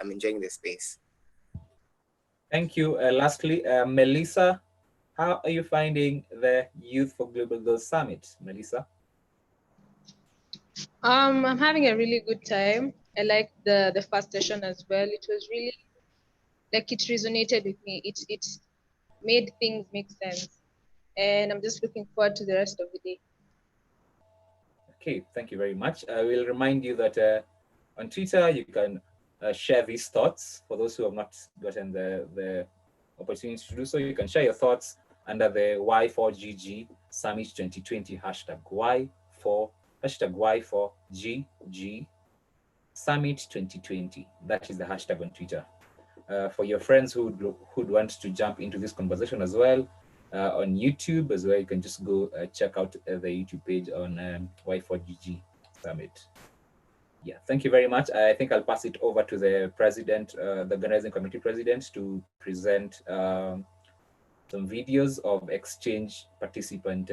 I'm enjoying the space. Thank you. Lastly, Melissa, how are you finding the Youth for Global Goals Summit, Melissa? I'm having a really good time. I like the first session as well. It was really like it resonated with me. It made things make sense, and I'm just looking forward to the rest of the day. Okay, thank you very much. I will remind you that on Twitter you can share these thoughts. For those who have not gotten the opportunity to do so, you can share your thoughts under the Y4GG Summit 2020 #Y4GG Summit 2020. That is the hashtag on Twitter. For your friends who'd want to jump into this conversation as well, on YouTube as well, you can just go check out the YouTube page on Y4GG Summit. Yeah, thank you very much. I think I'll pass it over to the president, the organizing committee president, to present some videos of exchange participants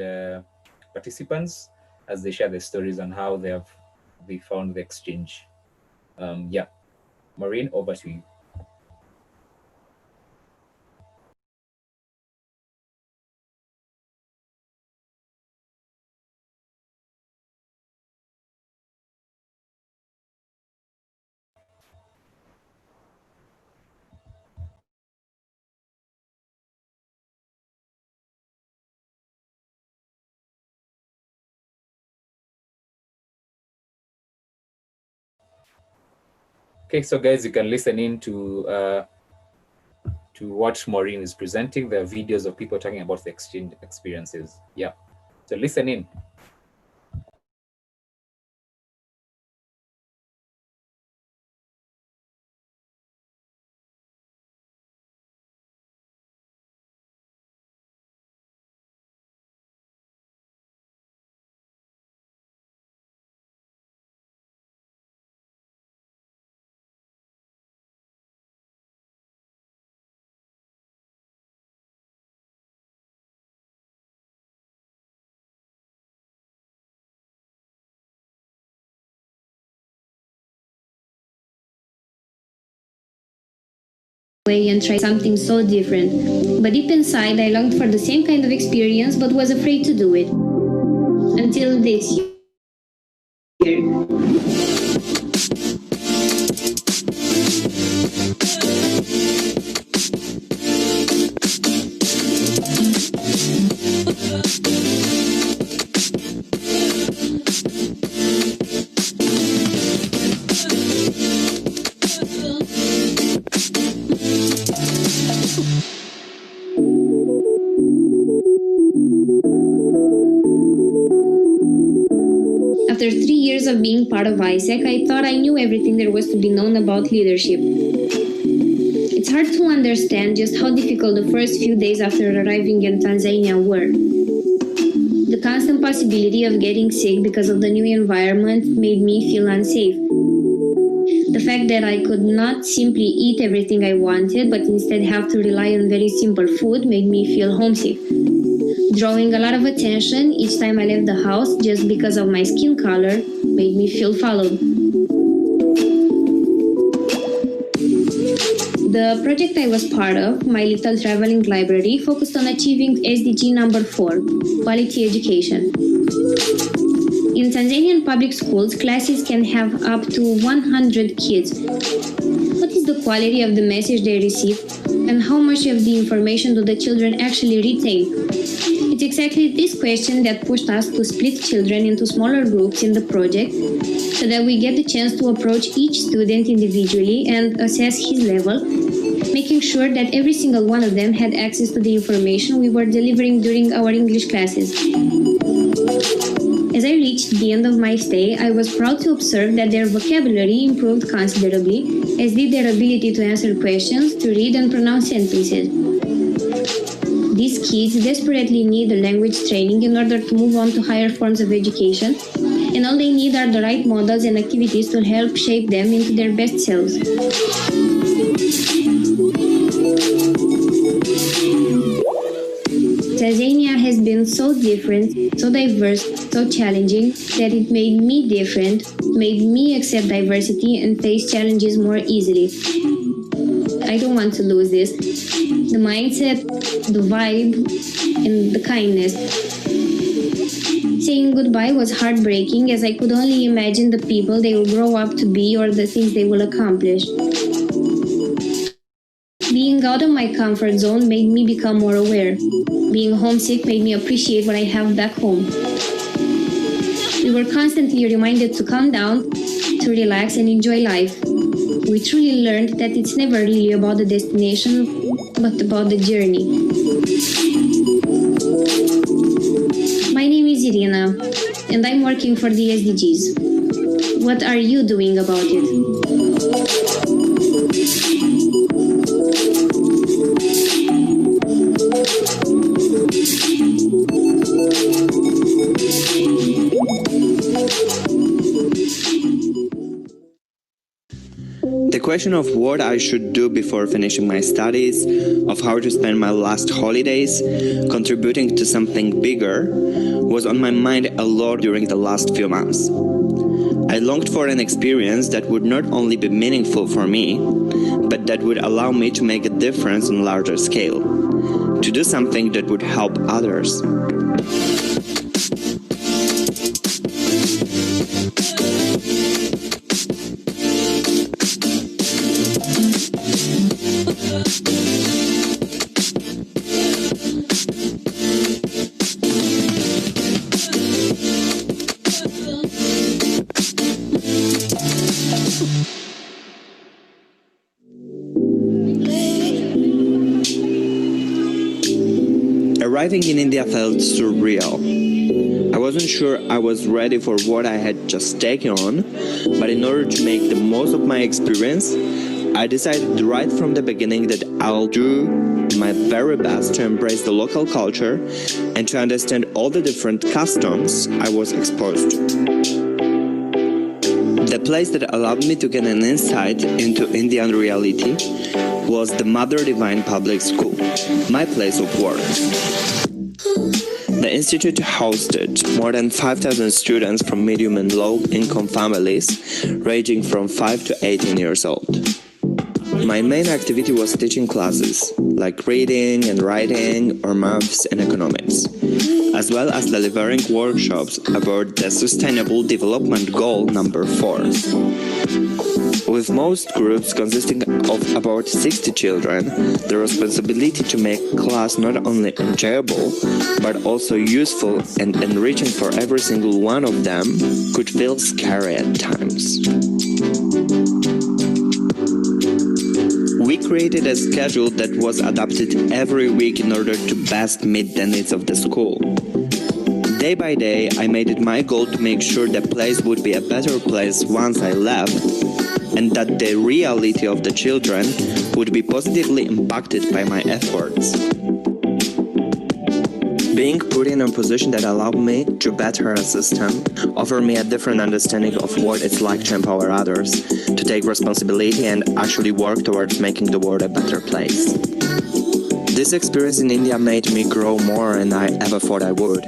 as they share their stories on how they found the exchange. Yeah, Maureen, over to you. Okay, so guys, you can listen in to what Maureen is presenting. There are videos of people talking about the exchange experiences. Yeah, so listen in. And try something so different. But deep inside, I longed for the same kind of experience but was afraid to do it. Until this year. After 3 years of being part of AIESEC, I thought I knew everything there was to be known about leadership. It's hard to understand just how difficult the first few days after arriving in Tanzania were. The constant possibility of getting sick because of the new environment made me feel unsafe. The fact that I could not simply eat everything I wanted, but instead have to rely on very simple food made me feel homesick. Drawing a lot of attention each time I left the house just because of my skin color made me feel followed. The project I was part of, my little traveling library, focused on achieving SDG number 4, quality education. In Tanzanian public schools, classes can have up to 100 kids. What is the quality of the message they receive, and how much of the information do the children actually retain? It's exactly this question that pushed us to split children into smaller groups in the project so that we get the chance to approach each student individually and assess his level, making sure that every single one of them had access to the information we were delivering during our English classes. As I reached the end of my stay, I was proud to observe that their vocabulary improved considerably, as did their ability to answer questions, to read and pronounce sentences. These kids desperately need a language training in order to move on to higher forms of education, and all they need are the right models and activities to help shape them into their best selves. Tanzania has been so different, so diverse, so challenging, that it made me different, made me accept diversity and face challenges more easily. I don't want to lose this. The mindset, the vibe, and the kindness. Saying goodbye was heartbreaking, as I could only imagine the people they will grow up to be or the things they will accomplish. Being out of my comfort zone made me become more aware. Being homesick made me appreciate what I have back home. We were constantly reminded to calm down, to relax and enjoy life. We truly learned that it's never really about the destination, but about the journey. My name is Irina, and I'm working for the SDGs. What are you doing about it? The question of what I should do before finishing my studies, of how to spend my last holidays, contributing to something bigger, was on my mind a lot during the last few months. I longed for an experience that would not only be meaningful for me, but that would allow me to make a difference on a larger scale, to do something that would help others. Arriving in India felt surreal. I wasn't sure I was ready for what I had just taken on, but in order to make the most of my experience, I decided right from the beginning that I'll do my very best to embrace the local culture and to understand all the different customs I was exposed to. The place that allowed me to get an insight into Indian reality was the Mother Divine Public School, my place of work. The institute hosted more than 5,000 students from medium and low-income families, ranging from 5 to 18 years old. My main activity was teaching classes, like reading and writing or maths and economics, as well as delivering workshops about the Sustainable Development Goal number 4. With most groups consisting of about 60 children, the responsibility to make class not only enjoyable, but also useful and enriching for every single one of them could feel scary at times. We created a schedule that was adapted every week in order to best meet the needs of the school. Day by day, I made it my goal to make sure the place would be a better place once I left, and that the reality of the children would be positively impacted by my efforts. Being put in a position that allowed me to better a system offered me a different understanding of what it's like to empower others, to take responsibility and actually work towards making the world a better place. This experience in India made me grow more than I ever thought I would.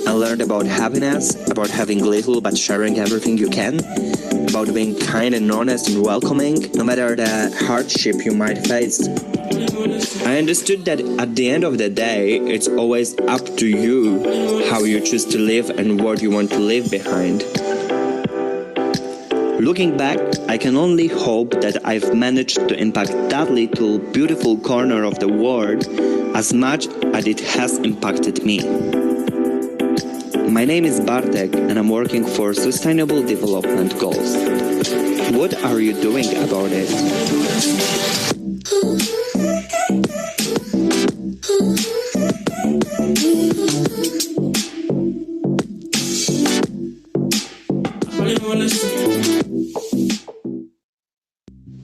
I learned about happiness, about having little but sharing everything you can, about being kind and honest and welcoming, no matter the hardship you might face. I understood that at the end of the day, it's always up to you how you choose to live and what you want to leave behind. Looking back, I can only hope that I've managed to impact that little beautiful corner of the world as much as it has impacted me. My name is Bartek and I'm working for Sustainable Development Goals. What are you doing about it?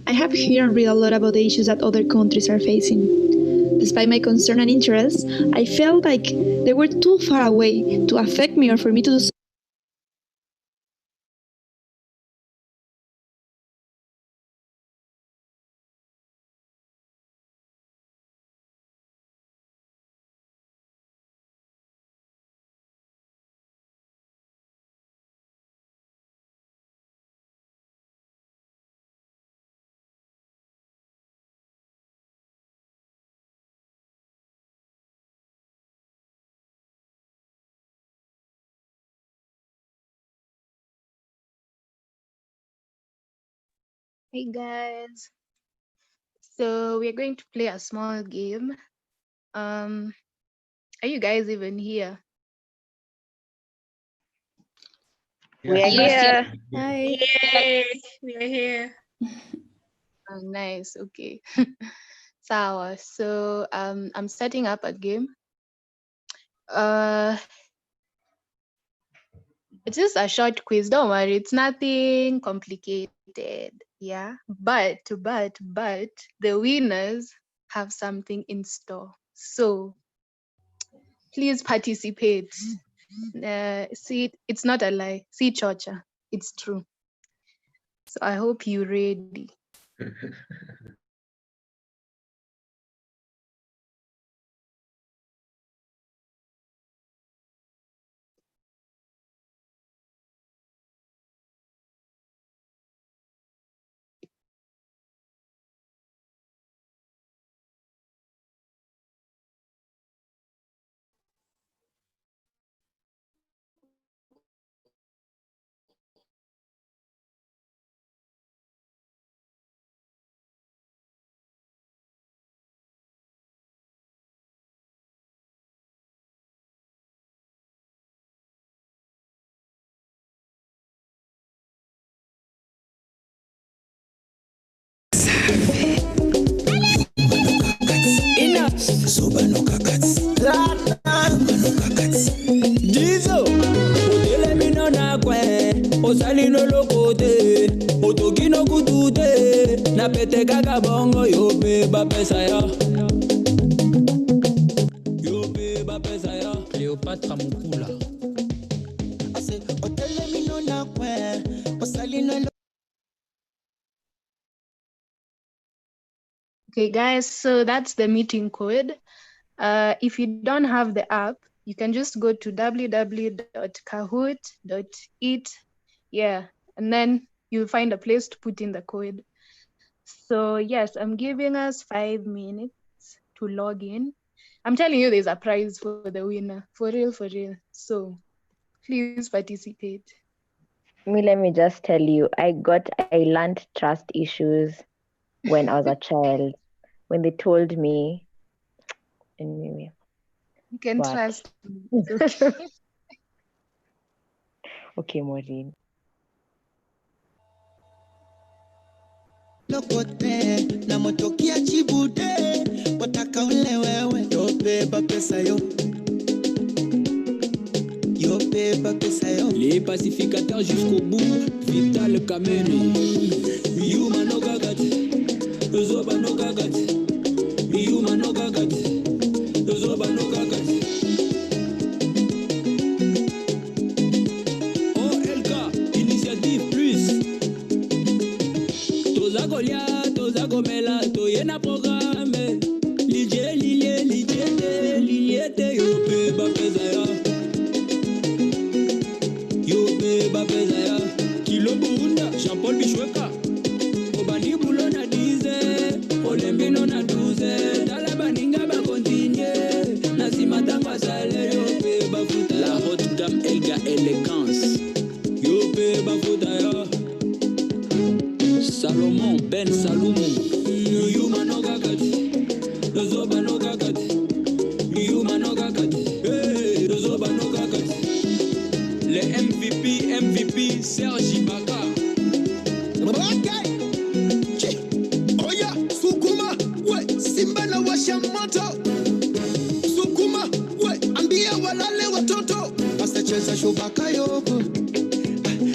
I have heard and read a lot about the issues that other countries are facing. Despite my concern and interest, I felt like they were too far away to affect me or for me to do Hey guys. So we're going to play a small game. Are you guys even here? We are Yes, here. Hi. Yay, we are here. Oh, nice. Okay. Sawa. So I'm setting up a game. It's just a short quiz. Don't worry, it's nothing complicated. Yeah. But the winners have something in store. So please participate. See, it's not a lie. See, Chocha, it's true. So I hope you're ready. Jizo, otele mino na kwe, osali no lokote, otoki no kutute, na pete kaka bongo yope ba pesa ya. Yope ba pesa ya. Cléopâtre Mukula. Ase otele mino na kwe, osali no Okay, guys, so that's the meeting code. If you don't have the app, you can just go to www.kahoot.it. Yeah, and then you'll find a place to put in the code. So yes, I'm giving us 5 minutes to log in. I'm telling you, there's a prize for the winner. For real, for real. So please participate. Let me just tell you, I learned trust issues when I was a child. When they told me, anyway. You can What? trust me. It's okay. Okay, Maureen. lokote na motokia chibude wataka ule wewe yobeba pesa yo yobeba pesa yo les pacificateurs jusqu'au bout Vital Kameni Yuma no gagati Zoba no gagati Yuma no gagati Zoba no gagati OLK Initiative Plus Tozagolia, Tozagomela, Toyena programme. Liliete, yope bapezaya. Yope bapezaya. Kilo Burunda, Jean-Paul Bichweka. Obani Bulo na 10, Olembino na 12. Talabaninga ba continue. Nasima tangwa sale, yope bafuta. La haute gamme Elga Elegance. Yope bafuta ya. Salomon Ben Salomon Yuma no gagati Zoba no gagati Yuma no gagati Hey Zoba no gagati Le MVP Sergi Baka Okay Chi Oya Sukuma We Simba na washa moto Sukuma We Ambia walale watoto Pasacheza shubaka yoko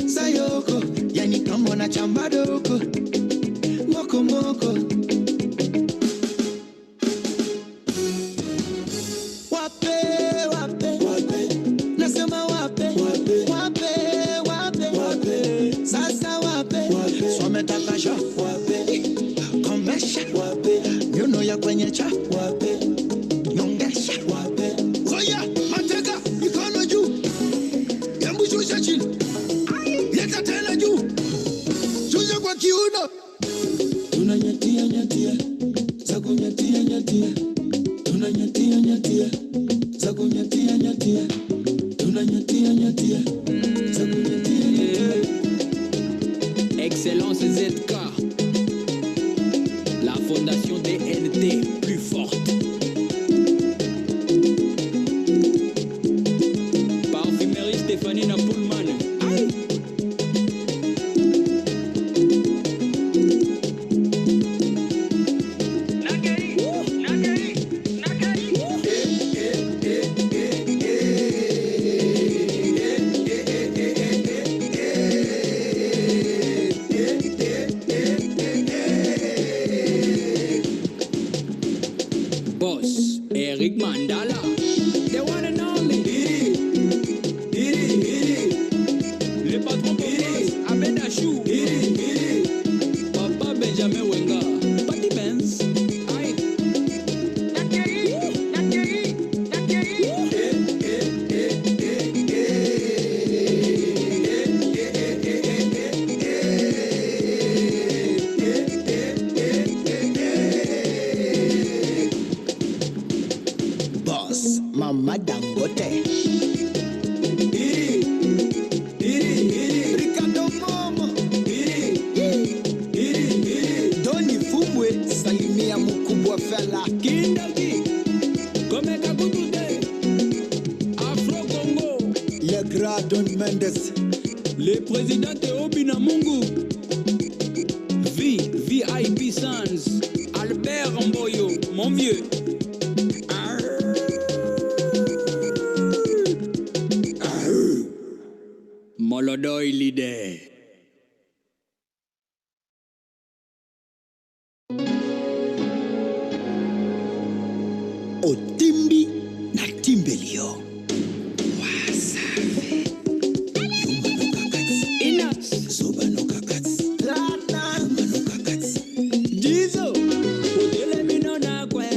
Sayoko Yani kama na chambadoko Moko moko Wape Nasema wape Sasa wape Swametakasha wape Komesha wape Nyuno ya kwenye cha wape Nyongesha wape Oya mateka mikono juu Yambu shusha chini Leta tena juu Shusha kwa kiuno Tunanyatia Zakunyatia Tunanyatia Zakunyatia Tunanyatia Zakunyatia Excellence ZK wenga. Party Benz. Aye. Boss, Mama Dangote. Ricardo Momo. Doni Fumwe, salimia mkubwa fella. Kindaki. Komeka kutude. Afro Congo. Le Grand Don Mendes. Le président Théobi Namungu. VIP Sans. Albert Mboyo, mon vieux. Molodoi leader. Otimbi na Timbelio. Wasafi. Inas. Soba no kakats. Lana. No kakats. Jizo. Odele minona kwe.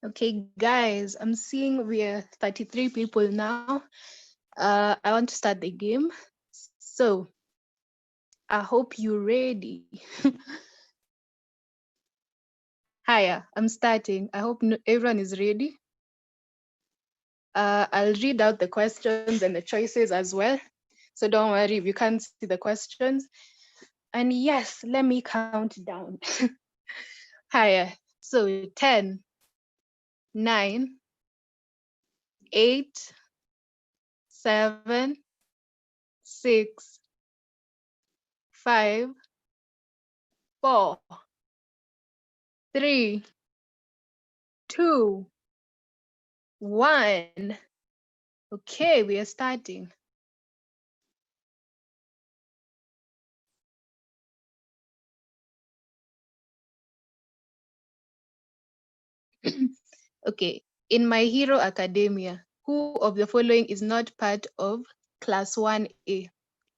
Okay, guys, I'm seeing we're 33 people now. I want to start the game. So I hope you're ready. Hiya, I'm starting. I hope everyone is ready. I'll read out the questions and the choices as well. So don't worry if you can't see the questions. And yes, let me count down. Hiya. So 10, 9, 8, 7, 6, 5, 4, 3, 2, 1. Okay, we are starting. Okay, in My Hero Academia, who of the following is not part of Class 1A?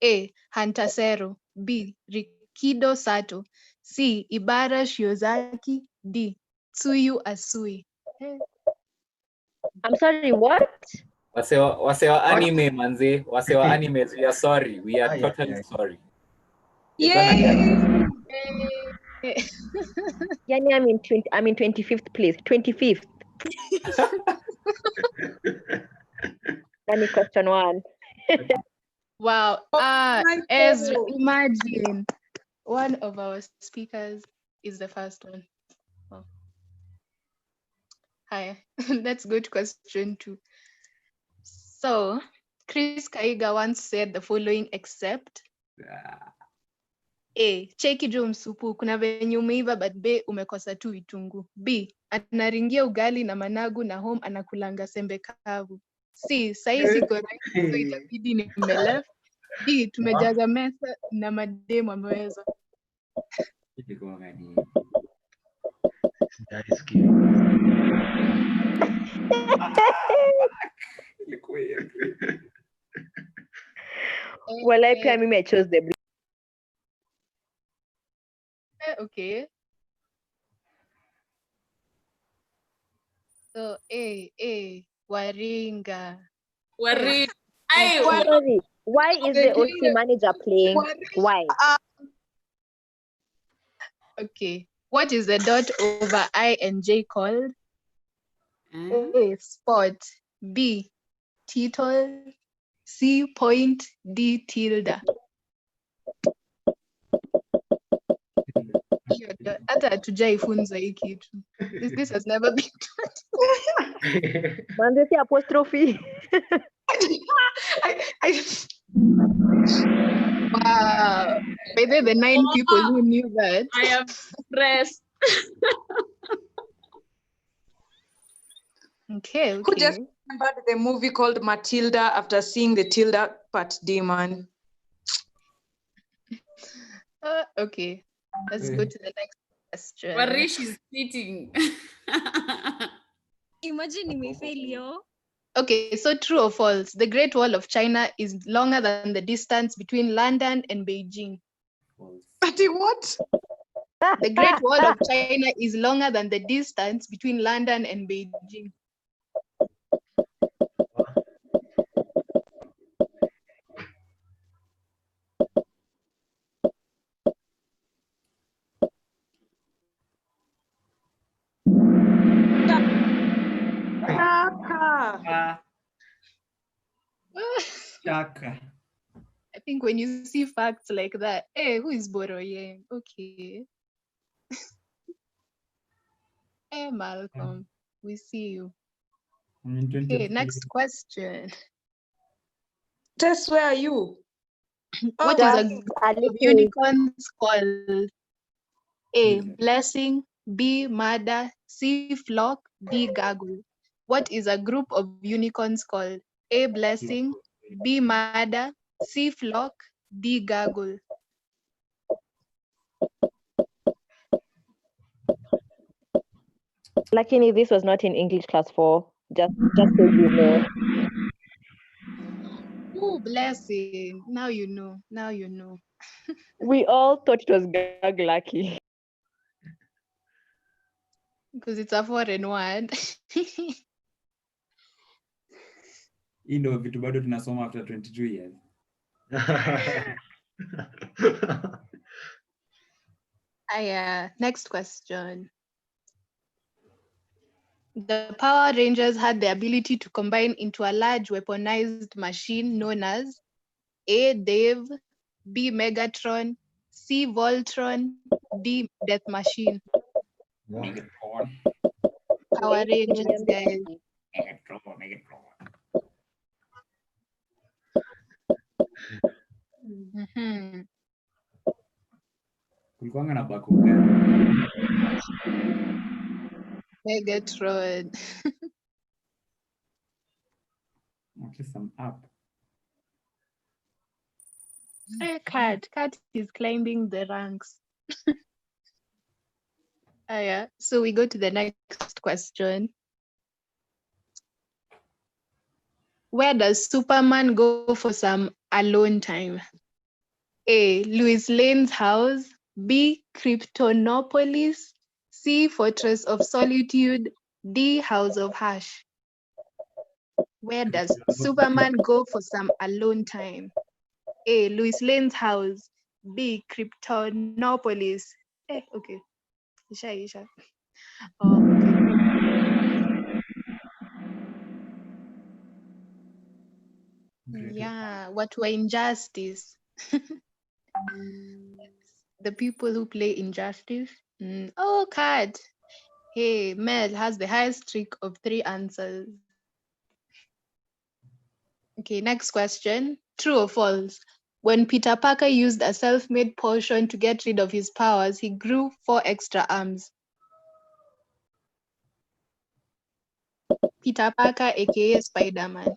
A. Hantasero. B. Rikido Sato. C. Ibara Shiozaki. D. Tsuyu Asui. I'm sorry, what? Wasewa anime manzi, wasewa animes, we are sorry. We are totally sorry. You're gonna get- Yani, I'm in 25th place. 25th. Yani question 1. Wow. Ezra, imagine one of our speakers is the first one. Oh. Hi, that's good question too. So, Chris Kaiga once said the following except A. Cheki juu msupu, kuna venye umeiva but B. Umekosa tu itungu. B. Anaringia ugali na managu na home anakulanga sembe kavu. C. Saisi iko right so itabidi nimeleft. D. Tumejaza mesa na mademu ameweza. Well, I pia mimi I chose the blue. Okay. So A. Waringa. Worried. Sorry. Why is the OC manager playing? Why? Okay. What is the dot over I and J called? A. Spot. B. Title. C. Point. D. Tilde. Hata hatujaifunza hii kitu. This has never been Mandesi apostrophe. Wow. By the 9 people who knew that. I am stressed. Okay. Who just remembered the movie called Matilda after seeing the Tilda Part D, man? Okay. Let's go to the next question. Warish is sitting. Imagine nimefail yo. Okay, so true or false? The Great Wall of China is longer than the distance between London and Beijing. Ati what? The Great Wall of China is longer than the distance between London and Beijing. Shaka. Shaka. I think when you see facts like that, hey, who is Boroyeng? Okay. Hey, Malcolm, we see you. Okay, next question. Tess, where are you? What is a Just group a of little. unicorns called? A, blessing, B, mother, C, flock, D, gaggle. What is a group of unicorns called? A, blessing, B, mother, C, flock, D, gaggle. Luckily, this was not in English class 4. Just so you know. Oh, blessing. Now you know. Now you know. We all thought it was gag lucky. Because it's a foreign word. Hii ndio vitu bado tunasoma after 22 years. Next question. The Power Rangers had the ability to combine into a large weaponized machine known as A, Dave, B, Megatron, C, Voltron, D, Death Machine. Megatron. Power Rangers, guys. Megatron. Mm-hmm. Kulikuwanga na Bakugan. Megatron. Okay, some up. Hey, Cat is climbing the ranks. So we go to the next question. Where does Superman go for some alone time? A, Louis Lane's house, B, Kryptonopolis, C, Fortress of Solitude, D, House of Hash. Where does Superman go for some alone time? A, Louis Lane's house, B, Kryptonopolis. Okay. Isha. Oh, okay. Yeah, what were Injustice? The people who play Injustice. Oh, Kat. Hey, Mel has the highest streak of 3 answers. Okay, next question. True or false? When Peter Parker used a self-made potion to get rid of his powers, he grew 4 extra arms. Peter Parker, aka Spider-Man.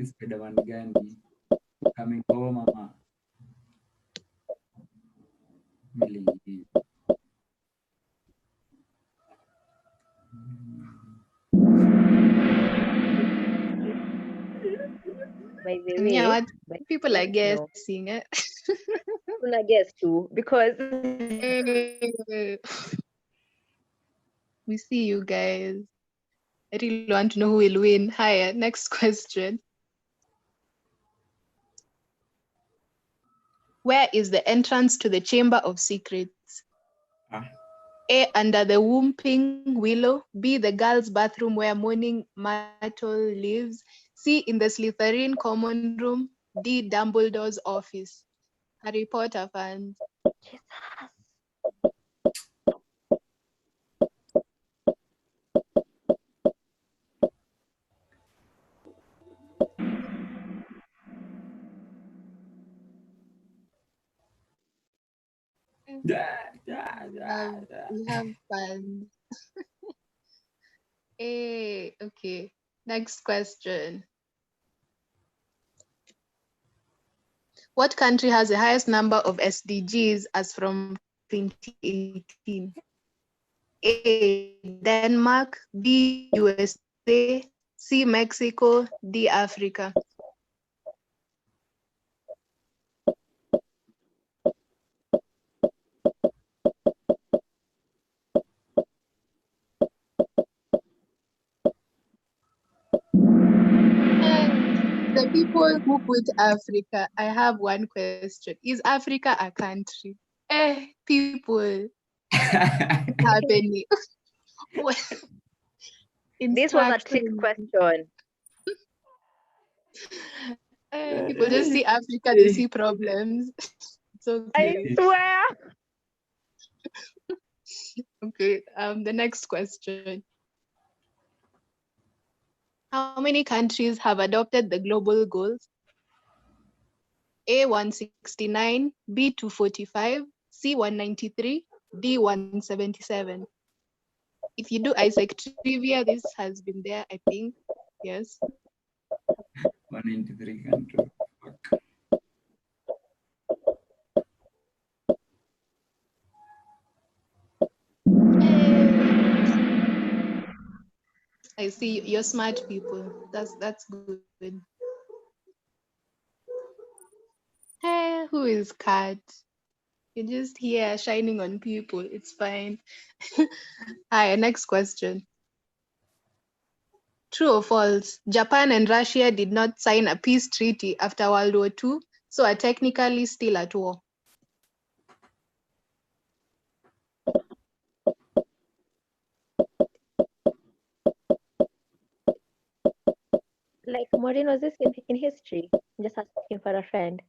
Spider-Man gani? Coming home, mama. By the way, Yeah, what people are guessing. People are guess too, because we see you guys. I really want to know who will win. Higher. Next question. Where is the entrance to the Chamber of Secrets? A, under the whooping willow. B, the girls' bathroom where Moaning Myrtle lives. C, in the Slytherin common room. D, Dumbledore's office. Harry Potter fans. We have fun. Hey, okay. Next question. What country has the highest number of SDGs as from 2018? A, Denmark, B, USA, C, Mexico, D, Africa. The people who put Africa, I have one question. Is Africa a country? People, what's happening? This was a trick Instruction. question. People just see Africa, they see problems. It's okay. I swear. Okay, the next question. How many countries have adopted the global goals? A, 169, B, 245, C, 193, D, 177. If you do AIESEC trivia, this has been there, I think. Yes. 193 countries. I see you're smart people. That's good. Hey, who is Kat? You're just here shining on people. It's fine. Hi, next question. True or false? Japan and Russia did not sign a peace treaty after World War II, so are technically still at war. Like, Maureen, was this in history? I'm just asking for a friend.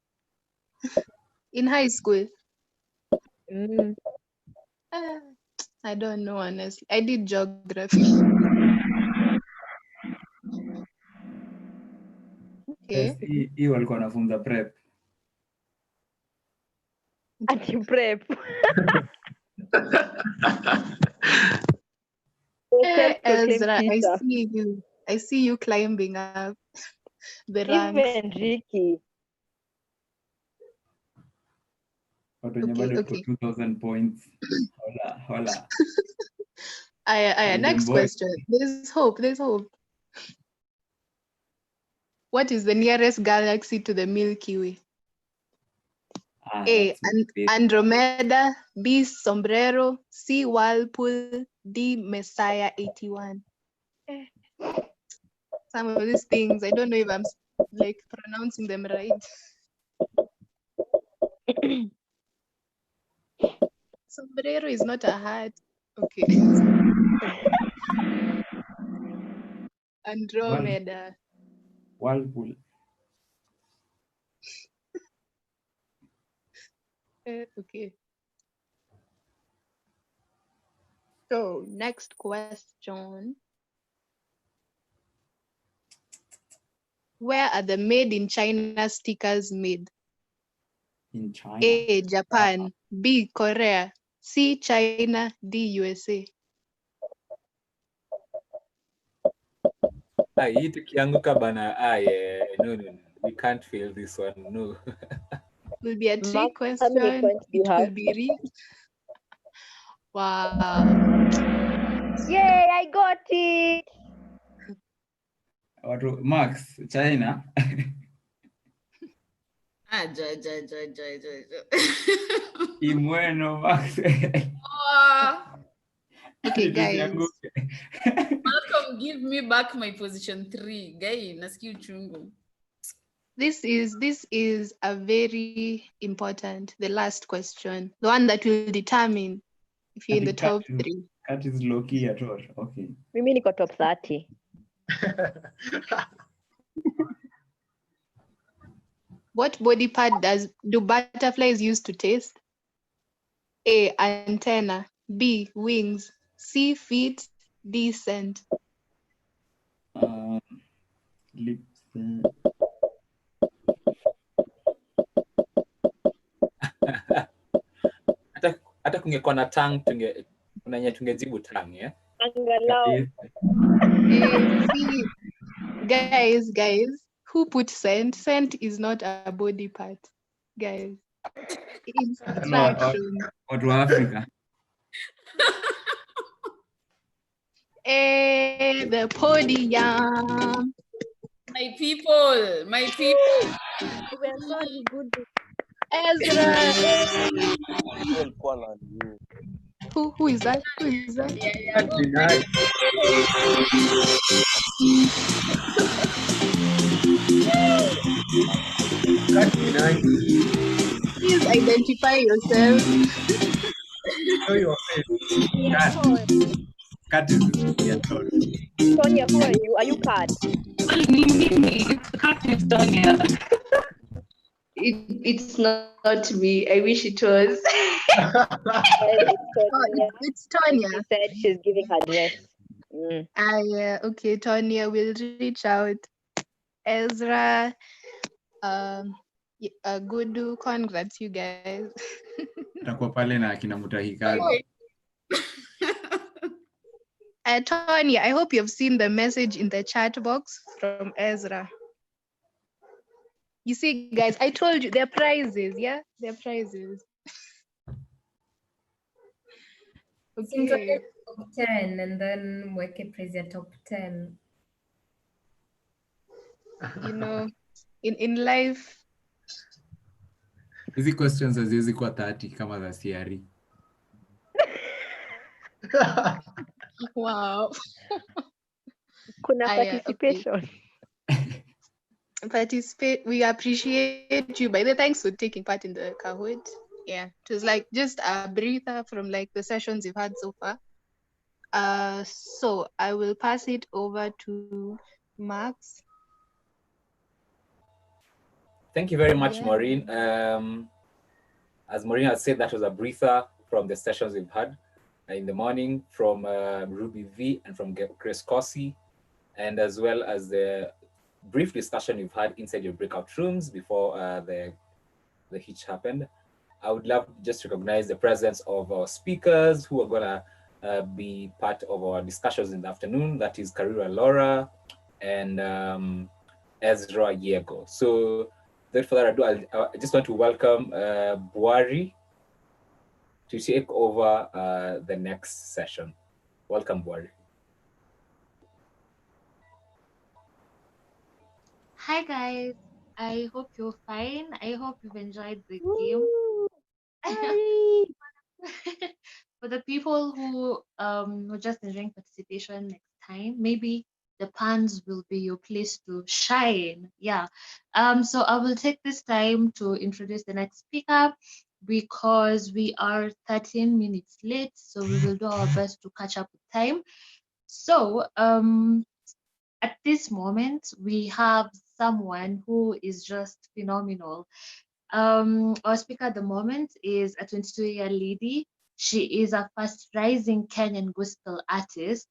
In high school? Mm. I don't know, honestly. I did geography. Okay. Yes, hii walikuwa wanafunza prep. Ati prep. Ezra, I see you climbing up the ranks. Even Ricky. Watu wenye bado tuko 2000 points. Hola. Next question. There's hope. What is the nearest galaxy to the Milky Way? A, Andromeda, B, Sombrero, C, Whirlpool, D, Messiah 81. Some of these things, I don't know if I'm like pronouncing them right. Sombrero is not a hat. Okay. Andromeda. Whirlpool. Okay. So next question. Where are the made in China stickers made? In China. A, Japan, B, Korea, C, China, D, USA. Hii tukianguka bana, no, we can't fail this one, no. Will be a trick question. It will be real. Wow. Yay, I got it. Max, China. Y bueno, Max. Okay, guys. Malcolm, give me back my position 3. Guy, nasikia uchungu. This is a very important, the last question, the one that will determine if you're in the top 3. That is low key at all. Okay. Mimi niko top 30. What body part do butterflies use to taste? A, antenna, B, wings, C, feet, D, scent. Lips. Hata kungekuwa na tongue tungejibu tongue, yeah? Angalau. Guys, who put scent? Scent is not a body part. Guys, instruction. Watu wa Africa. The podium. My people, my people. We're sorry, good. Ezra. Well, Paul and you. Who is that? Who is that? Yeah, go. Please identify yourself. Show your face. Yeah, Cat. Todd. Cat is yeah, Todd. Sonia, who are you? Are you Kat? Me. It's Cat with Tonya. It's not me. I wish it was. It's Tonya. She said she's giving her dress. Yeah, okay, Tonya will reach out. Ezra, Gudu, congrats, you guys. Atakuwa pale na akina Mutahikazi. Tonya, I hope you've seen the message in the chat box from Ezra. You see, guys, I told you, they're prizes, yeah? They're prizes. Okay. Top 10 and then Mweke praise your top 10. You know, in life. Hizi questions haziwezi kuwa 30 kama za CRE. Wow. Kuna participation. Participate. We appreciate you. By the way, thanks for taking part in the Kahoot. Yeah, it was like just a breather from like the sessions you've had so far. So I will pass it over to Max. Thank you very much, Maureen. As Maureen has said, that was a breather from the sessions we've had in the morning from Ruby V and from Grace Corsi, and as well as the brief discussion you've had inside your breakout rooms before the hitch happened. I would love to just recognize the presence of our speakers who are gonna be part of our discussions in the afternoon. That is Karira Laura and Ezra Yego. So without further ado, I just want to welcome Buari to take over the next session. Welcome, Buari. Hi guys, I hope you're fine. I hope you've enjoyed the game. For the people who are just enjoying participation next time, maybe the pans will be your place to shine. Yeah. So I will take this time to introduce the next speaker because we are 13 minutes late, so we will do our best to catch up with time. So at this moment, we have someone who is just phenomenal. Our speaker at the moment is a 22-year lady. She is a fast rising Kenyan gospel artist.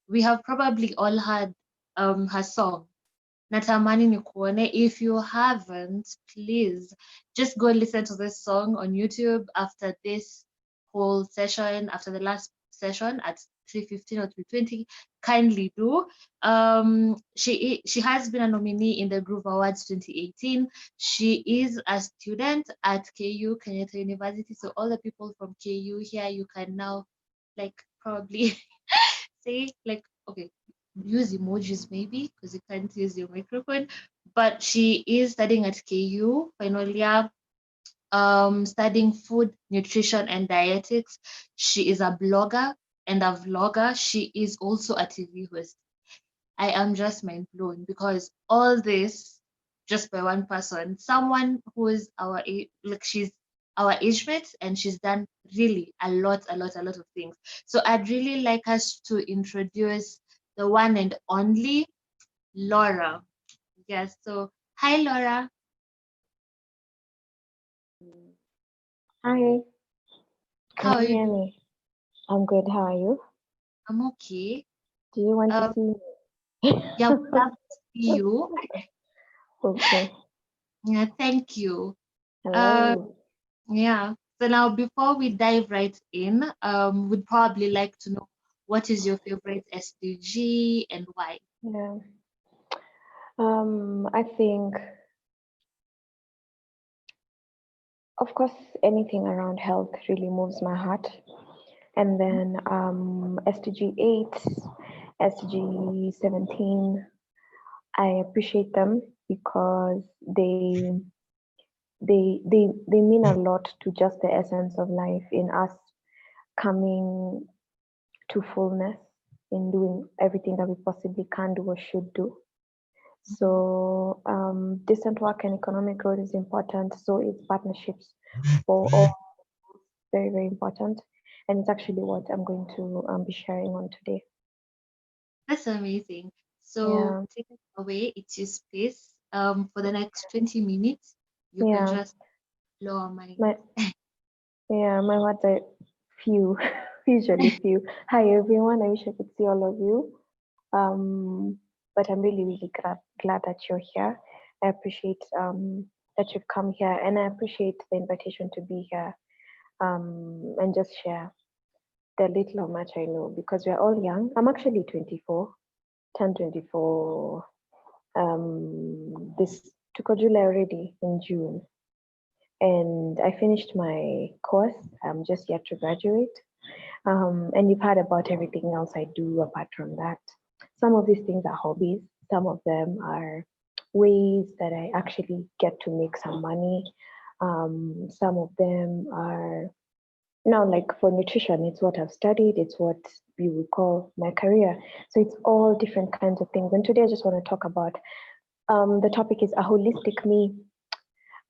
We have probably all heard her song, Natamani Nikuone. If you haven't, please just go listen to this song on YouTube after this whole session, after the last session at 3:15 or 3:20. Kindly do. She has been a nominee in the Groove Awards 2018. She is a student at KU, Kenyatta University. So all the people from KU here, you can now like probably say like, okay, use emojis maybe because you can't use your microphone. But she is studying at KU, final year, studying food, nutrition, and dietetics. She is a blogger and a vlogger. She is also a TV host. I am just mind blown because all this just by one person, someone who is our age, like she's our age mate, and she's done really a lot of things. So I'd really like us to introduce the one and only Laura. Yes, so hi Laura. Hi. How are Can you hear you? me? I'm good. How are you? I'm okay. Do you want to see me? Yeah, would love to see you. Okay. Yeah, thank you. Hello. Yeah. So now before we dive right in, we'd probably like to know what is your favorite SDG and why? Yeah. I think, of course, anything around health really moves my heart. And then SDG 8 SG 17. I appreciate them because they mean a lot to just the essence of life in us coming to fullness in doing everything that we possibly can do or should do. So decent work and economic growth is important. So it's partnerships for all, very, very important. And it's actually what I'm going to be sharing on today. That's amazing. So Yeah. take it away. It's your space. For the next 20 minutes, you can Yeah. just blow our mind. My words are few, usually few. Hi everyone, I wish I could see all of you. But I'm really, really glad that you're here. I appreciate that you've come here, and I appreciate the invitation to be here and just share the little or much I know, because we're all young. I'm actually 24, turned 24 this took a July already in June. And I finished my course. I'm just yet to graduate. And you've heard about everything else I do apart from that. Some of these things are hobbies. Some of them are ways that I actually get to make some money. Some of them are now, like for nutrition, it's what I've studied. It's what you would call my career. So it's all different kinds of things. And today I just want to talk about the topic is a holistic me.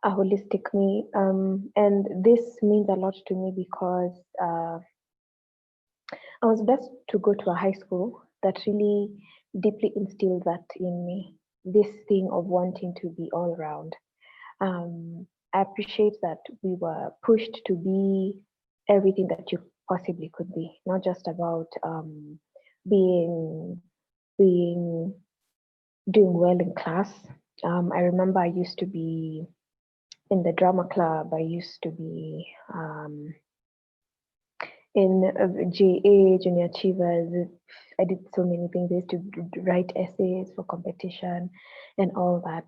A holistic me. And this means a lot to me because I was blessed to go to a high school that really deeply instilled that in me, this thing of wanting to be all around. I appreciate that we were pushed to be everything that you possibly could be, not just about being doing well in class. I remember I used to be in the drama club. I used to be in JA, Junior Achievers. I did so many things. I used to write essays for competition and all that.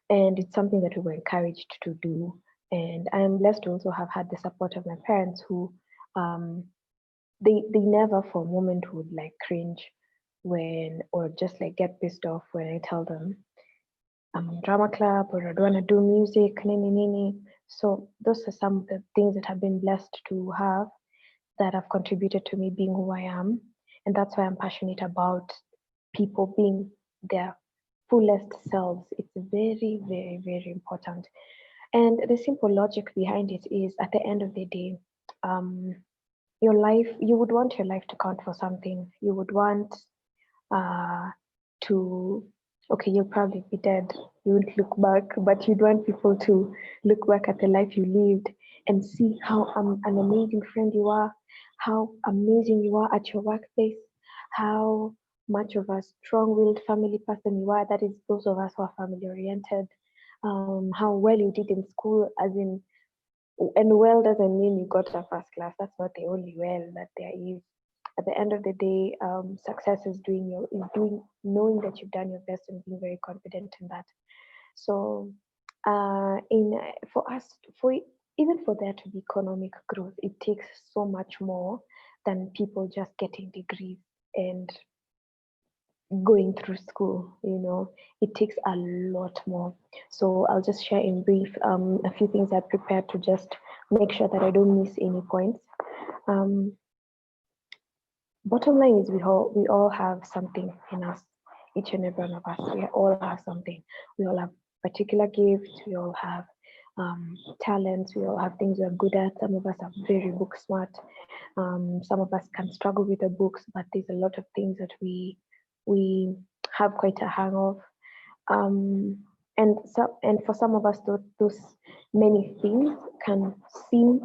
And it's something that we were encouraged to do. And I am blessed to also have had the support of my parents who they never for a moment would like cringe when or just like get pissed off when I tell them I'm in drama club or I don't want to do music, nini nini. So those are some of the things that I've been blessed to have that have contributed to me being who I am. And that's why I'm passionate about people being their fullest selves. It's very, very, very important. And the simple logic behind it is at the end of the day, your life, you would want your life to count for something. You would want to, okay, you'll probably be dead. You won't look back, but you'd want people to look back at the life you lived and see how an amazing friend you are, how amazing you are at your workplace, how much of a strong-willed family person you are. That is those of us who are family-oriented. How well you did in school, as in, and well doesn't mean you got a first class. That's not the only well that there is. At the end of the day, success is knowing that you've done your best and being very confident in that. So, even for there to be economic growth, it takes so much more than people just getting degrees and going through school. It takes a lot more. So I'll just share in brief a few things I prepared to just make sure that I don't miss any points. Bottom line is we all have something in us, each and every one of us. We all have something. We all have particular gifts. We all have talents. We all have things we're good at. Some of us are very book smart. Some of us can struggle with the books, but there's a lot of things that we have quite a hang of. And for some of us, those many things can seem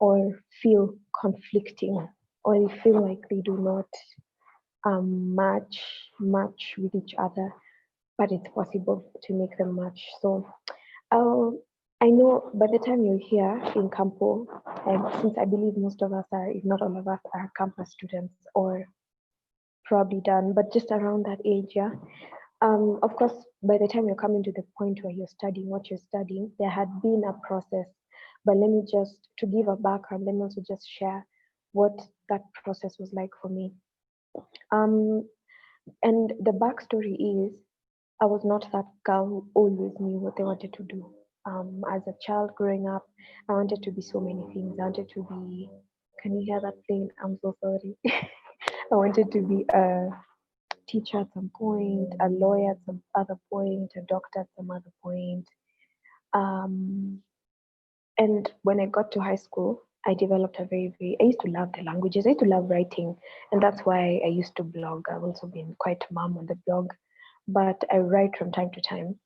or feel conflicting, or they feel like they do not match with each other, but it's possible to make them match. So I know by the time you're here in Campo, since I believe most of us are, if not all of us, are campus students or probably done, but just around that age, yeah. Of course, by the time you're coming to the point where you're studying what you're studying, there had been a process. But let me just, to give a background, let me also just share what that process was like for me. And the backstory is I was not that girl who always knew what they wanted to do. As a child growing up, I wanted to be so many things. I wanted to be, can you hear that plane? I'm so sorry. I wanted to be a teacher at some point, a lawyer at some other point, a doctor at some other point. Um, and when I got to high school, I developed I used to love the languages. I used to love writing. And that's why I used to blog. I've also been quite mum on the blog, but I write from time to time.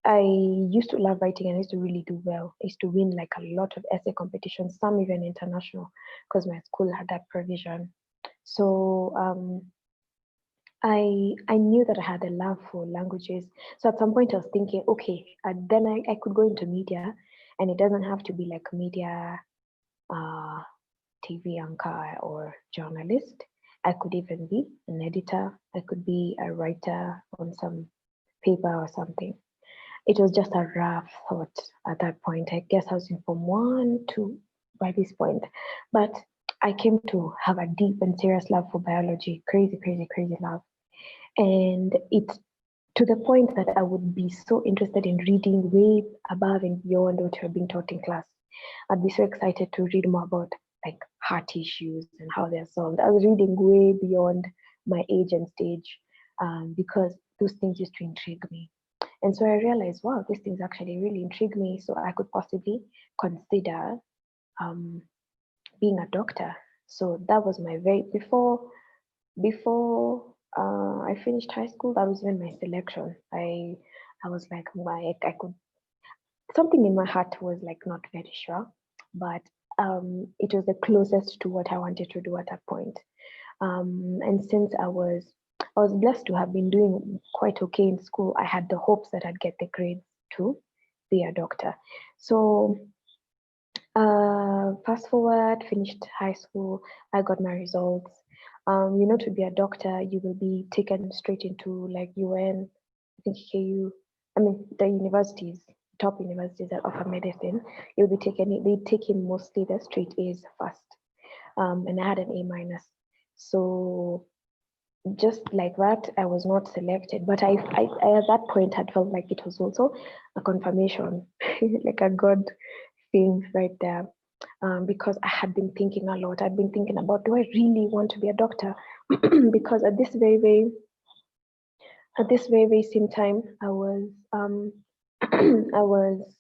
I used to love writing and I used to really do well. I used to win like a lot of essay competitions, some even international, because my school had that provision. So I knew that I had a love for languages. So at some point I was thinking, okay, then I could go into media, and it doesn't have to be like media, TV anchor or journalist. I could even be an editor. I could be a writer on some paper or something. It was just a rough thought at that point. I guess I was in Form 1, 2 by this point. But I came to have a deep and serious love for biology, crazy, crazy, crazy love. And it's to the point that I would be so interested in reading way above and beyond what you're being taught in class. I'd be so excited to read more about like heart issues and how they're solved. I was reading way beyond my age and stage because those things used to intrigue me. And so I realized, wow, these things actually really intrigue me. So I could possibly consider being a doctor. So that was my before I finished high school. That was even my selection. I was like, I could, something in my heart was like not very sure, but it was the closest to what I wanted to do at that point. And since I was blessed to have been doing quite okay in school, I had the hopes that I'd get the grades to be a doctor. So fast forward, finished high school, I got my results. To be a doctor, you will be taken straight into like UN, I think KU, I mean the universities, top universities that offer medicine. You'll be taken, they take in mostly the straight A's first. And I had an A minus. So just like that, I was not selected. But I at that point had felt like it was also a confirmation, like a God thing right there. Because I had been thinking a lot. I'd been thinking about, do I really want to be a doctor? Because at this very same time, I was I was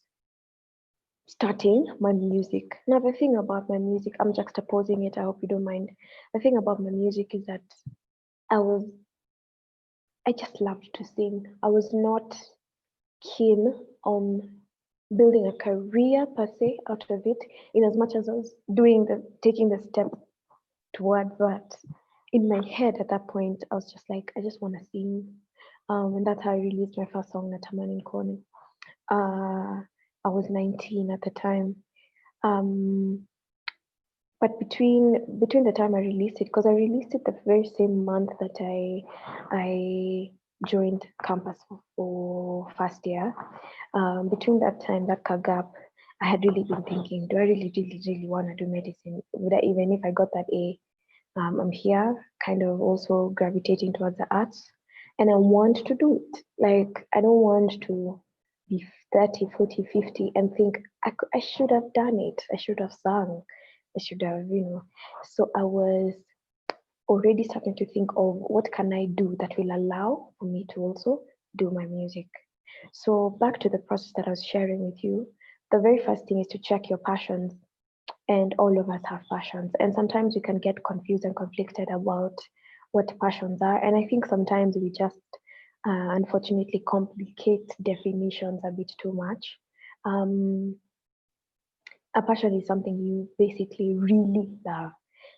starting my music. Now the thing about my music, I'm juxtaposing it. I hope you don't mind. The thing about my music is that I just loved to sing. I was not keen on building a career per se out of it, in as much as I was taking the step towards that. In my head at that point, I was just like, I just want to sing. And that's how I released my first song, Natamani Nkone. I was 19 at the time. But between the time I released it, because I released it the very same month that I joined campus for first year. Between that time, that gap, I had really been thinking, do I really, really, really want to do medicine? Would I, even if I got that A, I'm here kind of also gravitating towards the arts, and I want to do it. Like, I don't want to be 30, 40, 50 and think I should have done it. I should have sung. I should have, So I was already starting to think of what can I do that will allow for me to also do my music. So back to the process that I was sharing with you, the very first thing is to check your passions. And all of us have passions. And sometimes we can get confused and conflicted about what passions are. And I think sometimes we just unfortunately complicate definitions a bit too much. A passion is something you basically really love.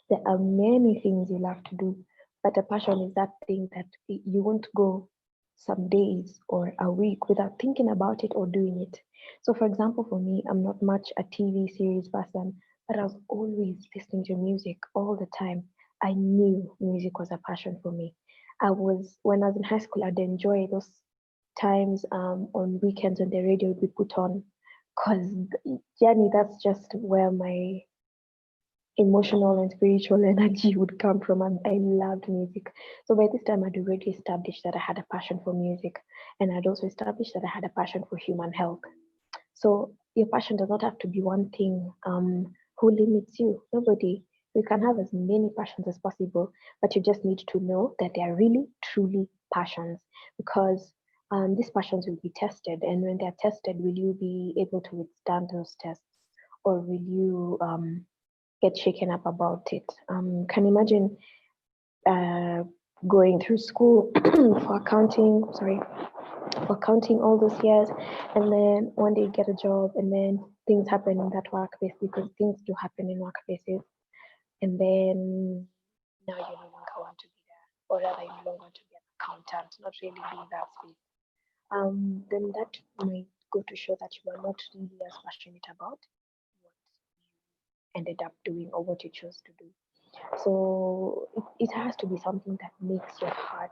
There are many things you love to do, but a passion is that thing that you won't go some days or a week without thinking about it or doing it. So for example, for me, I'm not much a TV series person, but I was always listening to music all the time. I knew music was a passion for me. When I was in high school, I'd enjoy those times on weekends when the radio would be put on, because Jenny, that's just where my emotional and spiritual energy would come from, and I loved music. So by this time, I'd already established that I had a passion for music, and I'd also established that I had a passion for human health. So your passion does not have to be one thing. Who limits you? Nobody. You can have as many passions as possible, but you just need to know that they are really, truly passions, because these passions will be tested, and when they're tested, will you be able to withstand those tests, or will you get shaken up about it? Can you imagine going through school for accounting? Sorry, for counting all those years, and then one day you get a job, and then things happen in that workplace, because things do happen in workplaces, and then now you no longer want to be there, or rather you no longer want to be an accountant, not really be in that space. Then that might go to show that you are not really as passionate about what you ended up doing or what you chose to do. So it has to be something that makes your heart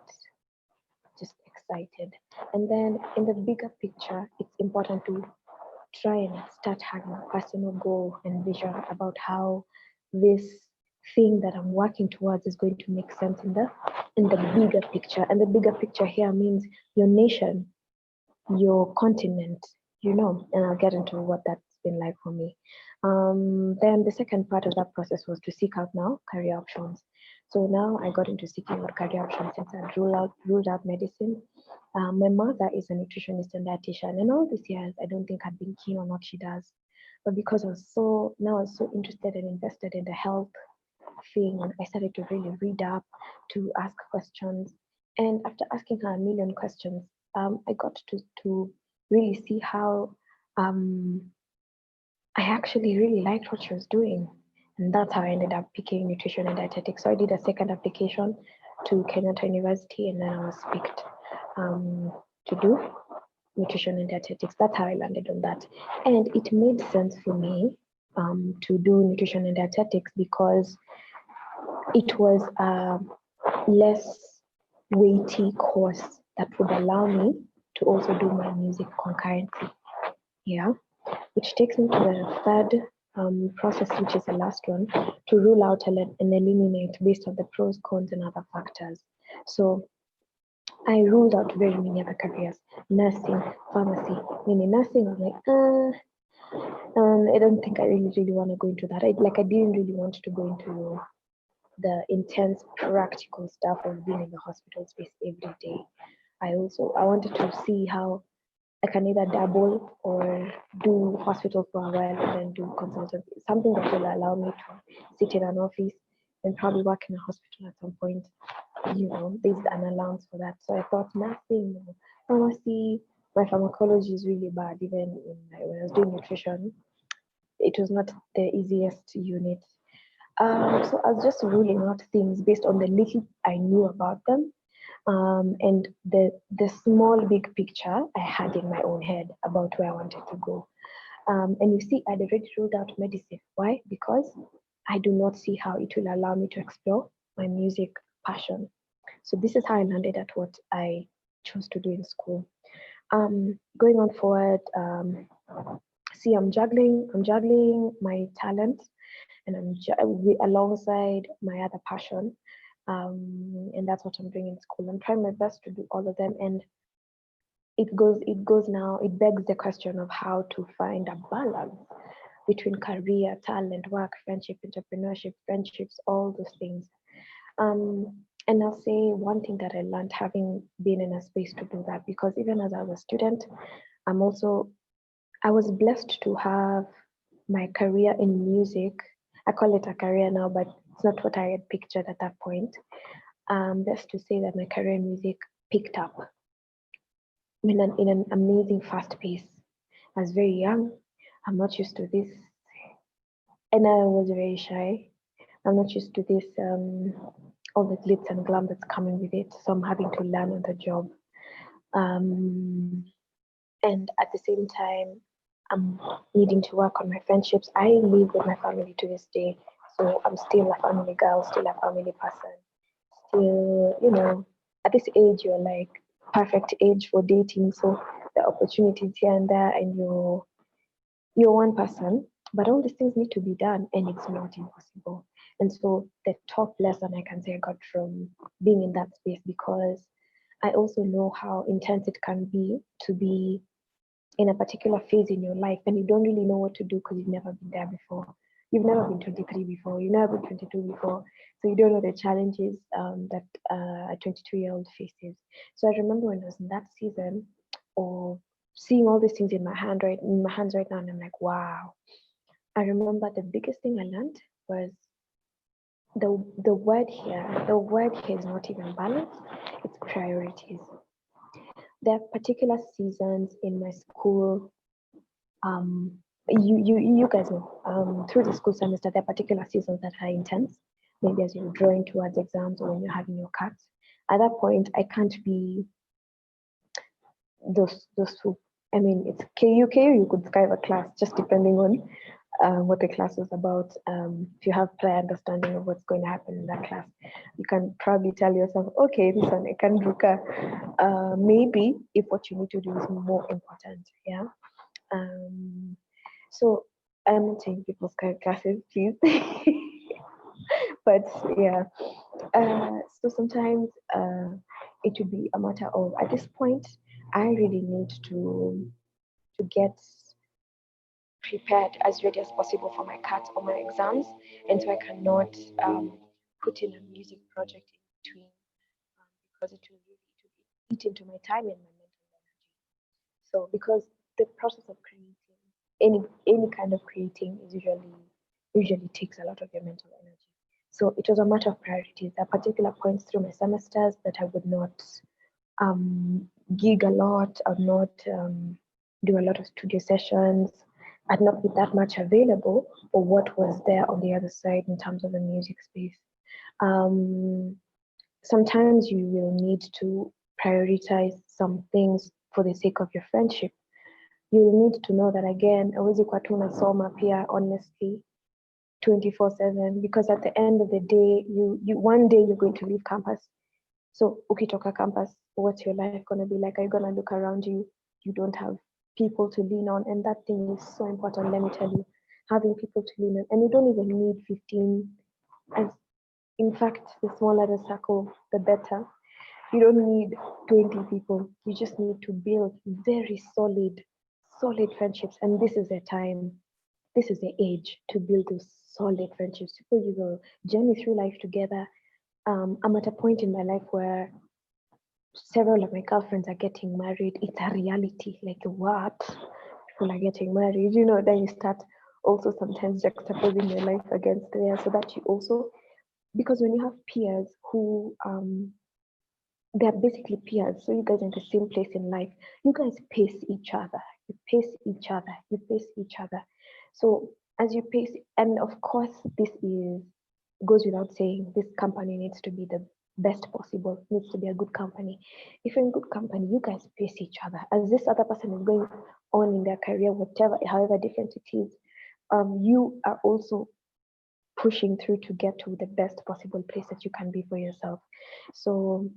just excited. And then in the bigger picture, it's important to try and start having a personal goal and vision about how this thing that I'm working towards is going to make sense in the bigger picture. And the bigger picture here means your nation, your continent, and I'll get into what that's been like for me. Then the second part of that process was to seek out now career options. So now I got into seeking out career options since I ruled out medicine. My mother is a nutritionist and dietitian, and all these years I don't think I'd been keen on what she does. But because I was so interested and invested in the health thing, I started to really read up, to ask questions. And after asking her a million questions, I got to really see how I actually really liked what she was doing. And that's how I ended up picking nutrition and dietetics. So I did a second application to Kenyatta University, and then I was picked to do nutrition and dietetics. That's how I landed on that. And it made sense for me to do nutrition and dietetics because it was a less weighty course that would allow me to also do my music concurrently. Yeah, which takes me to the third process, which is the last one, to rule out and eliminate based on the pros, cons, and other factors. So I ruled out very many other careers: nursing, pharmacy. Meaning nursing, I'm like, I don't think I really want to go into that. I didn't really want to go into the intense practical stuff of being in the hospital space every day. I wanted to see how I can either dabble or do hospital for a while and then do consultant, something that will allow me to sit in an office and probably work in a hospital at some point. There's an allowance for that. So I thought nothing, pharmacy, my pharmacology is really bad. Even when I was doing nutrition, it was not the easiest unit. So I was just ruling out things based on the little I knew about them. And the small big picture I had in my own head about where I wanted to go. And you see, I'd already ruled out medicine. Why? Because I do not see how it will allow me to explore my music passion. So this is how I landed at what I chose to do in school. Going on forward, I'm juggling my talent, and alongside my other passion. And that's what I'm doing in school. I'm trying my best to do all of them, and it begs the question of how to find a balance between career, talent, work, friendship, entrepreneurship, friendships, all those things. And I'll say one thing that I learned having been in a space to do that, because even as I was a student, I was blessed to have my career in music. I call it a career now, but it's not what I had pictured at that point. Just to say that my career in music picked up in an amazing fast pace. I was very young. I'm not used to this. And I was very shy. I'm not used to this, all the glitz and glam that's coming with it. So I'm having to learn on the job. And at the same time, I'm needing to work on my friendships. I live with my family to this day. So I'm still a family girl, still a family person. Still, at this age, you're like perfect age for dating. So the opportunities here and there, and you're one person, But all these things need to be done, and it's not impossible. And so the top lesson I can say I got from being in that space, because I also know how intense it can be to be in a particular phase in your life and you don't really know what to do because you've never been there before. You've never been 23 before, you've never been 22 before, so you don't know the challenges that a 22-year-old faces. So I remember when I was in that season of seeing all these things in my hands right now, and I'm like, wow. I remember the biggest thing I learned was the word here is not even balance, it's priorities. There are particular seasons in my school. You guys know, through the school semester, there are particular seasons that are intense. Maybe as you're drawing towards exams or when you're having your cuts. At that point, I can't be those who, I mean, it's KU, you could skype a class just depending on what the class is about. If you have prior understanding of what's going to happen in that class, you can probably tell yourself, okay, this one I can do. Maybe if what you need to do is more important, yeah. So I'm not saying people Skype classes, please. But yeah, so sometimes it would be a matter of, at this point, I really need to get prepared as ready as possible for my CAT or my exams, and so I cannot put in a music project in between because it will eat into my time and my mental energy. So because the process of creating any kind of creating is usually takes a lot of your mental energy. So it was a matter of priorities. There are particular points through my semesters that I would not gig a lot, I would not do a lot of studio sessions. I'd not be that much available for what was there on the other side in terms of the music space. Sometimes you will need to prioritize some things for the sake of your friendship. You will need to know that again, hauwezi kuwa tu unasoma pia honestly 24/7, because at the end of the day, you one day you're going to leave campus. So ukitoka campus, what's your life gonna be like? Are you gonna look around you? You don't have people to lean on, and that thing is so important. Let me tell you, having people to lean on, and you don't even need 15. As in fact, the smaller the circle, the better. You don't need 20 people. You just need to build very solid friendships, and this is the time. This is the age to build those solid friendships. People you will journey through life together. I'm at a point in my life where several of my girlfriends are getting married. It's a reality. Like, what? People are getting married. You know, then you start also sometimes juxtaposing your life against theirs, so that you also, because when you have peers who they're basically peers, so you guys are in the same place in life, you guys pace each other. You pace each other. So as you pace, and of course, this goes without saying, this company needs to be the best possible, needs to be a good company. If you're in good company, you guys pace each other. As this other person is going on in their career, whatever, however different it is, you are also pushing through to get to the best possible place that you can be for yourself. So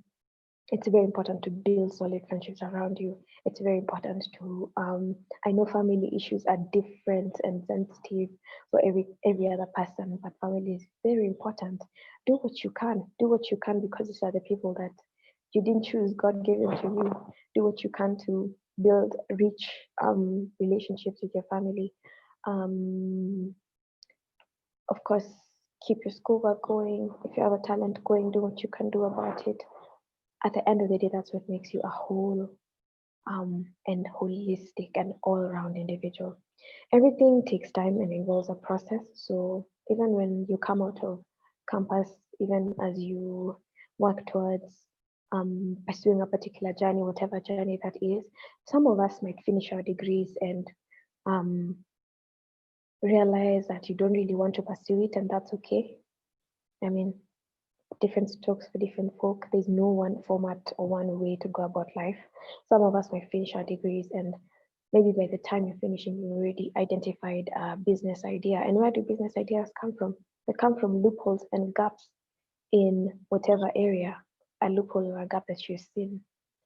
it's very important to build solid friendships around you. It's very important to, I know family issues are different and sensitive for every other person, but family is very important. Do what you can because these are the people that you didn't choose, God gave them to you. Do what you can to build rich relationships with your family. Of course, keep your schoolwork going. If you have a talent going, do what you can do about it. At the end of the day, that's what makes you a whole and holistic and all-around individual. Everything takes time and involves a process. So even when you come out of campus, even as you work towards pursuing a particular journey, whatever journey that is, some of us might finish our degrees and realize that you don't really want to pursue it, and that's okay. I mean, different strokes for different folk. There's no one format or one way to go about life. Some of us might finish our degrees, and maybe by the time you're finishing, you already identified a business idea. And where do business ideas come from? They come from loopholes and gaps in whatever area, a loophole or a gap that you've seen.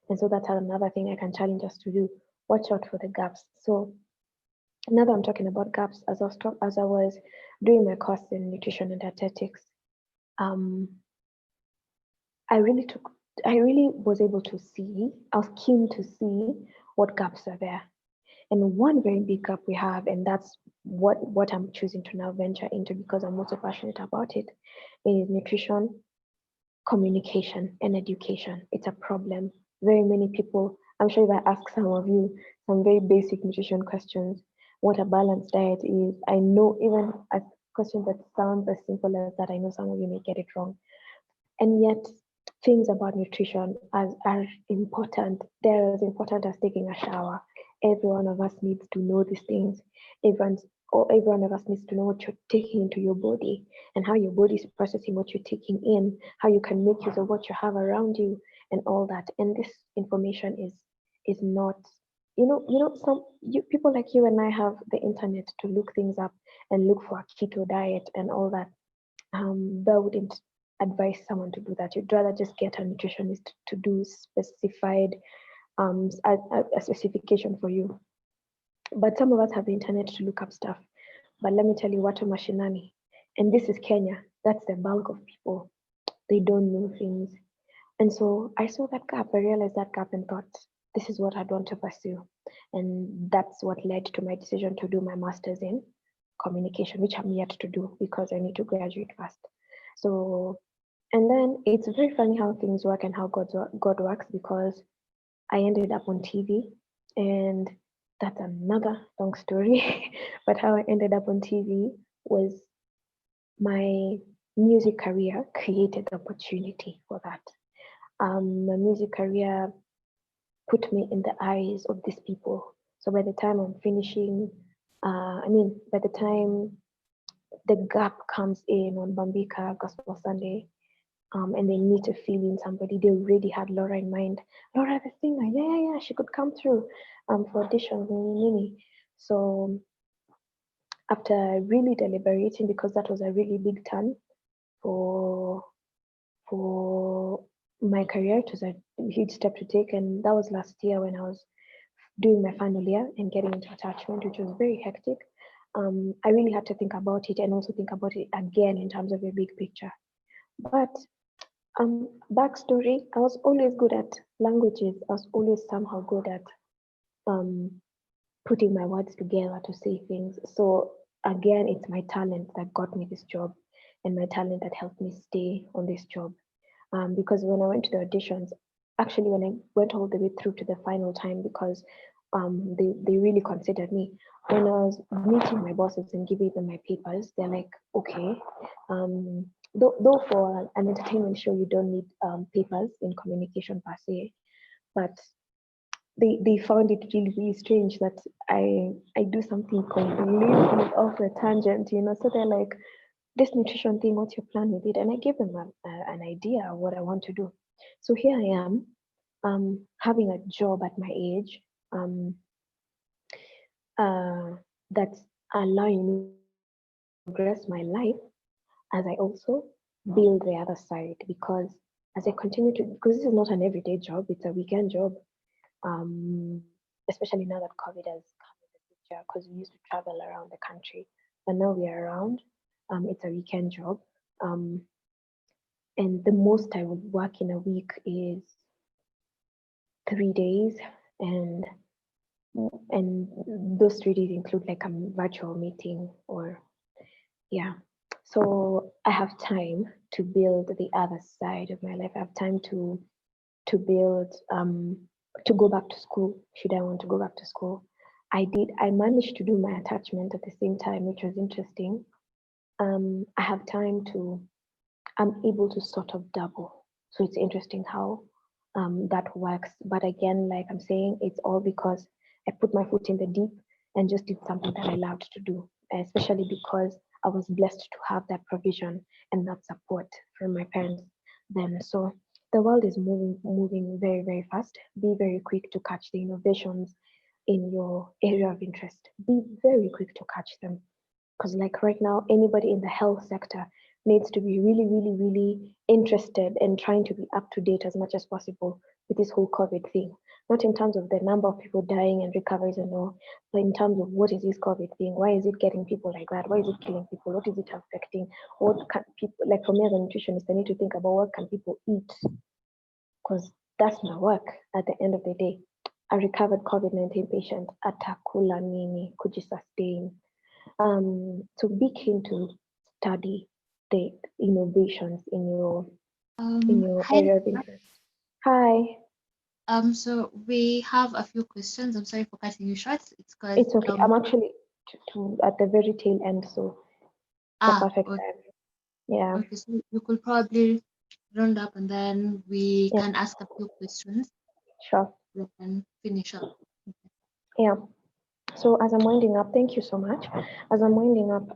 And so that's another thing I can challenge us to do. Watch out for the gaps. So Now that I'm talking about gaps, as I was doing my course in nutrition and dietetics, um, I really was able to see, I was keen to see what gaps are there. And one very big gap we have, and that's what I'm choosing to now venture into because I'm also passionate about it, is nutrition, communication, and education. It's a problem. Very many people, I'm sure if I ask some of you some very basic nutrition questions, what a balanced diet is, I know even a question that sounds as simple as that, I know some of you may get it wrong. And yet, things about nutrition are important. They're as important as taking a shower. Every one of us needs to know these things. Every one of us needs to know what you're taking into your body and how your body is processing what you're taking in, how you can make use of what you have around you, and all that. And this information is not, people like you and I have the internet to look things up and look for a keto diet and all that. That wouldn't advise someone to do that. You'd rather just get a nutritionist to do specified a specification for you. But some of us have the internet to look up stuff. But let me tell you, what a mashinani. And this is Kenya. That's the bulk of people. They don't know things. And so I saw that gap. I realized that gap and thought, this is what I'd want to pursue. And that's what led to my decision to do my master's in communication, which I'm yet to do because I need to graduate first. So, and then it's very funny how things work and how God works, because I ended up on TV, and that's another long story. But how I ended up on TV was my music career created the opportunity for that. My music career put me in the eyes of these people. So by the time I'm finishing, by the time the gap comes in on Bambika Gospel Sunday, and they need to fill in somebody, they already had Laura in mind. Laura, the singer, yeah, she could come through for auditions. So after really deliberating, because that was a really big turn for my career, it was a huge step to take, and that was last year when I was doing my final year and getting into attachment, which was very hectic. I really had to think about it and also think about it again in terms of a big picture. But backstory, I was always good at languages. I was always somehow good at putting my words together to say things. So again, it's my talent that got me this job and my talent that helped me stay on this job. Because when I went to the auditions, actually when I went all the way through to the final time, because they really considered me. When I was meeting my bosses and giving them my papers, they're like, okay, though for an entertainment show, you don't need papers in communication per se, but they found it really, really strange that I do something completely off the tangent, so they're like, this nutrition thing, what's your plan with it? And I gave them an idea of what I want to do. So here I am, having a job at my age, that's allowing me to progress my life as I also build the other side, because as I continue to, because this is not an everyday job, it's a weekend job, especially now that COVID has come in the picture, because we used to travel around the country, but now we are around. It's a weekend job, and the most I would work in a week is 3 days, and those 3 days include like a virtual meeting or so I have time to build the other side of my life. I have time to build to go back to school should I want to go back to school. I managed to do my attachment at the same time, which was interesting. I have time I'm able to sort of double. So it's interesting how that works. But again, like I'm saying, it's all because I put my foot in the deep and just did something that I loved to do, especially because I was blessed to have that provision and that support from my parents then. So the world is moving very, very fast. Be very quick to catch the innovations in your area of interest. Be very quick to catch them. Because like right now, anybody in the health sector needs to be really, really, really interested and trying to be up to date as much as possible with this whole COVID thing. not in terms of the number of people dying and recoveries and all, but in terms of what is this COVID thing? Why is it getting people like that? Why is it killing people? What is it affecting? What can people, like for me as a nutritionist, I need to think about what can people eat, because that's my work at the end of the day. A recovered COVID-19 patient, atakula nini, kujisustain. So be keen to study the innovations in your Hi. area of interest. Hi. So we have a few questions. I'm sorry for cutting you short. It's because It's okay. I'm actually at the very tail end, so the perfect okay. time. Yeah. Okay, so you could probably round up and then we can ask a few questions. Sure. We can finish up. Yeah. So as I'm winding up, thank you so much. As I'm winding up,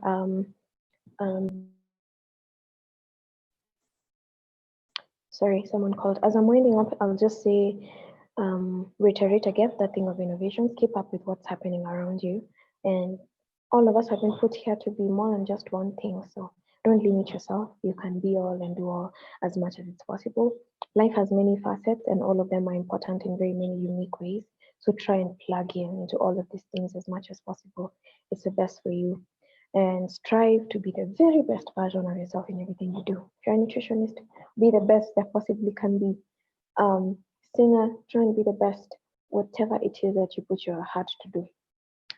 sorry, someone called. As I'm winding up, I'll just say, reiterate again that thing of innovations. Keep up with what's happening around you, and all of us have been put here to be more than just one thing. So don't limit yourself. You can be all and do all as much as it's possible. Life has many facets, and all of them are important in very many unique ways. So try and plug in into all of these things as much as possible. It's the best for you. And strive to be the very best version of yourself in everything you do. If you're a nutritionist, be the best that possibly can be. Singer, try and be the best, whatever it is that you put your heart to do.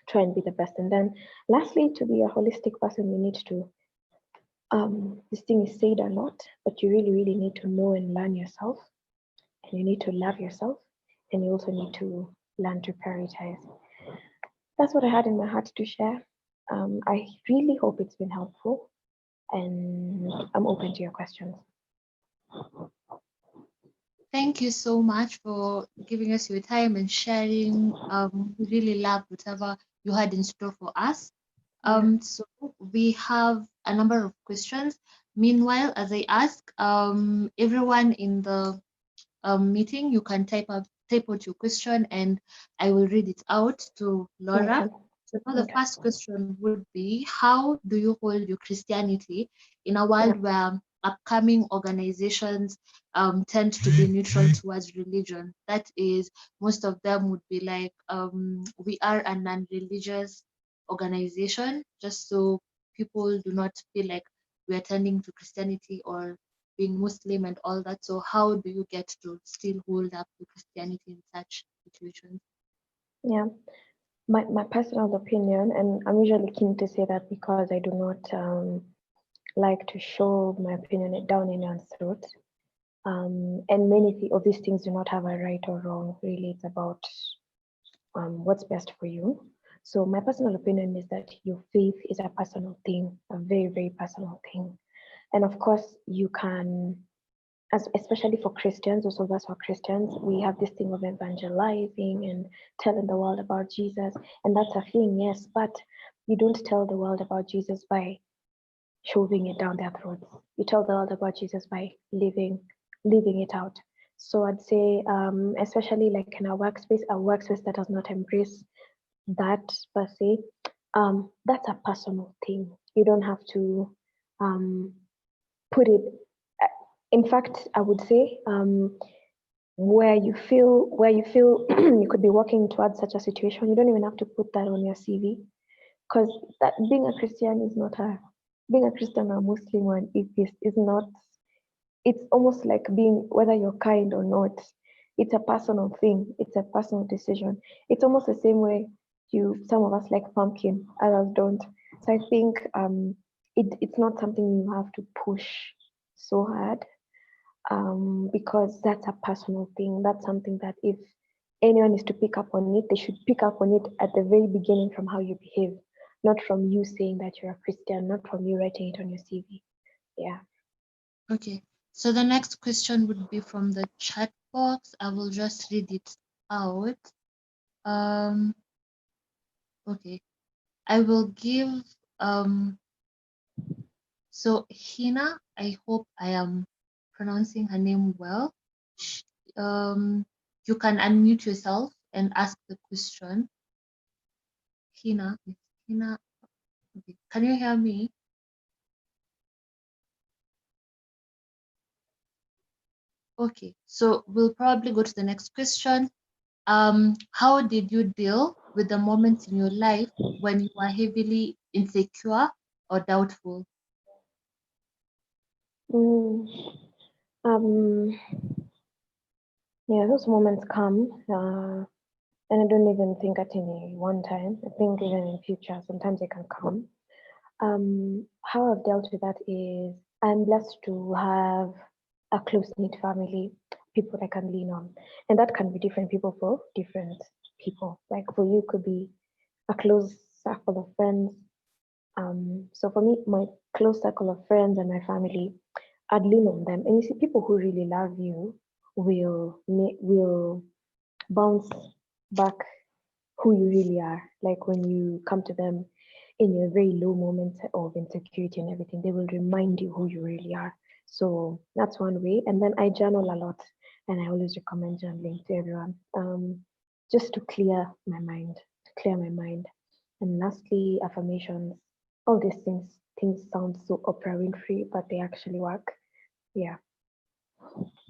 Try and be the best. And then lastly, to be a holistic person, you need to, this thing is said a lot, but you really, really need to know and learn yourself. And you need to love yourself. And you also need to learn to prioritize. That's what I had in my heart to share. I really hope it's been helpful, and I'm open to your questions. Thank you so much for giving us your time and sharing. We really love whatever you had in store for us. So we have a number of questions. Meanwhile, as I ask, everyone in the meeting, you can type out your question and I will read it out to Laura. Okay. So now the first question would be, how do you hold your Christianity in a world where upcoming organizations tend to be neutral towards religion? That is, most of them would be like, we are a non-religious organization, just so people do not feel like we are turning to Christianity or being Muslim and all that. So how do you get to still hold up to Christianity in such situations? Yeah, my personal opinion, and I'm usually keen to say that because I do not like to show my opinion down anyone's throat. And many of these things do not have a right or wrong. Really, it's about what's best for you. So my personal opinion is that your faith is a personal thing, a very, very personal thing. And of course, you can, especially for Christians, also of us who are Christians, we have this thing of evangelizing and telling the world about Jesus. And that's a thing, yes, but you don't tell the world about Jesus by shoving it down their throats. You tell the world about Jesus by living it out. So I'd say, especially like in a workspace that does not embrace that per se, that's a personal thing. You don't have to put it. In fact, I would say where you feel you could be working towards such a situation, you don't even have to put that on your CV, because that being a Christian is not being a Christian or a Muslim or an atheist is not. It's almost like being, whether you're kind or not, it's a personal thing. It's a personal decision. It's almost the same way some of us like pumpkin, others don't. So I think it's not something you have to push so hard, because that's a personal thing. That's something that if anyone is to pick up on it, they should pick up on it at the very beginning from how you behave, not from you saying that you're a Christian, not from you writing it on your CV. Yeah. Okay, so the next question would be from the chat box. I will just read it out. Okay, I will give so Hina, I hope I am pronouncing her name well. You can unmute yourself and ask the question. Hina, okay. Can you hear me? Okay, so we'll probably go to the next question. how did you deal with the moments in your life when you were heavily insecure or doubtful? Mm, um, yeah, those moments come, and I don't even think at any one time. I think even in future, sometimes they can come. How I've dealt with that is I'm blessed to have a close-knit family, people I can lean on. And that can be different people for different people. Like for you could be a close circle of friends. So for me, my close circle of friends and my family, I'd lean on them. And you see, people who really love you will bounce back who you really are. Like when you come to them in your very low moments of insecurity and everything, they will remind you who you really are. So that's one way. And then I journal a lot, and I always recommend journaling to everyone, just to clear my mind, And lastly, affirmations. All these things sound so Oprah Winfrey, but they actually work. Yeah.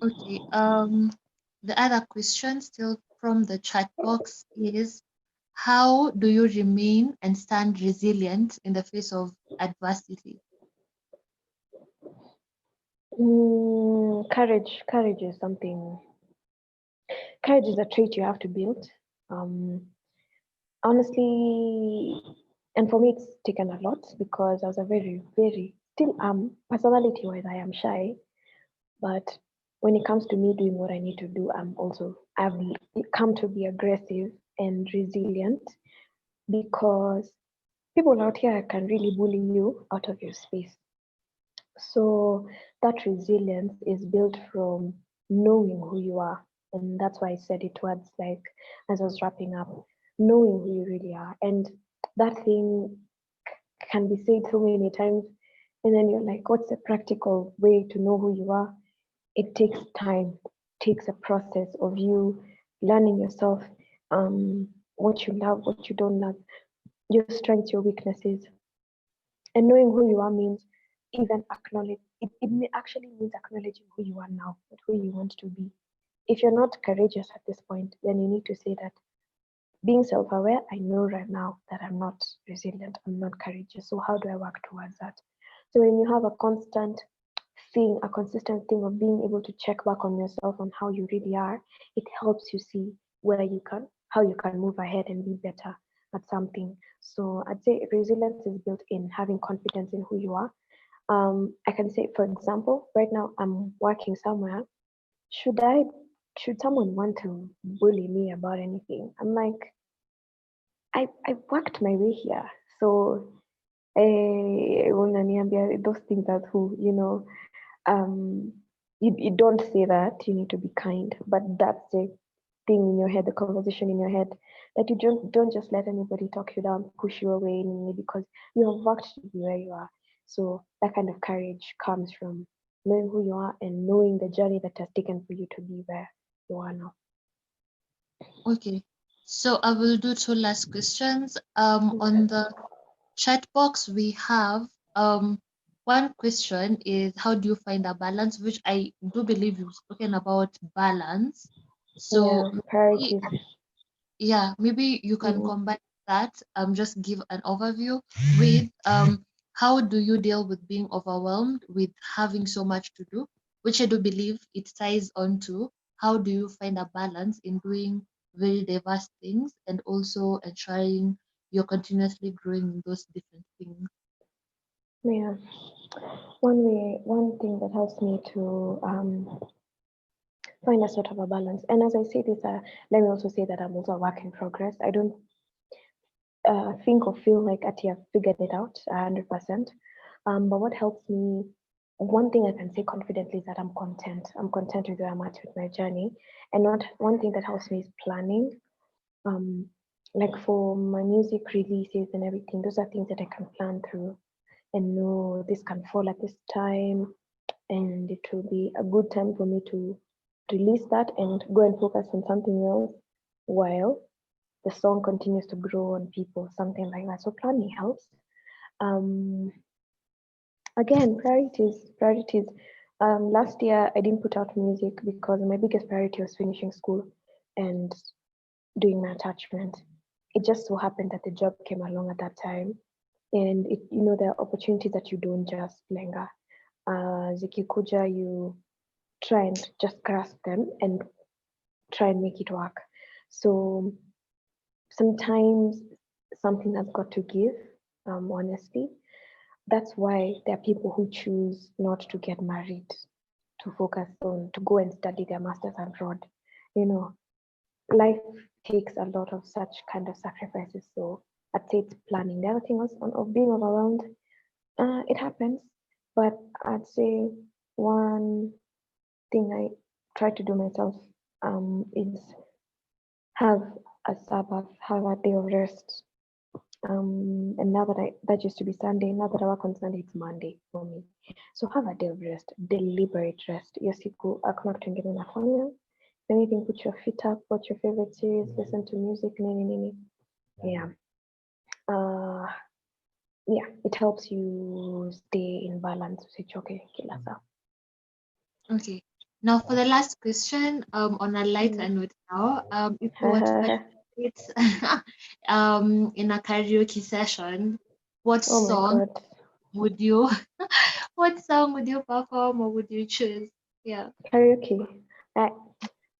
Okay. The other question still from the chat box is, how do you remain and stand resilient in the face of adversity? Courage is something. Courage is a trait you have to build. Honestly, and for me, it's taken a lot because I was a very, still am, personality wise, I am shy. But when it comes to me doing what I need to do, I've come to be aggressive and resilient because people out here can really bully you out of your space. So that resilience is built from knowing who you are. And that's why I said it towards like as I was wrapping up, knowing who you really are. And that thing can be said so many times. And then you're like, what's the practical way to know who you are? It takes time, takes a process of you learning yourself, what you love, what you don't love, your strengths, your weaknesses. And knowing who you are means even actually means acknowledging who you are now, not who you want to be. If you're not courageous at this point, then you need to say that being self-aware, I know right now that I'm not resilient, I'm not courageous. So how do I work towards that? So when you have a consistent thing of being able to check back on yourself on how you really are, it helps you see how you can move ahead and be better at something. So I'd say resilience is built in having confidence in who you are. I can say, for example, right now I'm working somewhere. Should I, should someone want to bully me about anything? I'm like, I worked my way here. So unaniambia those things are who, um, you don't say that, you need to be kind, but that's the thing in your head, the conversation in your head, that you don't just let anybody talk you down, push you away because you have worked to be where you are. So that kind of courage comes from knowing who you are and knowing the journey that has taken for you to be where you are now. Okay, so I will do two last questions. On the chat box we have one question is, how do you find a balance? Which I do believe you've spoken about balance. So Yeah, priorities. yeah, maybe you can combine that, just give an overview with how do you deal with being overwhelmed with having so much to do, which I do believe it ties on to how do you find a balance in doing very diverse things and also ensuring you're continuously growing in those different things. Yeah, one thing that helps me to find a sort of a balance. And as I say this, let me also say that I'm also a work in progress. I don't think or feel like I have figured it out 100%. But what helps me, one thing I can say confidently is that I'm content. I'm content with where I'm at with my journey. And not one thing that helps me is planning. Like for my music releases and everything, those are things that I can plan through and know this can fall at this time, and it will be a good time for me to release that and go and focus on something else while the song continues to grow on people, something like that. So planning helps. Again, priorities. Last year I didn't put out music because my biggest priority was finishing school, and doing my attachment. It just so happened that the job came along at that time, and there are opportunities that you don't just linger. Zikikuja, you try and just grasp them and try and make it work. So sometimes something has got to give, honestly. That's why there are people who choose not to get married, to focus on, to go and study their masters abroad. Life takes a lot of such kind of sacrifices. So I'd say it's planning. The other thing was of being overwhelmed. It happens, but I'd say one thing I try to do myself is have a Sabbath, have a day of rest. And now that used to be Sunday, now that I work on Sunday, it's Monday for me. So have a day of rest, deliberate rest. Hiyo siku hakuna kitu ingine unafanya. Anything, put your feet up, watch your favorite series, listen to music, nini. Yeah. Yeah, it helps you stay in balance. Usichoke kila saa. Okay. Now for the last question, on a lighter note now, if you were to participate in a karaoke session, what song would you perform or would you choose? Yeah. Karaoke.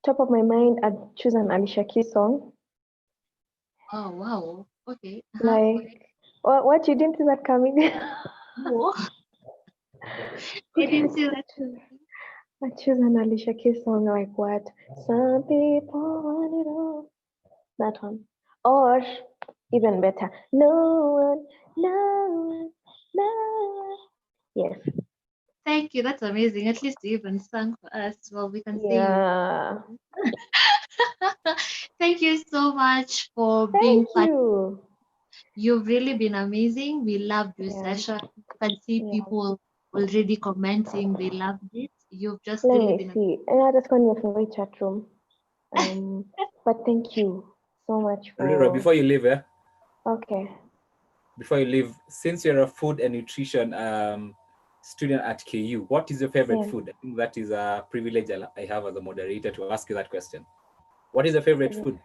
Top of my mind, I'd choose an Alicia Keys song. Oh wow. Okay. Like what you didn't see that coming? No. I didn't see that. I choose an Alicia Keys song like what? Some people want it all. That one. Or even better, no one. Yes. Thank you. That's amazing. At least you even sang for us. Well, we can see you. Yeah. Thank you so much for being part. You've really been amazing. We loved your session. You can see people already commenting. They loved it. You've just Let really me been see. I just got your favorite chat room. But thank you so much for. Before you leave, Okay. Before you leave, since you're a food and nutrition student at KU, what is your favorite food? I think that is a privilege I have as a moderator to ask you that question. What is your favorite food?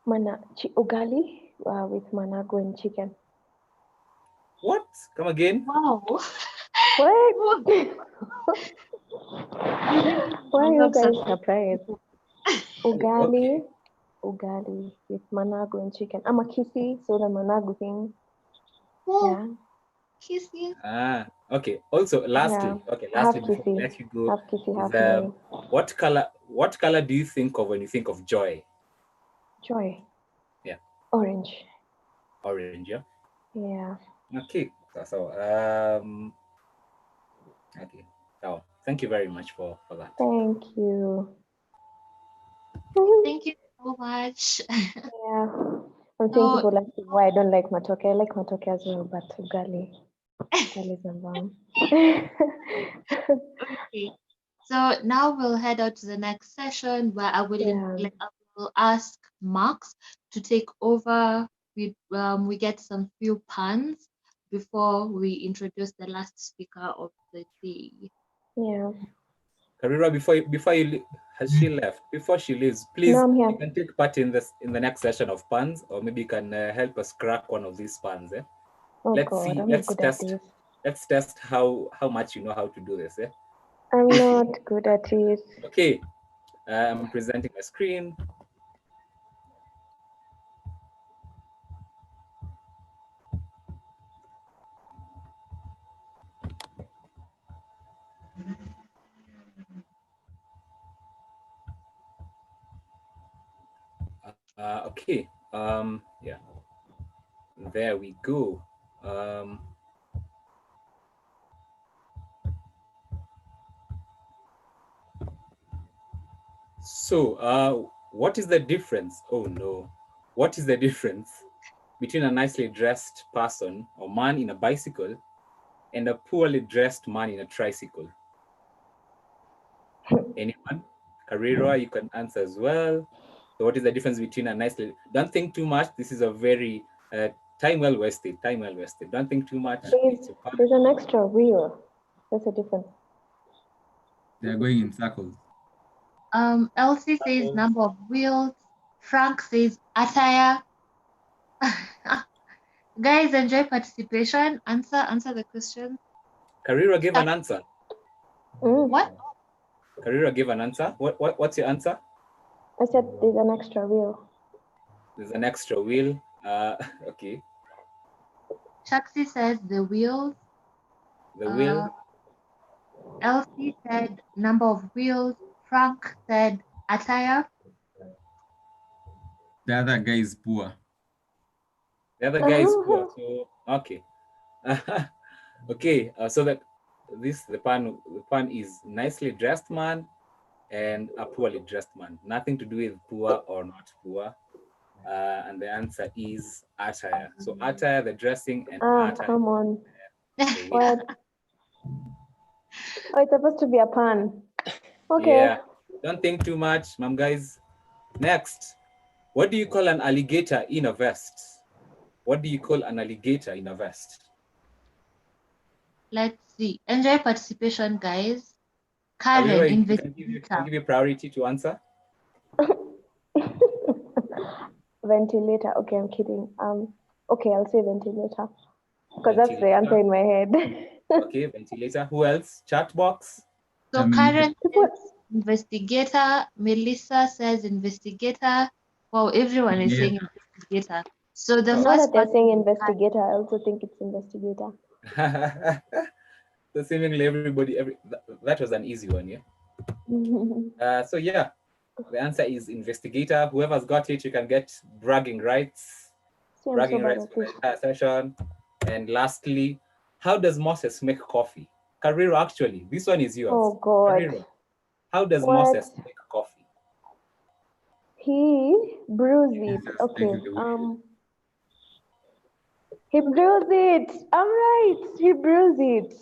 Ugali with manago and chicken. What? Come again? Wow. What? Why are you guys surprised? Ugali with manago and chicken. I'm a kissy, so the manago thing. Yeah. Kissy. Okay. Also, lastly, before I let you go, is, what color do you think of when you think of joy? Joy. Yeah. Orange. Orange, yeah. Yeah. Okay. So okay. So thank you very much for that. Thank you. Thank you so much. Yeah. I'm thinking people like why I don't like matoke. I like matoke as well, but ugali is a bomb. Okay. So now we'll head out to the next session where I will ask Max to take over. We get some few puns before we introduce the last speaker of the day. Yeah. Karira, before you has she left? Before she leaves, please you can take part in the next session of puns, or maybe you can help us crack one of these puns. Oh let's God, see. I'm Let's not good test. at this. Let's test how much you know how to do this. I'm not good at it. Okay, I'm presenting my screen. Okay. Yeah. There we go. So, what is the difference? Oh no. What is the difference between a nicely dressed person or man in a bicycle and a poorly dressed man in a tricycle? Anyone? Carrera, you can answer as well. So what is the difference between a nicely... Don't think too much. This is a very time well wasted. Don't think too much. There's an extra wheel. That's a difference. They're going in circles. Elsie says number of wheels. Frank says attire. Guys, enjoy participation. Answer the question. Karira gave an answer. What? Karira gave an answer. What's your answer? I said there's an extra wheel. There's an extra wheel. Okay. Shaxi says the wheels. The wheel. Elsie said number of wheels. Frank said attire. The other guy is poor. The other guy is poor. So okay. Okay. So that the pun is nicely dressed man and a poorly dressed man. Nothing to do with poor or not poor. And the answer is attire. So attire, the dressing, and attire. Come on. What? Oh, it's supposed to be a pun. Okay. Yeah. Don't think too much, mom guys. Next. What do you call an alligator in a vest? What do you call an alligator in a vest? Let's see. Enjoy participation, guys. Karira, Karen, can investigator. give you priority to answer? Ventilator. Okay, I'm kidding. Okay, I'll say ventilator because that's the answer in my head. Okay, ventilator. Who else? Chat box. So Karen says investigator. Melissa says investigator. Wow, everyone is saying investigator. So the Now first that they're one saying investigator, I also think it's investigator. So seemingly everybody, that was an easy one, yeah? So yeah, the answer is investigator. Whoever's got it, you can get bragging rights. Bragging rights for the entire session. And lastly, how does Moses make coffee? Kariro, actually, this one is yours. Oh God. Kariro, how does What? Moses make coffee? He brews it. Okay. He brews it. I'm right. He brews it.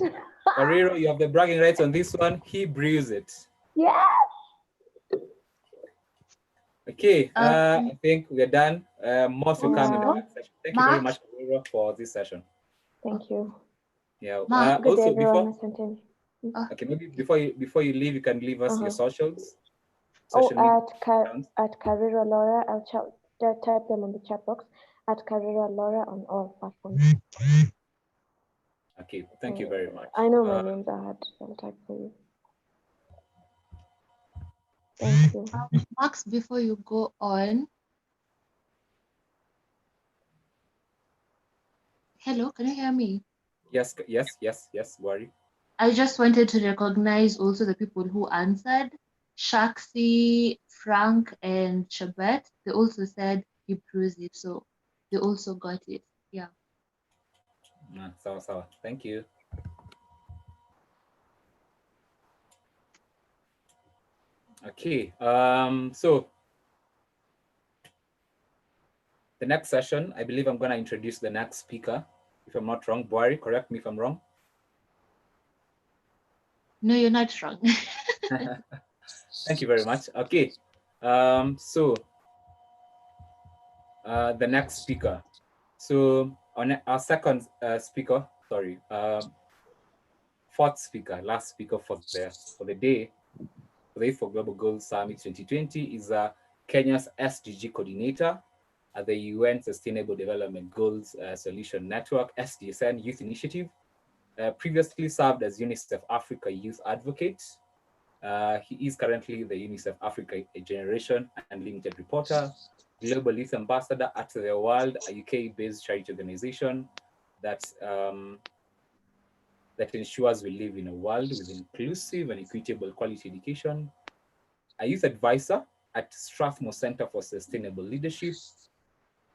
Kariro, you have the bragging rights on this one. He brews it. Yes. Okay, I think we're done. Most will come in the next session. Thank you very much, Kariro, for this session. Thank you. Yeah. Good day, Also, everyone. okay, maybe before you leave, you can leave us your socials. At Carrera Laura, I'll type them on the chat box. At Carrera Laura on all platforms. Okay, thank you very much. I know my names are hard. I'll type for you. Thank you. Max, before you go on. Hello, can you hear me? Yes, worry. I just wanted to recognize also the people who answered. Shaxi, Frank, and Shabet. They also said he proves it, so they also got it. Yeah. So. Thank you. Okay. So the next session, I believe I'm going to introduce the next speaker. If I'm not wrong, Boari, correct me if I'm wrong. No, you're not wrong. Thank you very much. Okay. So the next speaker. So on our second speaker, sorry, fourth speaker, last speaker for the day, for Global Goals Summit 2020 is Kenya's SDG coordinator at the UN Sustainable Development Goals Solution Network, SDSN Youth Initiative. Previously served as UNICEF Africa Youth Advocate. He is currently the UNICEF Africa Generation Unlimited reporter, Global Youth Ambassador at the World, a UK-based charity organization that ensures we live in a world with inclusive and equitable quality education, a youth advisor at Strathmore Center for Sustainable Leadership,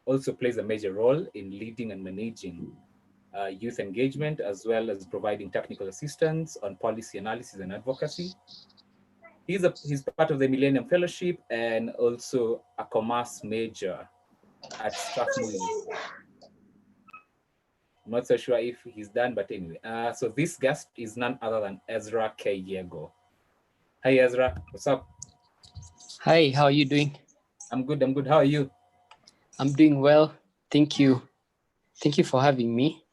also plays a major role in leading and managing youth engagement, as well as providing technical assistance on policy analysis and advocacy. He's part of the Millennium Fellowship and also a commerce major at Strathmore University. I'm not so sure if he's done, but anyway. So this guest is none other than Ezra Kayego. Hi, Ezra. What's up? Hi, how are you doing? I'm good. How are you? I'm doing well. Thank you. Thank you for having me.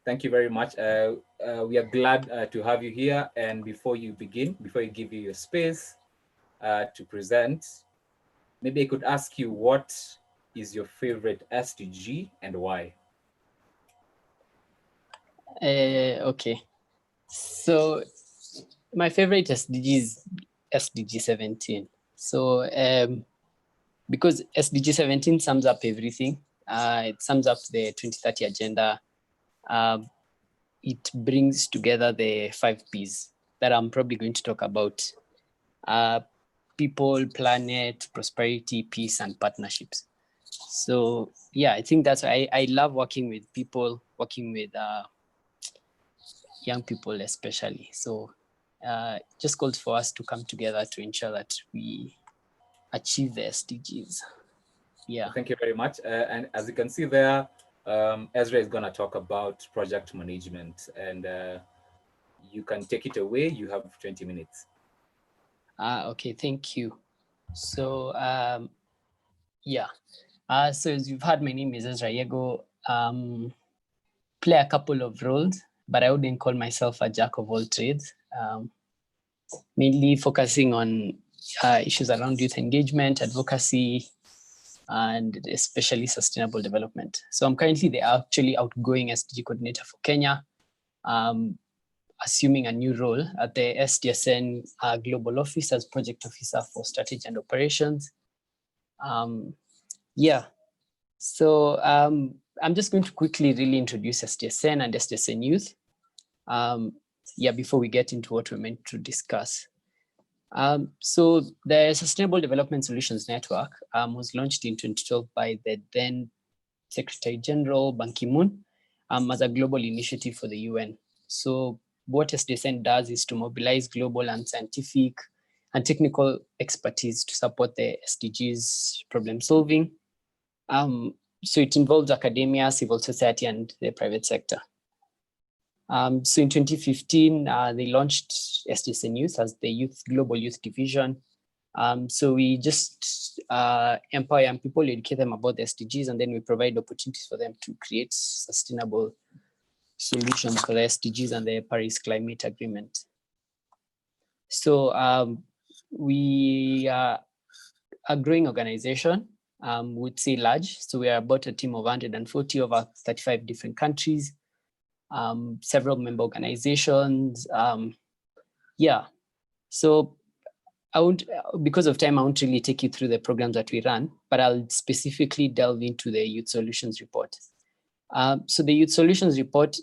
Thank you very much. We are glad to have you here. And before you begin, before you give you your space to present, Maybe I could ask you, what is your favorite SDG and why? Okay. So my favorite SDG is SDG 17. So because SDG 17 sums up everything. It sums up the 2030 agenda. It brings together the 5 Ps that I'm probably going to talk about. People, planet, prosperity, peace, and partnerships. So yeah, I think that's why I love working with people, working with young people especially. So just calls for us to come together to ensure that we achieve the SDGs. Yeah. Thank you very much. And as you can see there, Ezra is going to talk about project management, and you can take it away. You have 20 minutes. Okay, thank you. So yeah. So as you've heard, my name is Ezra Yego. Play a couple of roles, but I wouldn't call myself a jack of all trades. Mainly focusing on issues around youth engagement, advocacy, and especially sustainable development. So I'm currently the actually outgoing SDG coordinator for Kenya, assuming a new role at the SDSN Global Office as Project Officer for Strategy and Operations. Yeah, so I'm just going to quickly really introduce SDSN and SDSN Youth. Yeah, before we get into what we're meant to discuss. So the Sustainable Development Solutions Network was launched in 2012 by the then Secretary General Ban Ki-moon as a global initiative for the UN. So what SDSN does is to mobilize global and scientific and technical expertise to support the SDGs problem solving. So it involves academia, civil society, and the private sector. So in 2015, they launched SDSN Youth as the Global Youth Division. So we just empower young people, educate them about the SDGs, and then we provide opportunities for them to create sustainable solutions for the SDGs and the Paris Climate Agreement. So we are a growing organization, would say large. So we are about a team of 140 over 35 different countries. Several member organizations. Yeah, so I won't, because of time, I won't really take you through the programs that we run, but I'll specifically delve into the Youth Solutions Report. So the Youth Solutions Report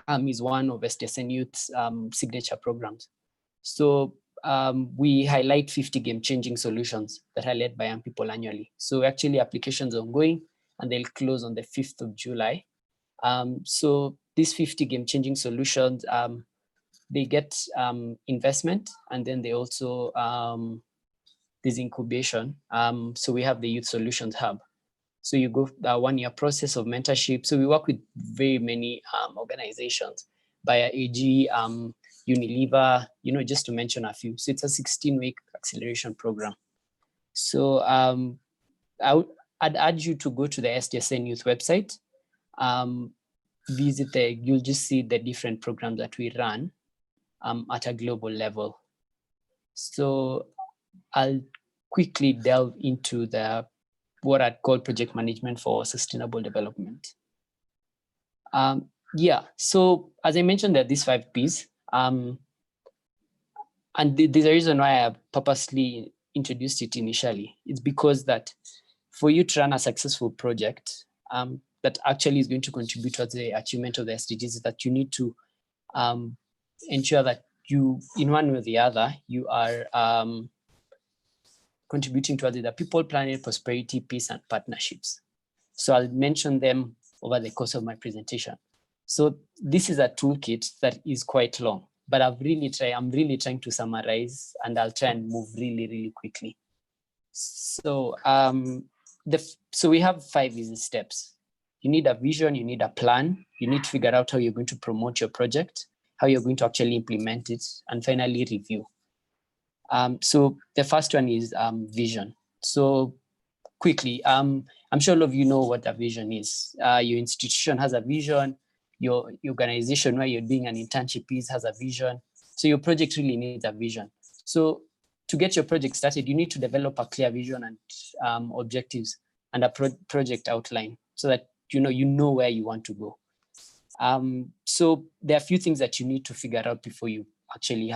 is one of SDSN Youth's signature programs. So we highlight 50 game-changing solutions that are led by young people annually. So actually applications ongoing, and they'll close on the 5th of July. So these 50 game-changing solutions, they get investment, and then they also, there's incubation. So we have the Youth Solutions Hub. So you go the 1-year process of mentorship. So we work with very many organizations, Bayer AG, Unilever, just to mention a few. So it's a 16-week acceleration program. So I'd urge you to go to the SDSN Youth website. Visit there, you'll just see the different programs that we run at a global level. So I'll quickly delve into what I'd call project management for sustainable development. Yeah, so as I mentioned, there are these 5 Ps. And there's a reason why I purposely introduced it initially. It's because that for you to run a successful project that actually is going to contribute towards the achievement of the SDGs, is that you need to ensure that you, in one way or the other, you are contributing towards the people, planet, prosperity, peace, and partnerships. So I'll mention them over the course of my presentation. So this is a toolkit that is quite long, but I'm really trying to summarize, and I'll try and move really, really quickly. So so we have 5 easy steps. You need a vision, you need a plan, you need to figure out how you're going to promote your project, how you're going to actually implement it, and finally review. So the first one is vision. So quickly, I'm sure all of you know what a vision is. Your institution has a vision, your organization where you're doing an internship has a vision. So your project really needs a vision. So to get your project started, you need to develop a clear vision and objectives and a project outline so that you know where you want to go. So there are a few things that you need to figure out before you actually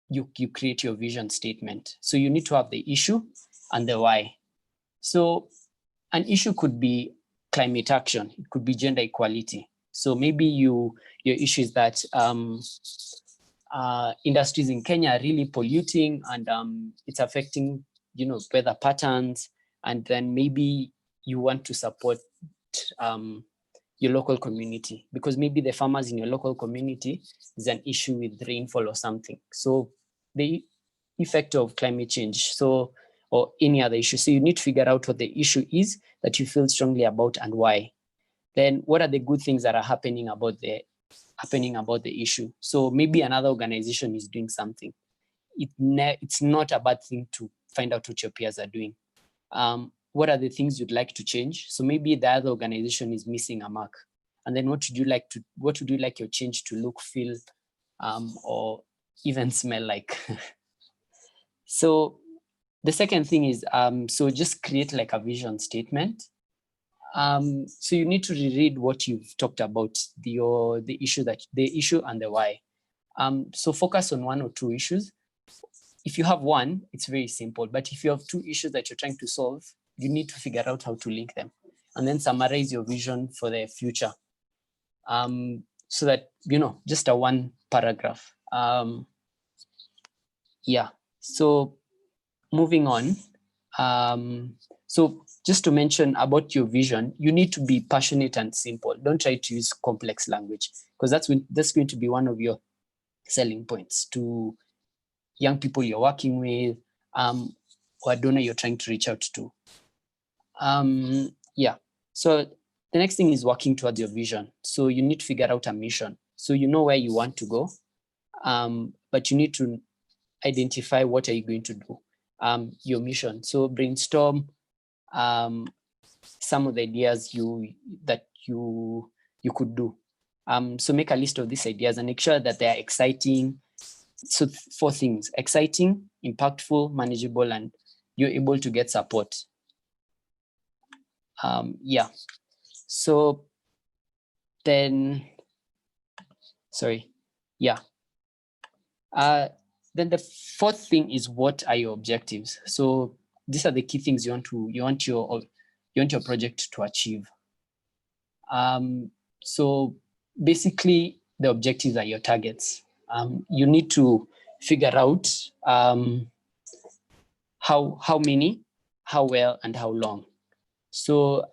you create your vision statement. So you need to have the issue and the why. So an issue could be climate action. It could be gender equality. So maybe your issue is that industries in Kenya are really polluting and it's affecting, weather patterns. And then maybe you want to support your local community because maybe the farmers in your local community is an issue with rainfall or something. So the effect of climate change, or any other issue. So you need to figure out what the issue is that you feel strongly about and why. Then what are the good things that are happening about the issue? So maybe another organization is doing something. It's not a bad thing to find out what your peers are doing. What are the things you'd like to change? So maybe the other organization is missing a mark. And then what would you like your change to look, feel, or even smell like? So the second thing is, so just create like a vision statement. So you need to reread what you've talked about, the issue and the why. So focus on one or two issues. If you have one, it's very simple. But if you have two issues that you're trying to solve, you need to figure out how to link them, and then summarize your vision for the future. So that, just a one paragraph. Yeah. So moving on. So just to mention about your vision, you need to be passionate and simple. Don't try to use complex language because that's going to be one of your selling points to young people you're working with, or a donor you're trying to reach out to. Yeah. So the next thing is working towards your vision. So you need to figure out a mission. So you know where you want to go, but you need to identify what are you going to do. Your mission. So brainstorm some of the ideas that you could do. So make a list of these ideas and make sure that they are exciting. So 4 things: exciting, impactful, manageable, and you're able to get support. Yeah. So then, sorry. Yeah. Then the 4th thing is, what are your objectives? So these are the key things you want your project to achieve. So basically, the objectives are your targets. You need to figure out how many, how well, and how long. So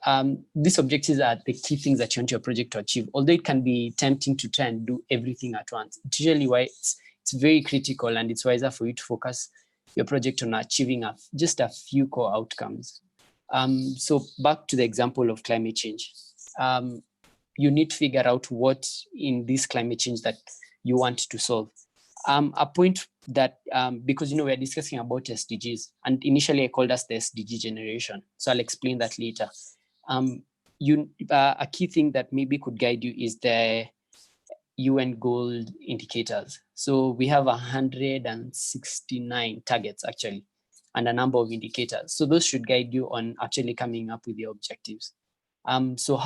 these objectives are the key things that you want your project to achieve. Although it can be tempting to try and do everything at once, it's usually why it's very critical, and it's wiser for you to focus your project on achieving just a few core outcomes. So back to the example of climate change. You need to figure out what in this climate change that you want to solve. A point that, because we're discussing about SDGs, and initially I called us the SDG generation. So I'll explain that later. A key thing that maybe could guide you is the UN goal indicators. So we have 169 targets actually, and a number of indicators. So those should guide you on actually coming up with your objectives. So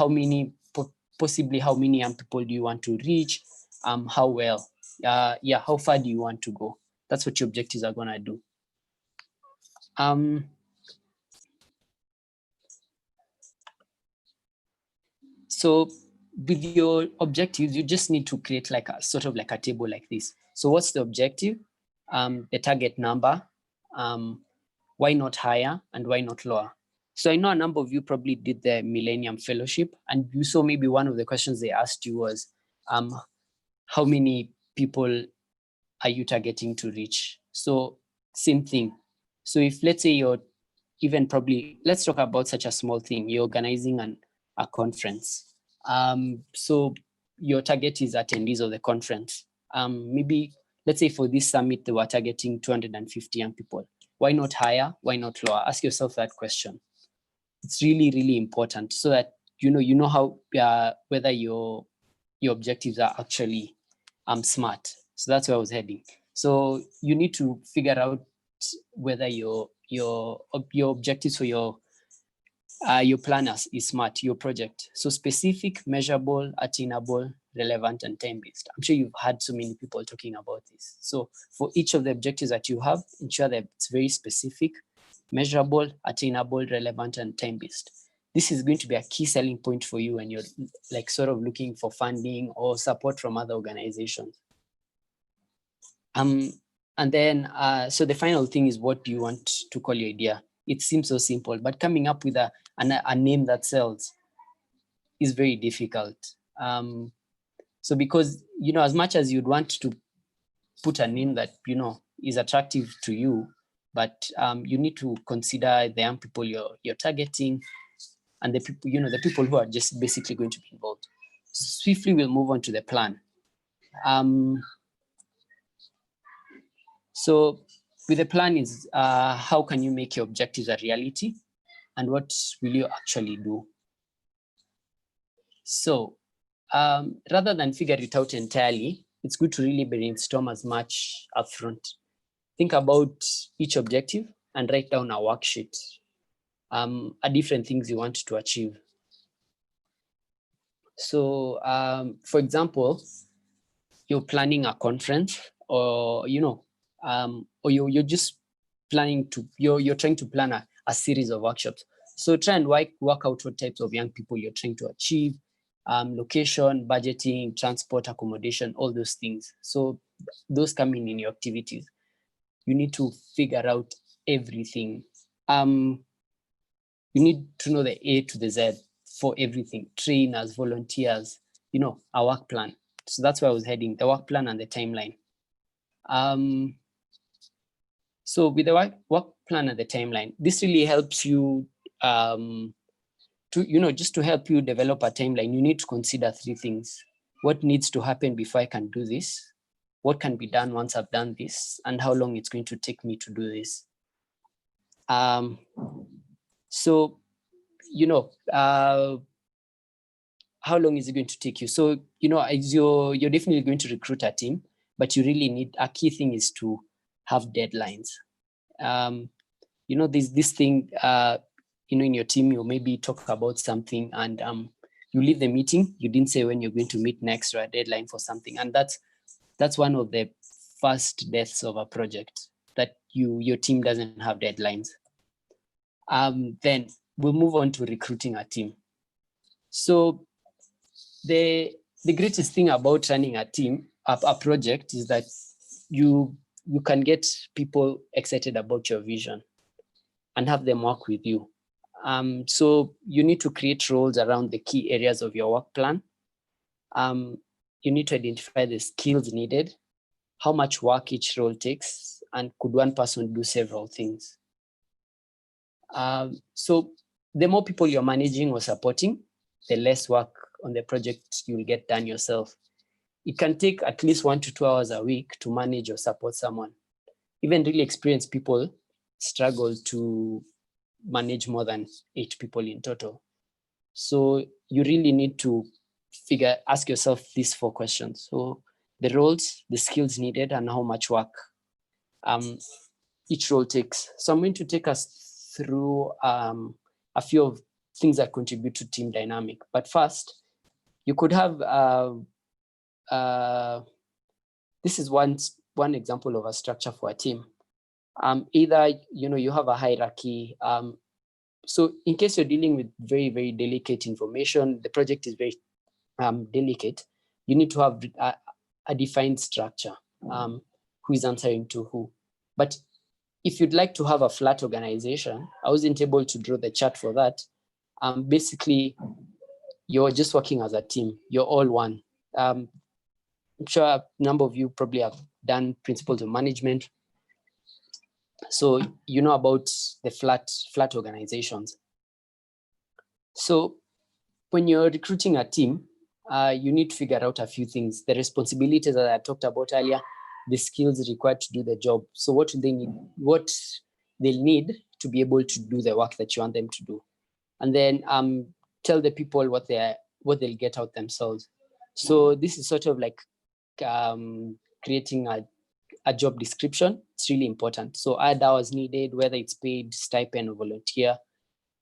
possibly how many young people do you want to reach? How well? How far do you want to go? That's what your objectives are gonna do. So with your objectives, you just need to create like a sort of like a table like this. So what's the objective? The target number, why not higher and why not lower? So I know a number of you probably did the Millennium Fellowship, and you saw maybe one of the questions they asked you was, how many people are you targeting to reach? So same thing. So if let's say let's talk about such a small thing, you're organizing a conference. So your target is attendees of the conference. Maybe let's say for this summit, they were targeting 250 young people. Why not higher? Why not lower? Ask yourself that question. It's really, really important so that you know how whether your objectives are actually smart. So that's where I was heading. So you need to figure out whether your objectives for your planners is SMART, your project. So specific, measurable, attainable, relevant, and time-based. I'm sure you've had so many people talking about this. So for each of the objectives that you have, ensure that it's very specific, measurable, attainable, relevant, and time-based. This is going to be a key selling point for you when you're like sort of looking for funding or support from other organizations. And then, so the final thing is, what do you want to call your idea? It seems so simple, but coming up with a name that sells is very difficult. So because, you know, as much as you'd want to put a name that, you know, is attractive to you, but you need to consider the young people you're targeting and the people, you know, the people who are just basically going to be involved. Swiftly, we'll move on to the plan. So with the plan is how can you make your objectives a reality and what will you actually do? So rather than figure it out entirely, it's good to really brainstorm as much upfront. Think about each objective and write down a worksheet, different things you want to achieve. So for example, you're planning a conference or, you know, or you're just planning to, you're trying to plan a series of workshops. So try and work out what types of young people you're trying to achieve, location, budgeting, transport, accommodation, all those things. So those come in your activities. You need to figure out everything. You need to know the A to the Z for everything, trainers, volunteers, you know, a work plan. So that's where I was heading, the work plan and the timeline. So with the work plan and the timeline, this really helps you to, you know, just to help you develop a timeline, you need to consider three things. What needs to happen before I can do this? What can be done once I've done this? And how long it's going to take me to do this? So, you know, how long is it going to take you? So, you know, you're definitely going to recruit a team, but you really need, a key thing is to have deadlines. You know, there's this thing, you know, in your team, you maybe talk about something and you leave the meeting, you didn't say when you're going to meet next or a deadline for something. And that's one of the first deaths of a project, that your team doesn't have deadlines. Then we'll move on to recruiting a team. So the greatest thing about running a team, a project, is that you can get people excited about your vision and have them work with you. So you need to create roles around the key areas of your work plan. You need to identify the skills needed, how much work each role takes, and could one person do several things? So the more people you're managing or supporting, the less work on the project you'll get done yourself. It can take at least 1 to 2 hours a week to manage or support someone. Even really experienced people struggle to manage more than 8 people in total. So you really need to ask yourself these 4 questions. So the roles, the skills needed, and how much work each role takes. So I'm going to take us through a few of things that contribute to team dynamic. But first, you could have, this is one example of a structure for a team. Either, you know, you have a hierarchy. So in case you're dealing with very, very delicate information, the project is very delicate, you need to have a defined structure, who is answering to who. But if you'd like to have a flat organization, I wasn't able to draw the chart for that. Basically, you're just working as a team. You're all one. I'm sure a number of you probably have done principles of management. So you know about the flat organizations. So when you're recruiting a team, you need to figure out a few things. The responsibilities that I talked about earlier, the skills required to do the job. So what do they need? What they'll need to be able to do the work that you want them to do. And then tell the people what they'll get out themselves. So this is sort of like creating a job description. It's really important. So add hours needed, whether it's paid, stipend, or volunteer,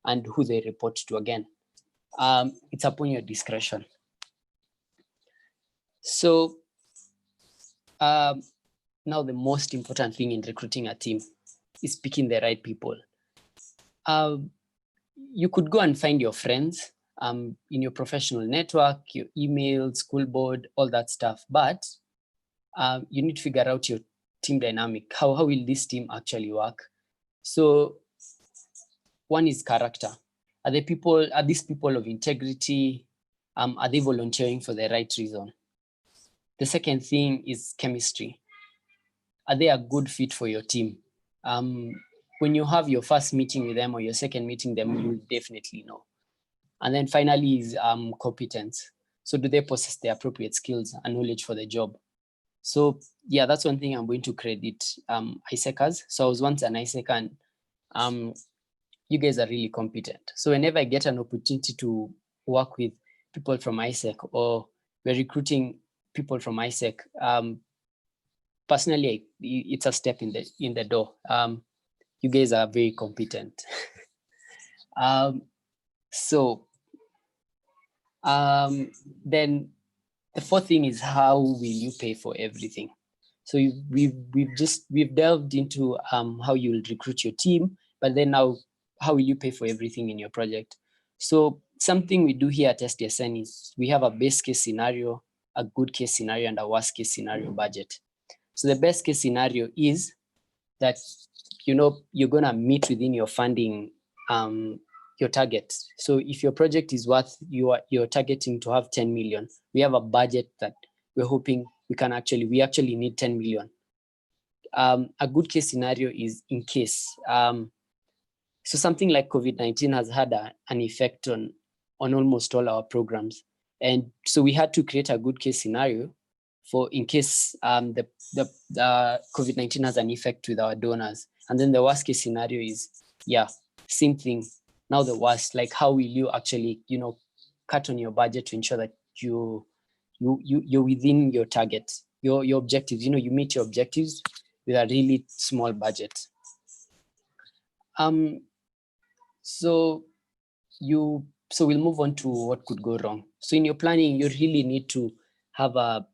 and who they report to again. It's upon your discretion. So now the most important thing in recruiting a team is picking the right people. You could go and find your friends in your professional network, your email, school board, all that stuff. But you need to figure out your team dynamic. How will this team actually work? So one is character. Are these people of integrity? Are they volunteering for the right reason? The second thing is chemistry. Are they a good fit for your team? When you have your first meeting with them or your second meeting them, you'll definitely know. And then finally is competence. So do they possess the appropriate skills and knowledge for the job? So yeah, that's one thing I'm going to credit AIESECers. So I was once an AIESEC, and you guys are really competent. So whenever I get an opportunity to work with people from AIESEC, or we're recruiting people from AIESEC, personally, it's a step in the door. You guys are very competent. Then the fourth thing is, how will you pay for everything? So we've delved into how you will recruit your team, but then now, how will you pay for everything in your project? So something we do here at SDSN is we have a best case scenario, a good case scenario, and a worst case scenario budget. So the best case scenario is that you're gonna meet within your funding your target. So if your project is worth, you're targeting to have 10 million, we have a budget that we're hoping we actually need 10 million. A good case scenario is in case. So something like COVID-19 has had an effect on almost all our programs. And so we had to create a good case scenario for in case the COVID-19 has an effect with our donors. And then the worst case scenario is, same thing. Now the worst, like how will you actually, cut on your budget to ensure that you're within your target, your objectives, you meet your objectives with a really small budget. So we'll move on to what could go wrong. So in your planning, you really need to have a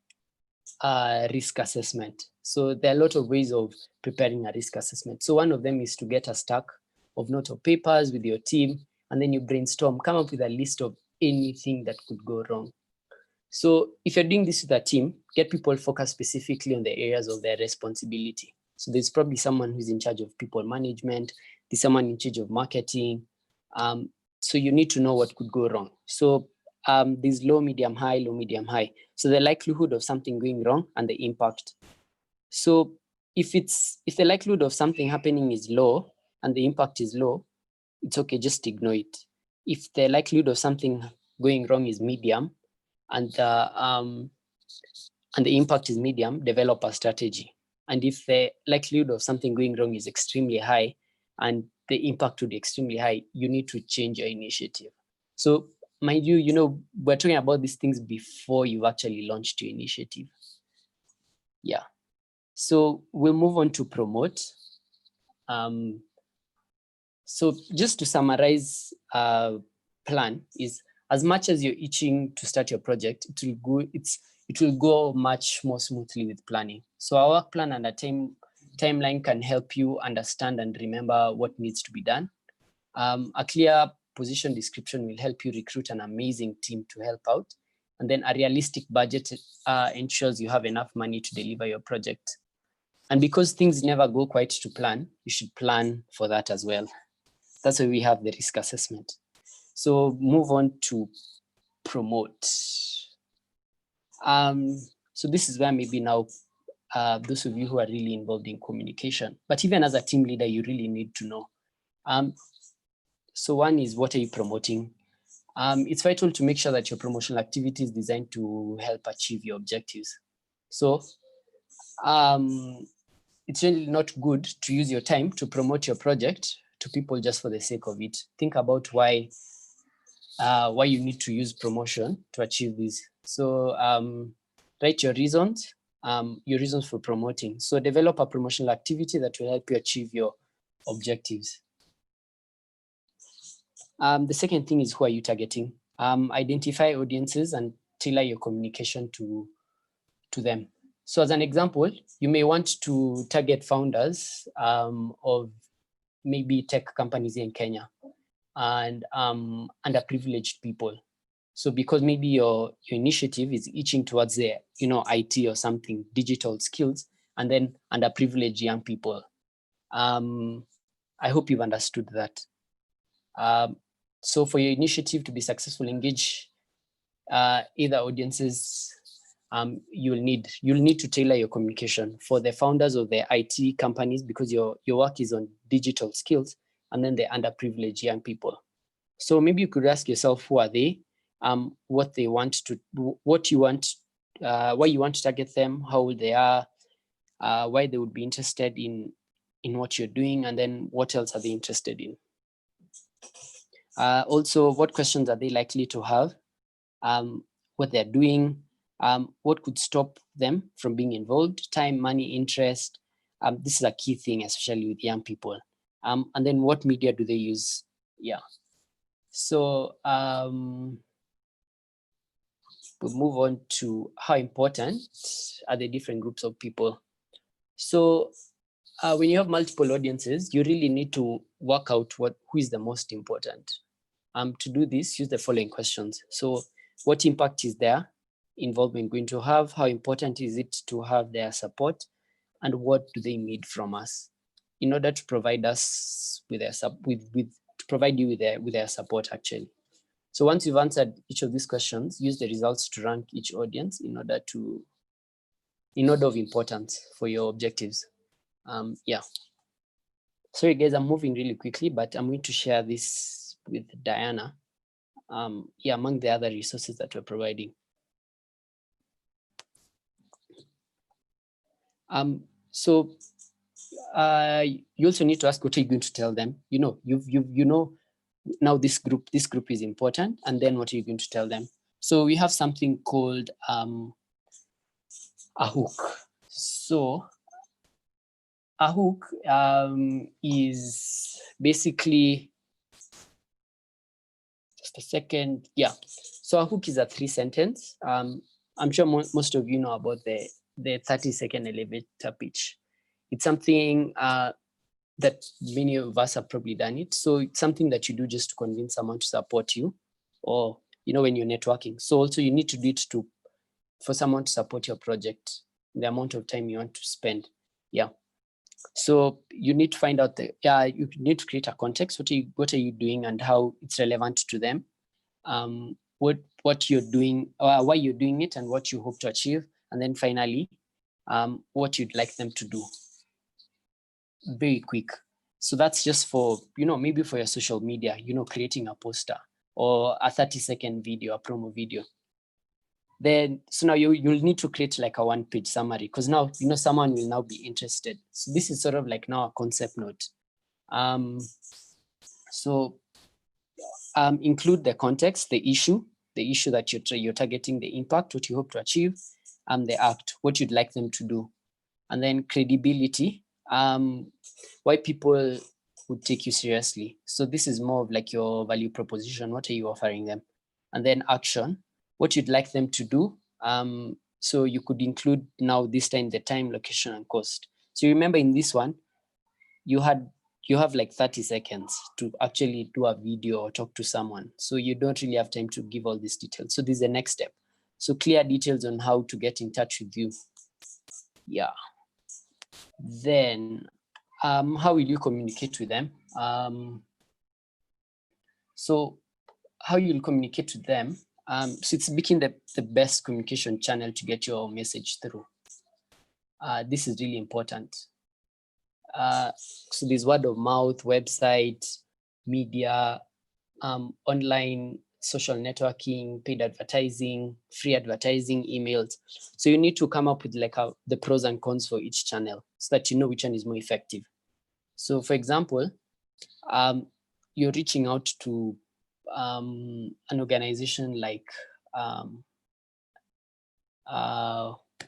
risk assessment. So there are a lot of ways of preparing a risk assessment. So one of them is to get a stack of notes or papers with your team, and then you brainstorm, come up with a list of anything that could go wrong. So if you're doing this with a team, get people focused specifically on the areas of their responsibility. So there's probably someone who's in charge of people management, there's someone in charge of marketing. So you need to know what could go wrong. So there's low, medium, high, low, medium, high. So the likelihood of something going wrong and the impact. So if the likelihood of something happening is low and the impact is low, it's okay, just ignore it. If the likelihood of something going wrong is medium and the impact is medium, develop a strategy. And if the likelihood of something going wrong is extremely high and the impact would be extremely high, you need to change your initiative. So mind you, we're talking about these things before you've actually launched your initiative. Yeah. So we'll move on to promote. So just to summarize, plan is, as much as you're itching to start your project, it will go much more smoothly with planning. So our work plan and a timeline can help you understand and remember what needs to be done. A clear position description will help you recruit an amazing team to help out. And then a realistic budget ensures you have enough money to deliver your project. And because things never go quite to plan, you should plan for that as well. That's why we have the risk assessment. So move on to promote. So this is where maybe now those of you who are really involved in communication, but even as a team leader, you really need to know. So one is, what are you promoting? It's vital to make sure that your promotional activity is designed to help achieve your objectives. So it's really not good to use your time to promote your project to people just for the sake of it. Think about why you need to use promotion to achieve this. So write your reasons your reasons for promoting. So develop a promotional activity that will help you achieve your objectives. The second thing is, who are you targeting? Identify audiences and tailor your communication to them. So as an example, you may want to target founders of maybe tech companies in Kenya and underprivileged people. So because maybe your initiative is itching towards the IT or something, digital skills, and then underprivileged young people. I hope you've understood that. So for your initiative to be successful, engage either audiences. You'll need to tailor your communication for the founders of the IT companies, because your work is on digital skills, and then the underprivileged young people. So maybe you could ask yourself, who are they? What they want to, what you want, why you want to target them, how old they are, why they would be interested in what you're doing, and then what else are they interested in. Also, what questions are they likely to have? What they're doing, what could stop them from being involved, time, money, interest. This is a key thing, especially with young people. And then what media do they use? Yeah. So we'll move on to how important are the different groups of people. So when you have multiple audiences, you really need to work out who is the most important. To do this, use the following questions. So what impact is their involvement going to have? How important is it to have their support? And what do they need from us in order to provide us with their provide you with their support, actually. So once you've answered each of these questions, use the results to rank each audience in order of importance for your objectives. Yeah. Sorry guys, I'm moving really quickly, but I'm going to share this with Diana. Yeah, among the other resources that we're providing. So you also need to ask, what are you going to tell them? You know now this group is important, and then what are you going to tell them? So we have something called a hook. So a hook is basically, just a second. Yeah. So a hook is a 3-sentence. I'm sure most of you know about the 30-second elevator pitch. It's something that many of us have probably done it. So it's something that you do just to convince someone to support you, or when you're networking. So also you need to do it for someone to support your project, the amount of time you want to spend. Yeah. So you need to find out you need to create a context. What are you doing and how it's relevant to them? What you're doing, why you're doing it, and what you hope to achieve. And then finally, what you'd like them to do. Very quick. So that's just for, maybe for your social media, creating a poster or a 30-second video, a promo video. Then, so now you'll need to create like a 1-page summary, because now, someone will now be interested. So this is sort of like now a concept note. So include the context, the issue that you're targeting, the impact, what you hope to achieve, the act, what you'd like them to do. And then credibility, why people would take you seriously. So this is more of like your value proposition. What are you offering them? And then action, what you'd like them to do. So you could include now this time the time, location, and cost. So remember in this one, you have like 30 seconds to actually do a video or talk to someone. So you don't really have time to give all these details. So this is the next step. So clear details on how to get in touch with you. Yeah. Then how will you communicate with them? So how you'll communicate with them, so it's making the best communication channel to get your message through. This is really important. So there's word of mouth, website, media, online social networking, paid advertising, free advertising, emails. So you need to come up with like the pros and cons for each channel so that you know which one is more effective. So for example, you're reaching out to an organization like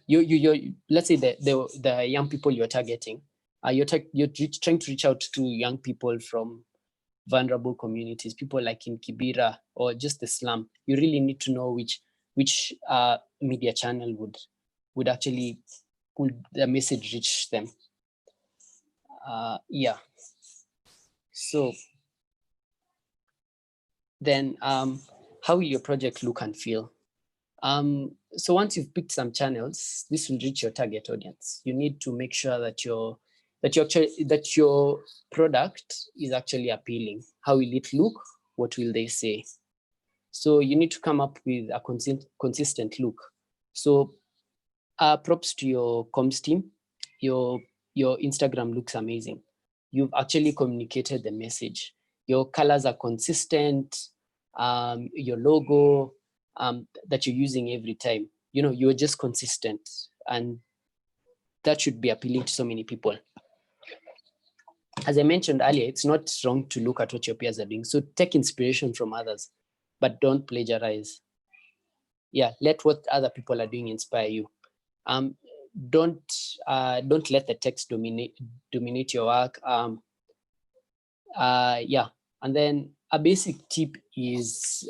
let's say the young people you're targeting, you're trying to reach out to young people from vulnerable communities, people like in Kibera or just the slum. You really need to know which media channel would the message reach them. Yeah. So then how will your project look and feel? So once you've picked some channels, this will reach your target audience. You need to make sure that your product is actually appealing. How will it look? What will they say? So you need to come up with a consistent look. So props to your comms team. Your Instagram looks amazing. You've actually communicated the message. Your colors are consistent. Your logo that you're using every time, you're just consistent, and that should be appealing to so many people. As I mentioned earlier, it's not wrong to look at what your peers are doing. So take inspiration from others, but don't plagiarize. Yeah, let what other people are doing inspire you. Don't let the text dominate your work. Yeah, and then a basic tip is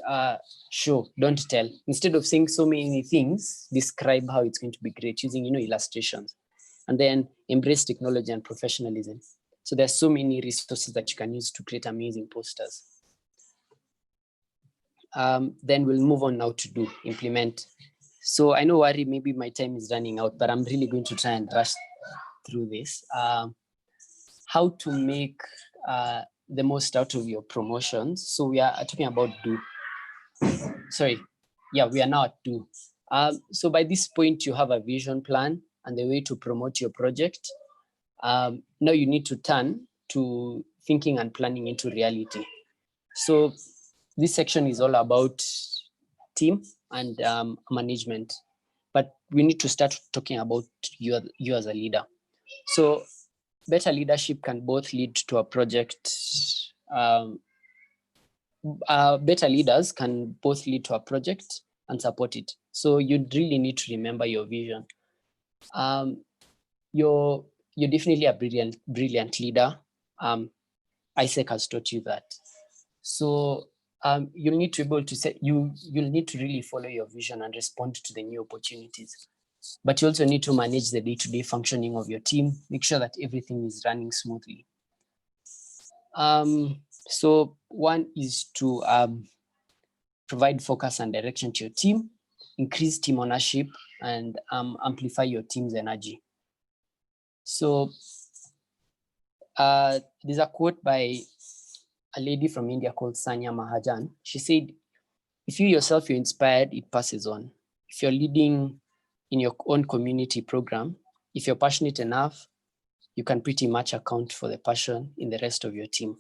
show, don't tell. Instead of saying so many things, describe how it's going to be great using illustrations. And then embrace technology and professionalism. So there's so many resources that you can use to create amazing posters. Then we'll move on now to implement. So I know, Wari, maybe my time is running out, but I'm really going to try and rush through this. How to make the most out of your promotions. So we are talking about do. Sorry, yeah, we are now at do. So by this point, you have a vision plan and the way to promote your project. Now you need to turn to thinking and planning into reality. So this section is all about team and management, but we need to start talking about you as a leader. So better leadership can both lead to a project. Better leaders can both lead to a project and support it. So you really need to remember your vision. You're definitely a brilliant leader. AIESEC has taught you that. So you'll need to be able to say you'll need to really follow your vision and respond to the new opportunities. But you also need to manage the day-to-day functioning of your team. Make sure that everything is running smoothly. So one is to provide focus and direction to your team, increase team ownership, and amplify your team's energy. So there's a quote by a lady from India called Sanya Mahajan. She said, if you yourself, you're inspired, it passes on. If you're leading in your own community program, if you're passionate enough, you can pretty much account for the passion in the rest of your team.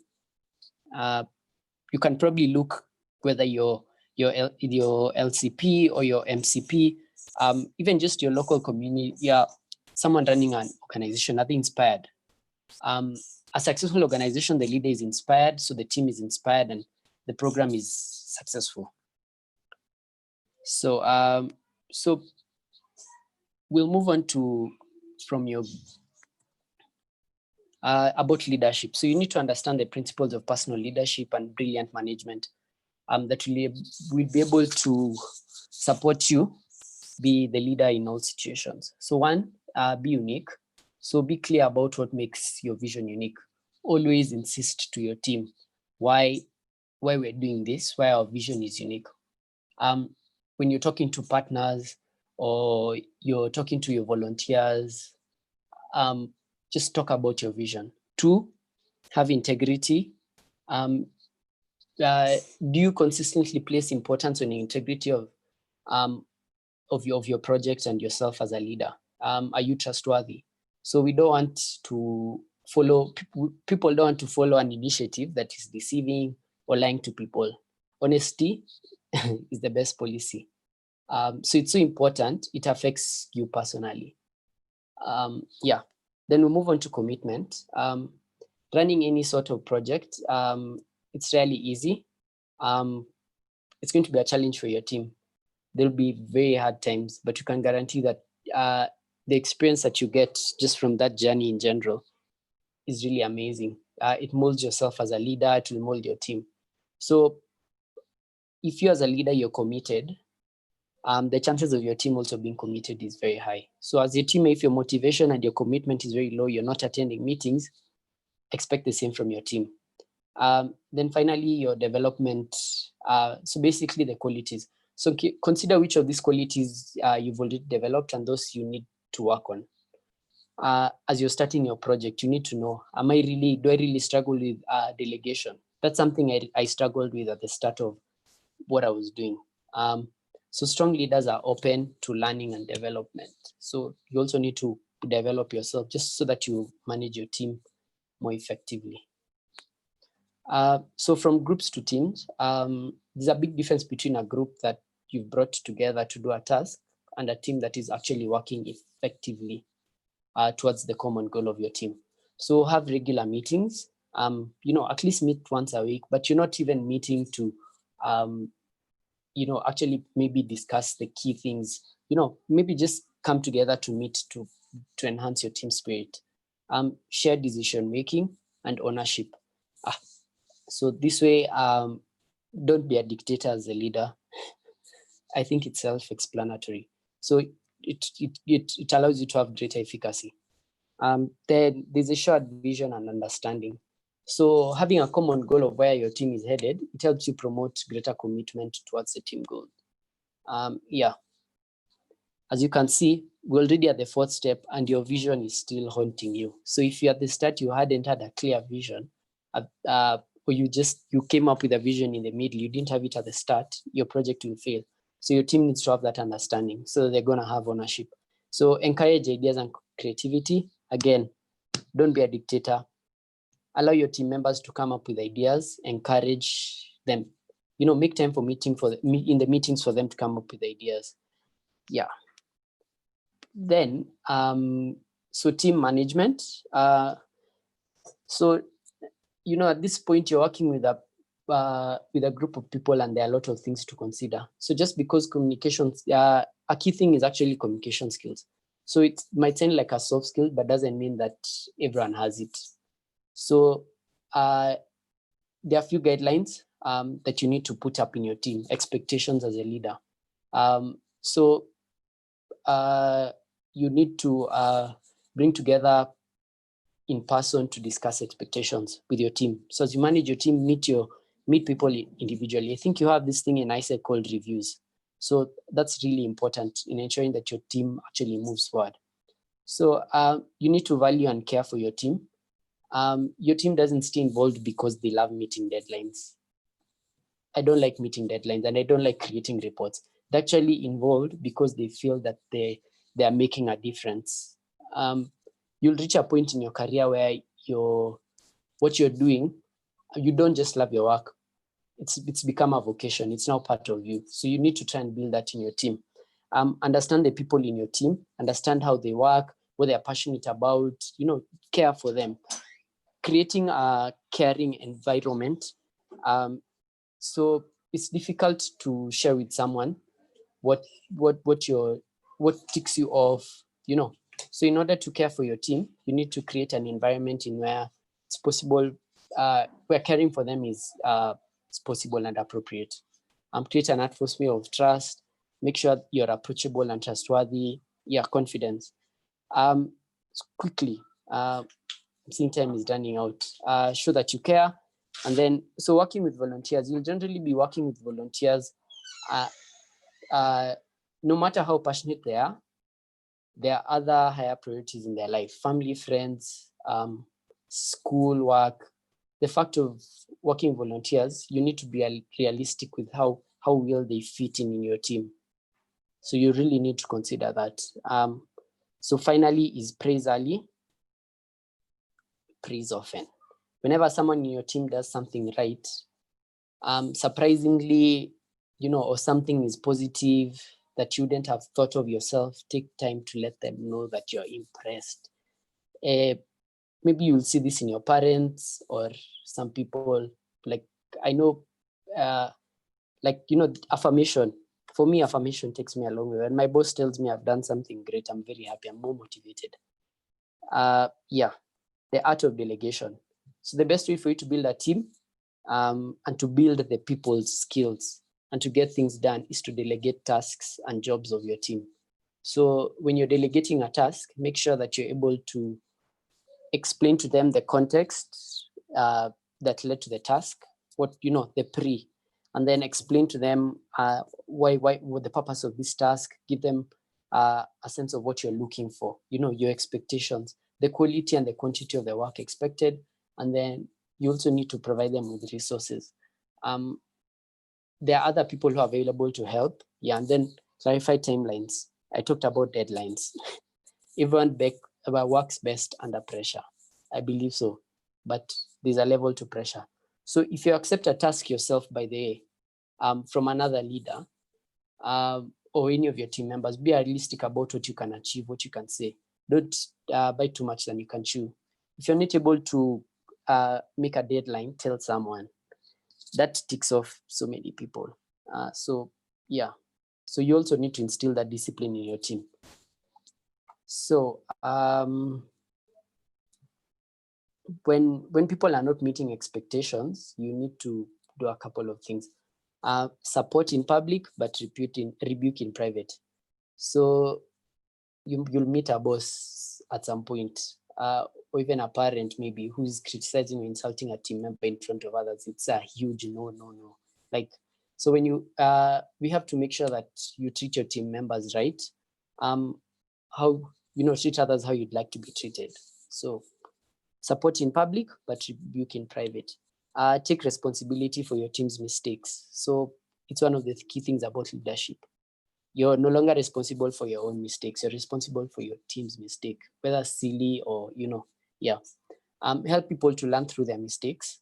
You can probably look whether your LCP or your MCP, even just your local community, someone running an organization, are they inspired? A successful organization, the leader is inspired, so the team is inspired, and the program is successful. So, so we'll move on to from your about leadership. So you need to understand the principles of personal leadership and brilliant management that will be able to support you be the leader in all situations. So one, be unique. So be clear about what makes your vision unique. Always insist to your team why we're doing this, why our vision is unique. When you're talking to partners or you're talking to your volunteers, just talk about your vision. Two, have integrity. Do you consistently place importance on the integrity of your project and yourself as a leader? Are you trustworthy? So we don't want to follow, people don't want to follow an initiative that is deceiving or lying to people. Honesty is the best policy. So it's so important, it affects you personally. Yeah, then we move on to commitment. Running any sort of project, it's really easy. It's going to be a challenge for your team. There'll be very hard times, but you can guarantee that the experience that you get just from that journey in general is really amazing. It molds yourself as a leader, it will mold your team. So if you as a leader, you're committed, the chances of your team also being committed is very high. So as your team, if your motivation and your commitment is very low, you're not attending meetings, expect the same from your team. Then finally, your development. So basically the qualities. So consider which of these qualities you've already developed and those you need to work on. As you're starting your project, you need to know, do I really struggle with delegation? That's something I struggled with at the start of what I was doing. So strong leaders are open to learning and development. So you also need to develop yourself just so that you manage your team more effectively. So from groups to teams, there's a big difference between a group that you've brought together to do a task and a team that is actually working effectively towards the common goal of your team. So have regular meetings, at least meet once a week, but you're not even meeting to, actually maybe discuss the key things, maybe just come together to meet to enhance your team spirit. Share decision-making and ownership. So this way, don't be a dictator as a leader. I think it's self-explanatory. So it allows you to have greater efficacy. Then there's a shared vision and understanding. So having a common goal of where your team is headed, it helps you promote greater commitment towards the team goal. As you can see, we're already at the fourth step and your vision is still haunting you. So if you at the start, you hadn't had a clear vision, or you came up with a vision in the middle, you didn't have it at the start, your project will fail. So your team needs to have that understanding. So they're going to have ownership. So encourage ideas and creativity. Again, don't be a dictator. Allow your team members to come up with ideas, encourage them, make time for in the meetings for them to come up with ideas. Yeah. Then, so team management. So, at this point you're working with a group of people and there are a lot of things to consider. So just because communications, a key thing is actually communication skills. So it might sound like a soft skill, but doesn't mean that everyone has it. So there are a few guidelines that you need to put up in your team, expectations as a leader. You need to bring together in person to discuss expectations with your team. So as you manage your team, meet people individually. I think you have this thing in AIESEC called reviews. So that's really important in ensuring that your team actually moves forward. So you need to value and care for your team. Your team doesn't stay involved because they love meeting deadlines. I don't like meeting deadlines and I don't like creating reports. They're actually involved because they feel that they are making a difference. You'll reach a point in your career where what you're doing, you don't just love your work. It's become a vocation. It's now part of you. So you need to try and build that in your team. Understand the people in your team, understand how they work, what they're passionate about, care for them. Creating a caring environment. So it's difficult to share with someone what ticks you off, So in order to care for your team, you need to create an environment in where it's possible, where caring for them is possible and appropriate. Create an atmosphere of trust, make sure you're approachable and trustworthy, confidence. Quickly, seeing time is running out. Show that you care. And then, so working with volunteers, you'll generally be working with volunteers, no matter how passionate they are, there are other higher priorities in their life, family, friends, school work. The fact of working with volunteers, you need to be realistic with how well they fit in your team. So you really need to consider that. So finally is praise early, praise often. Whenever someone in your team does something right, surprisingly, or something is positive that you wouldn't have thought of yourself, take time to let them know that you're impressed. Maybe you'll see this in your parents or some people, like I know, affirmation. for me, affirmation takes me a long way. When my boss tells me I've done something great, I'm very happy. I'm more motivated. Yeah, the art of delegation. So the best way for you to build a team and to build the people's skills and to get things done is to delegate tasks and jobs of your team. So when you're delegating a task, make sure that you're able to explain to them the context that led to the task, the pre, and then explain to them why what the purpose of this task, give them a sense of what you're looking for, your expectations, the quality and the quantity of the work expected, and then you also need to provide them with resources. There are other people who are available to help, and then clarify timelines. I talked about deadlines. Everyone works best under pressure. I believe so, but there's a level to pressure. So if you accept a task yourself, by the way, from another leader or any of your team members, be realistic about what you can achieve, what you can say. Don't bite too much than you can chew. If you're not able to make a deadline, tell someone. That ticks off so many people. So you also need to instill that discipline in your team. So when people are not meeting expectations, you need to do a couple of things. Support in public, but rebuke in private. So you'll meet a boss at some point, or even a parent maybe who's criticizing or insulting a team member in front of others. It's a huge no. Like, so when we have to make sure that you treat your team members right. Treat others how you'd like to be treated. So support in public, but rebuke in private. Take responsibility for your team's mistakes. So it's one of the key things about leadership. You're no longer responsible for your own mistakes. You're responsible for your team's mistake, whether silly or, help people to learn through their mistakes.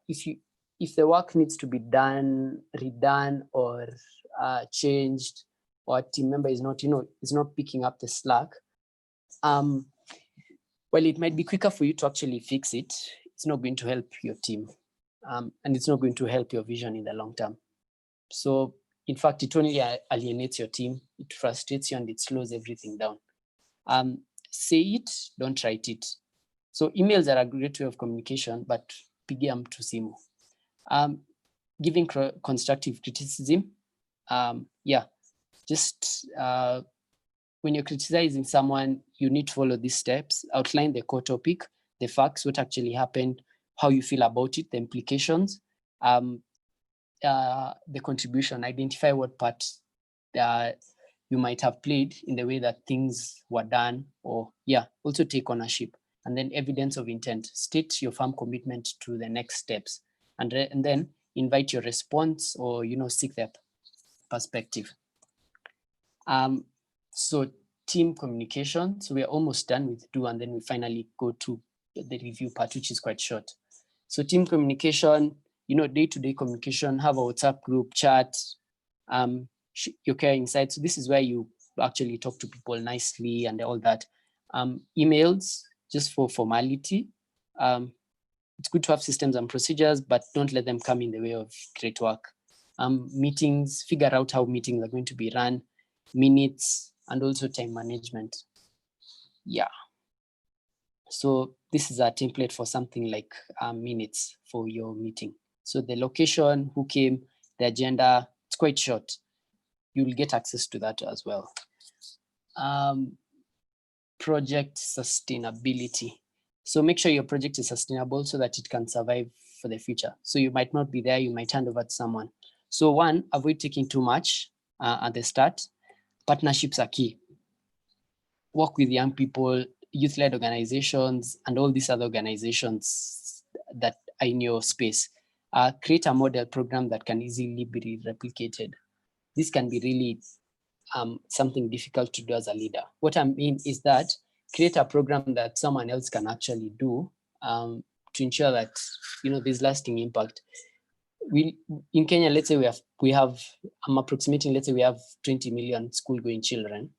If the work needs to be done, redone, or changed, or a team member is not picking up the slack, well, it might be quicker for you to actually fix it. It's not going to help your team, and it's not going to help your vision in the long term. So, in fact, it only alienates your team, it frustrates you, and it slows everything down. Say it, don't write it. So emails are a great way of communication, but pigia mtu simu. Giving constructive criticism. When you're criticizing someone, you need to follow these steps. Outline the core topic, the facts, what actually happened, how you feel about it, the implications, the contribution. Identify what part you might have played in the way that things were done, or also take ownership. And then evidence of intent. State your firm commitment to the next steps, and then invite your response, or seek their perspective. So team communication. So we are almost done with do, and then we finally go to the review part, which is quite short. So team communication, day-to-day communication, have a WhatsApp group, chat, your care insights. So this is where you actually talk to people nicely and all that. Emails, just for formality. It's good to have systems and procedures, but don't let them come in the way of great work. Meetings, figure out how meetings are going to be run, minutes, and also time management. So this is a template for something like minutes for your meeting. So the location, who came, the agenda, it's quite short. You'll get access to that as well. Project sustainability. So make sure your project is sustainable so that it can survive for the future. So you might not be there, you might hand over to someone. So one, avoid taking too much at the start. Partnerships are key. Work with young people, youth-led organizations, and all these other organizations that are in your space. Create a model program that can easily be replicated. This can be really something difficult to do as a leader. What I mean is that create a program that someone else can actually do to ensure that there's lasting impact. In Kenya, let's say we have I'm approximating, let's say we have 20 million school-going children.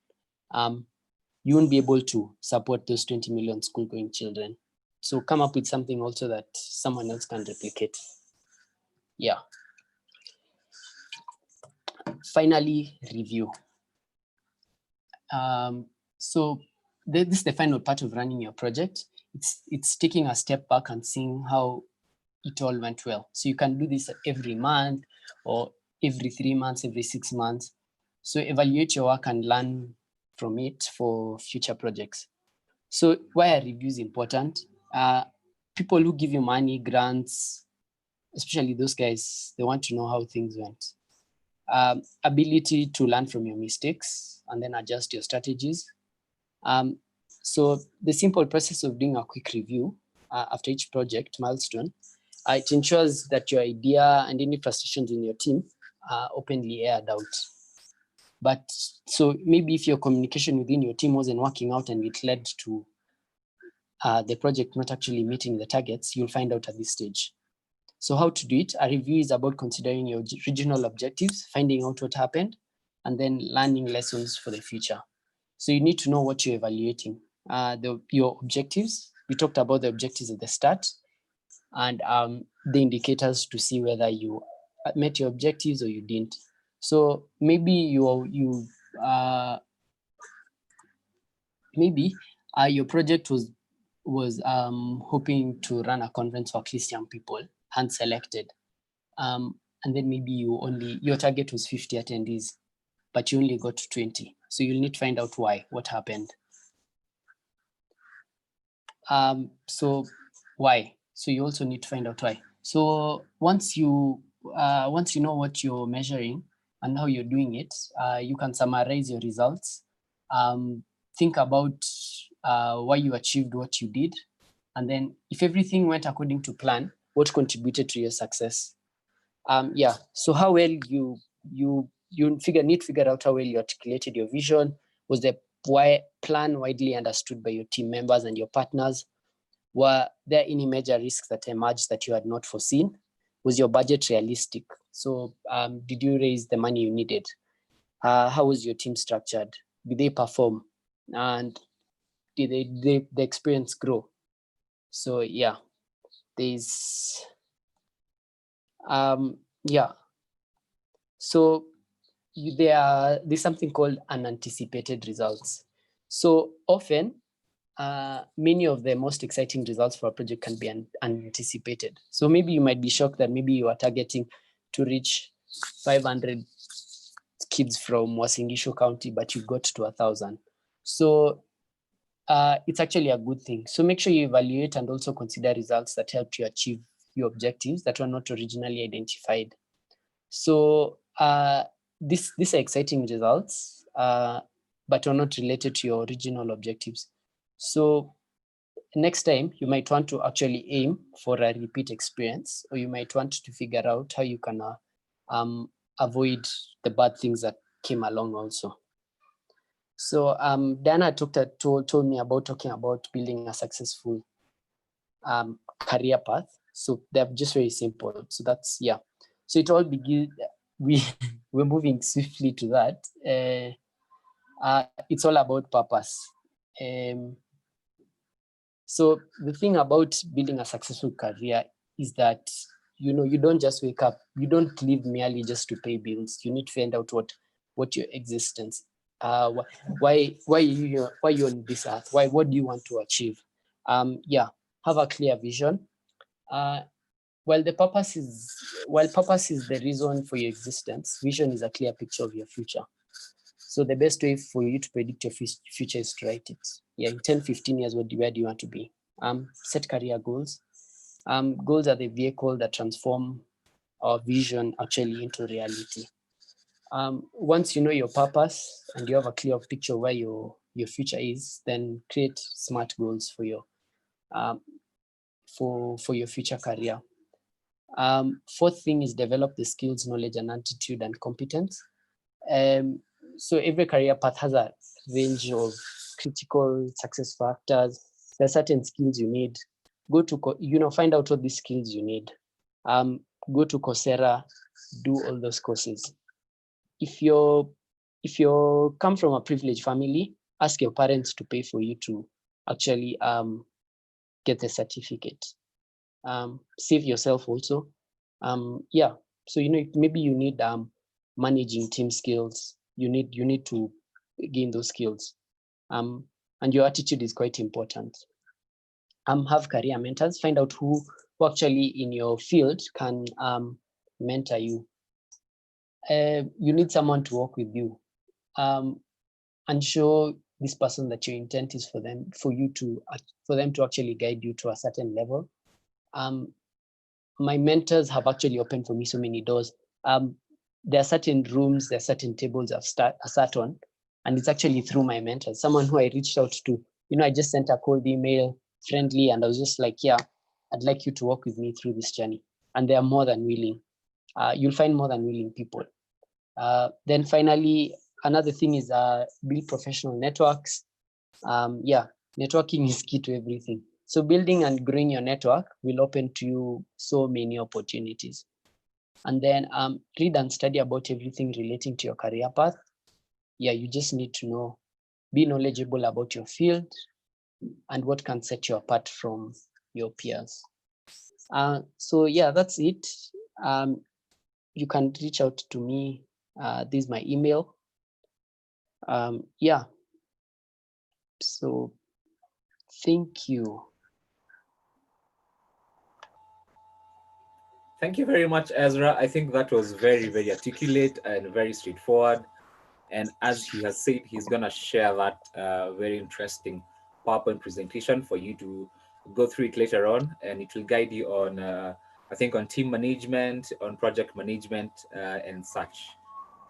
You won't be able to support those 20 million school-going children. So come up with something also that someone else can replicate. finally, review. So this is the final part of running your project. It's taking a step back and seeing how it all went well. So you can do this every month or every 3 months, every 6 months. So evaluate your work and learn from it for future projects. So why are reviews important? People who give you money, grants, especially those guys, they want to know how things went. Ability to learn from your mistakes and then adjust your strategies. So the simple process of doing a quick review after each project milestone, it ensures that your idea and any frustrations in your team are openly aired out. But so maybe if your communication within your team wasn't working out and it led to the project not actually meeting the targets, you'll find out at this stage. So how to do it? A review is about considering your regional objectives, finding out what happened, and then learning lessons for the future. So you need to know what you're evaluating. Your objectives, we talked about the objectives at the start, and the indicators to see whether you met your objectives or you didn't. So maybe your project was hoping to run a conference for at least young people, hand selected, and then maybe your target was 50 attendees, but you only got 20. So you'll need to find out why, what happened. So why? So you also need to find out why. So once you know what you're measuring and how you're doing it, you can summarize your results. Think about why you achieved what you did, and then if everything went according to plan, what contributed to your success. So how well you need to figure out how well you articulated your vision. Was the plan widely understood by your team members and your partners? Were there any major risks that emerged that you had not foreseen? Was your budget realistic? So did you raise the money you needed? How was your team structured? Did they perform? And did the experience grow? So yeah, there's so there's something called unanticipated results. So often many of the most exciting results for a project can be unanticipated. So maybe you might be shocked that maybe you are targeting to reach 500 kids from Wasingishu County, but you got to 1,000. So it's actually a good thing. So make sure you evaluate and also consider results that helped you achieve your objectives that were not originally identified. So these are exciting results, but are not related to your original objectives. So next time you might want to actually aim for a repeat experience, or you might want to figure out how you can avoid the bad things that came along also. So Diana told me about talking about building a successful career path. So they're just very simple. So that's, yeah. So it all begins, we're moving swiftly to that. It's all about purpose. So the thing about building a successful career is that, you don't just wake up, you don't live merely just to pay bills. You need to find out what your existence, why you're on this earth, what do you want to achieve? Have a clear vision. While purpose is the reason for your existence, vision is a clear picture of your future. So the best way for you to predict your future is to write it. In 10, 15 years, where do you want to be? Set career goals. Goals are the vehicle that transform our vision actually into reality. Once you know your purpose and you have a clear picture where your future is, then create smart goals for your future career. Fourth thing is develop the skills, knowledge, and attitude and competence. So every career path has a range of critical success factors. There are certain skills you need. Go to, find out what these skills you need. Go to Coursera, do all those courses. If you come from a privileged family, ask your parents to pay for you to actually get the certificate. Save yourself also. So maybe you need managing team skills. You need to gain those skills. And your attitude is quite important. Have career mentors. Find out who actually in your field can mentor you. You need someone to work with you, and show this person that your intent is for them to actually guide you to a certain level. My mentors have actually opened for me so many doors. There are certain rooms, there are certain tables I've sat on, and it's actually through my mentors. Someone who I reached out to, I just sent a cold email, friendly, and I was just like, yeah, I'd like you to walk with me through this journey. And they are more than willing. You'll find more than willing people. Then finally, another thing is build professional networks. Networking is key to everything. So building and growing your network will open to you so many opportunities. And then read and study about everything relating to your career path. You just need to know, be knowledgeable about your field and what can set you apart from your peers. So that's it. You can reach out to me. This is my email. So thank you. Thank you very much, Ezra. I think that was very, very articulate and very straightforward. And as he has said, he's going to share that very interesting PowerPoint presentation for you to go through it later on. And it will guide you on, I think, on team management, on project management, and such.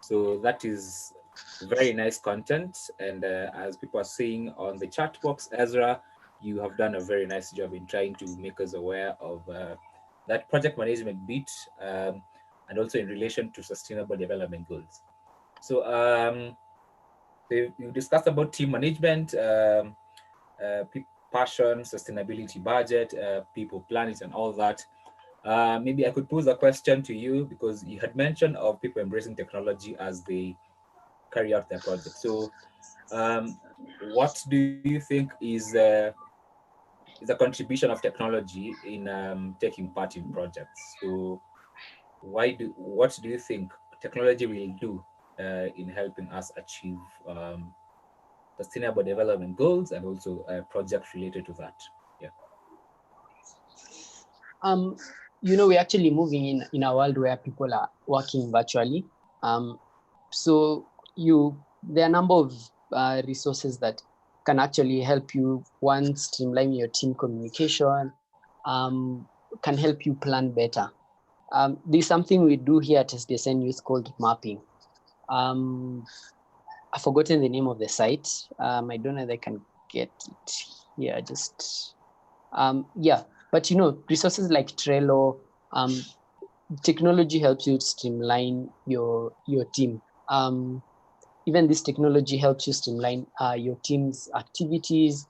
So that is very nice content. And as people are saying on the chat box, Ezra, you have done a very nice job in trying to make us aware of that project management bit, and also in relation to sustainable development goals. So you discussed about team management, passion, sustainability, budget, people, planet, and all that. Maybe I could pose a question to you, because you had mentioned of people embracing technology as they carry out their project. So what do you think is the contribution of technology in taking part in projects? So what do you think technology will do in helping us achieve sustainable development goals and also projects related to that? We're actually moving in a world where people are working virtually. So there are a number of resources that can actually help you, one, streamline your team communication, can help you plan better. There's something we do here at SDSN Youth called mapping. I've forgotten the name of the site. I don't know if I can get it here. But resources like Trello, technology helps you streamline your team. Even this technology helps you streamline your team's activities,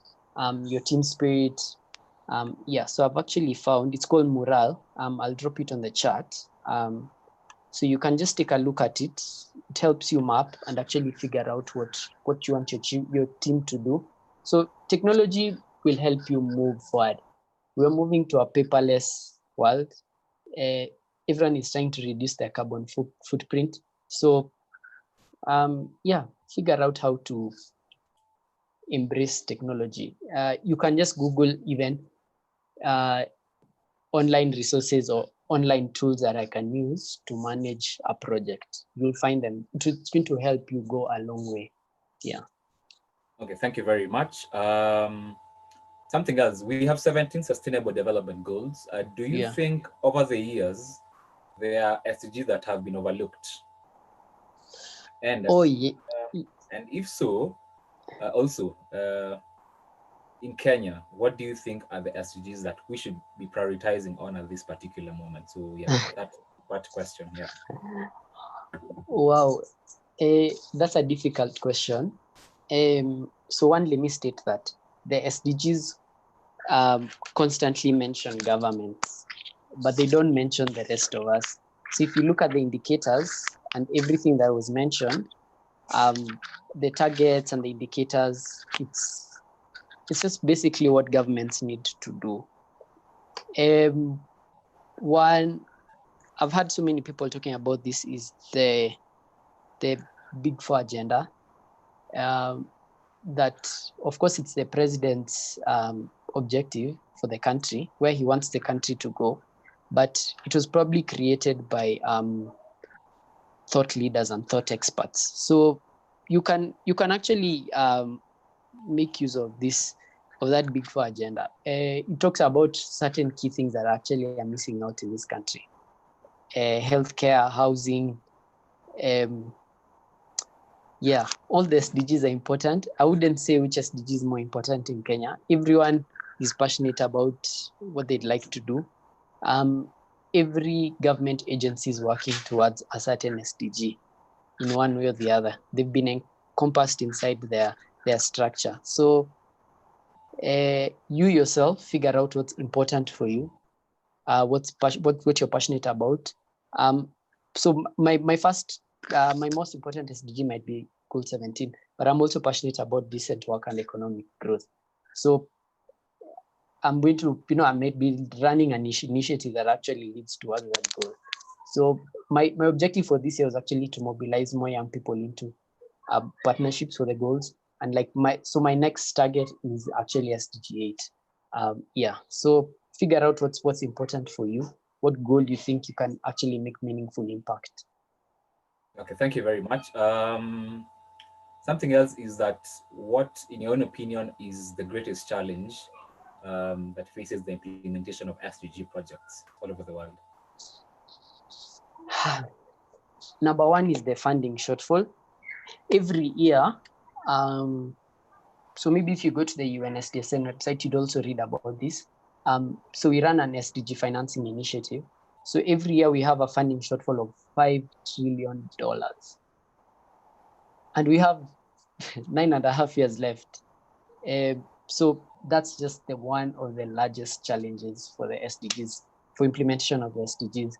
your team spirit. So I've actually found, it's called Mural. I'll drop it on the chat. So you can just take a look at it. It helps you map and actually figure out what you want your team to do. So technology will help you move forward. We're moving to a paperless world. Everyone is trying to reduce their carbon footprint. So figure out how to embrace technology. You can just Google even online resources or online tools that I can use to manage a project. You'll find them. It's going to help you go a long way. Okay, thank you very much. Something else, we have 17 sustainable development goals. Do you think over the years there are SDGs that have been overlooked? And and if so, also in Kenya, what do you think are the SDGs that we should be prioritizing on at this particular moment? So that's what question. Wow, that's a difficult question. So one, let me state that the SDGs constantly mention governments, but they don't mention the rest of us. So if you look at the indicators and everything that was mentioned, the targets and the indicators, it's just basically what governments need to do. One, I've had so many people talking about this, is the the Big Four agenda. That, of course, it's the president's objective for the country, where he wants the country to go, but it was probably created by thought leaders and thought experts. So you can actually make use of that Big Four agenda. It talks about certain key things that actually are missing out in this country: healthcare, housing. Yeah, all the SDGs are important. I wouldn't say which SDG is more important in Kenya. Everyone is passionate about what they'd like to do. Every government agency is working towards a certain SDG in one way or the other. They've been encompassed inside their structure. So you yourself figure out what's important for you, what you're passionate about. So my most important SDG might be Goal 17, but I'm also passionate about decent work and economic growth. So I'm going to, I may be running an initiative that actually leads towards that goal. So my objective for this year was actually to mobilize more young people into partnerships for the goals. And my next target is actually SDG 8. Yeah, so figure out what's important for you, what goal you think you can actually make meaningful impact. Okay, thank you very much. Something else is that what, in your own opinion, is the greatest challenge that faces the implementation of SDG projects all over the world? Number one is the funding shortfall. Every year, so maybe if you go to the UNSDSN website, you'd also read about this. So we run an SDG financing initiative. So every year we have a funding shortfall of $5 trillion. And we have 9.5 years left. So that's just one of the largest challenges for the SDGs, for implementation of the SDGs.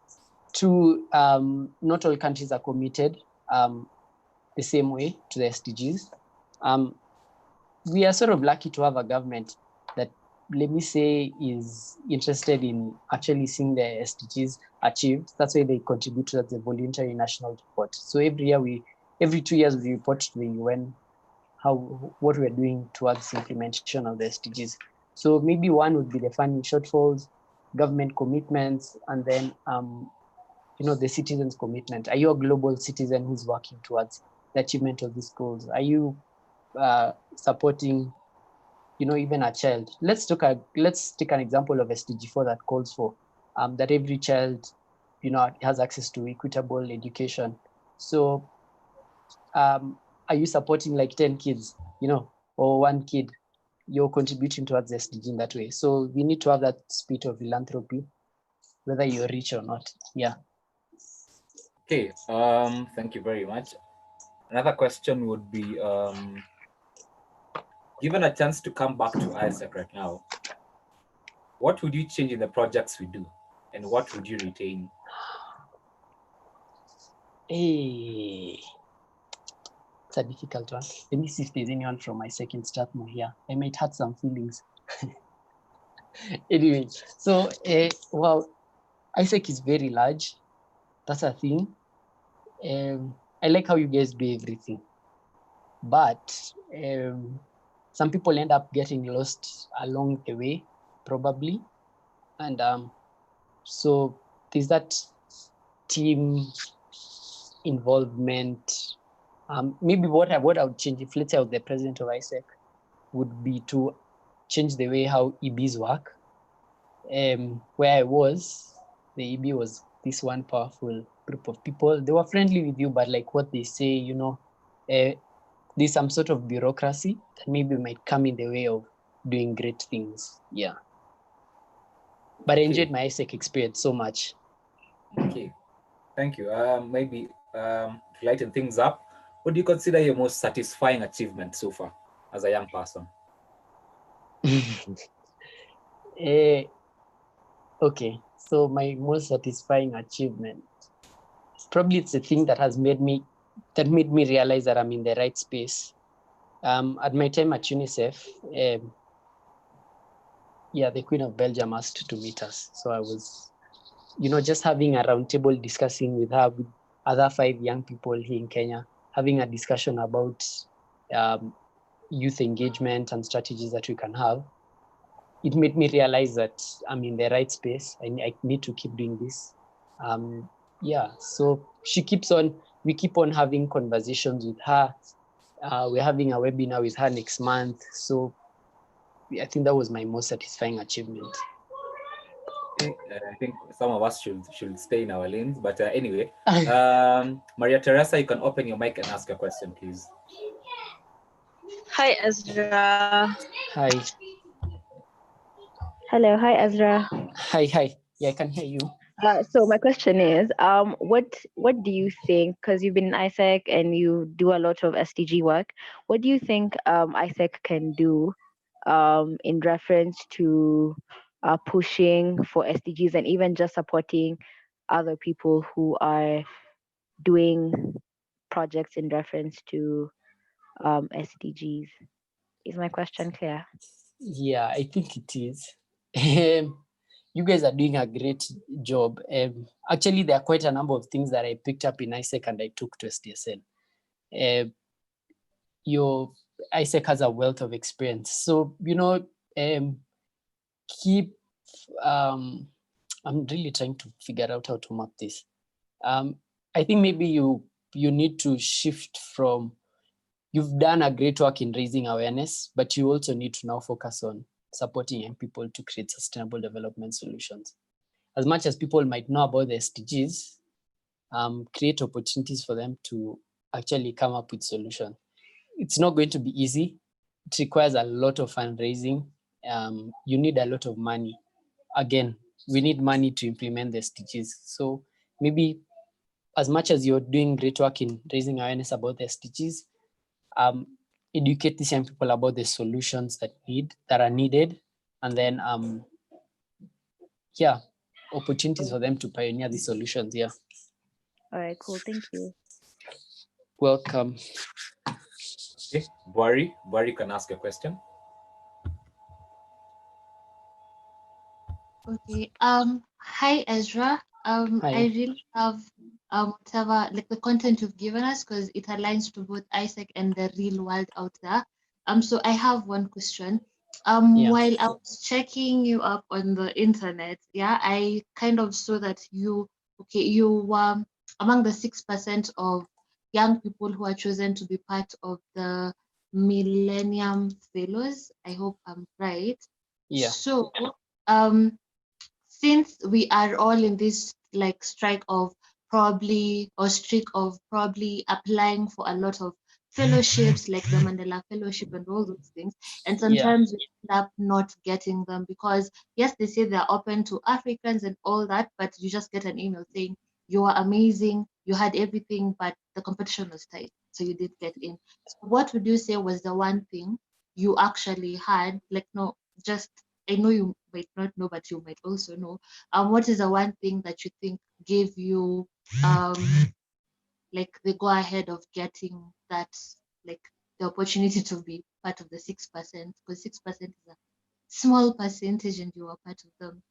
Two, not all countries are committed the same way to the SDGs. We are sort of lucky to have a government that, let me say, is interested in actually seeing the SDGs achieved. That's why they contribute to the voluntary national report. So every 2 years we report to the UN what we're doing towards implementation of the SDGs. So maybe one would be the funding shortfalls, government commitments, and then the citizens' commitment. Are you a global citizen who's working towards the achievement of these goals? Are you supporting, even a child? Let's take an example of SDG 4 that calls for that every child, has access to equitable education. So, are you supporting like 10 kids, or one kid? You're contributing towards the SDG in that way. So we need to have that spirit of philanthropy, whether you're rich or not. Yeah. Okay. Thank you very much. Another question would be, given a chance to come back to AIESEC right now, what would you change in the projects we do, and what would you retain? Hey, it's a difficult one. Let me see if there's anyone from my second Strathmore here. I might hurt some feelings. Anyway, so well, AIESEC is very large. That's a thing. I like how you guys do everything, but some people end up getting lost along the way, probably, and so there's that team involvement. Maybe what I would change, if let's say I was the president of AIESEC, would be to change the way how EBs work. Where I was, the EB was this one powerful group of people. They were friendly with you, but like what they say, there's some sort of bureaucracy that maybe might come in the way of doing great things. Yeah. But I enjoyed my AIESEC experience so much. Okay, thank you. Maybe to lighten things up, what do you consider your most satisfying achievement so far as a young person? Okay, so my most satisfying achievement, probably it's the thing that made me realize that I'm in the right space. At my time at UNICEF, the Queen of Belgium asked to meet us. So I was, just having a roundtable discussing with her, with other 5 young people here in Kenya. having a discussion about youth engagement and strategies that we can have, it made me realize that I'm in the right space. I need to keep doing this. Yeah, so we keep on having conversations with her. We're having a webinar with her next month. So I think that was my most satisfying achievement. Okay, I think some of us should stay in our lanes, but anyway, Maria Teresa, you can open your mic and ask a question, please. Hi, Ezra. Hi. Hello, hi Ezra. Hi. Yeah, I can hear you. So my question is, what do you think? Because you've been in AIESEC and you do a lot of SDG work. What do you think AIESEC can do in reference to pushing for SDGs and even just supporting other people who are doing projects in reference to SDGs? Is my question clear? Yeah, I think it is. You guys are doing a great job. Actually, there are quite a number of things that I picked up in AIESEC and I took to SDSN. Your AIESEC has a wealth of experience. So, I'm really trying to figure out how to map this. I think maybe you need to shift from, you've done a great work in raising awareness, but you also need to now focus on supporting young people to create sustainable development solutions. As much as people might know about the SDGs, create opportunities for them to actually come up with solutions. It's not going to be easy. It requires a lot of fundraising. You need a lot of money. Again, we need money to implement the SDGs. So maybe as much as you're doing great work in raising awareness about the SDGs, educate these young people about the solutions that are needed, and then opportunities for them to pioneer these solutions. Yeah. All right, cool. Thank you. Welcome. Okay, Bwari, you can ask a question. Okay. Hi Ezra. Hi. I really love whatever, like the content you've given us, because it aligns to both AIESEC and the real world out there. So I have one question. While I was checking you up on the internet, I kind of saw that you were among the 6% of young people who are chosen to be part of the Millennium Fellows. I hope I'm right. Yeah. So since we are all in this like streak of probably applying for a lot of fellowships like the Mandela Fellowship and all those things, and sometimes we end up not getting them because yes, they say they're open to Africans and all that, but you just get an email saying you are amazing, you had everything, but the competition was tight, so you did get in. So what would you say was the one thing you actually had, like, no, just, I know you might not know, but you might also know. What is the one thing that you think gave you like the go ahead of getting that, like the opportunity to be part of the 6%? Because 6% is a small percentage and you are part of them.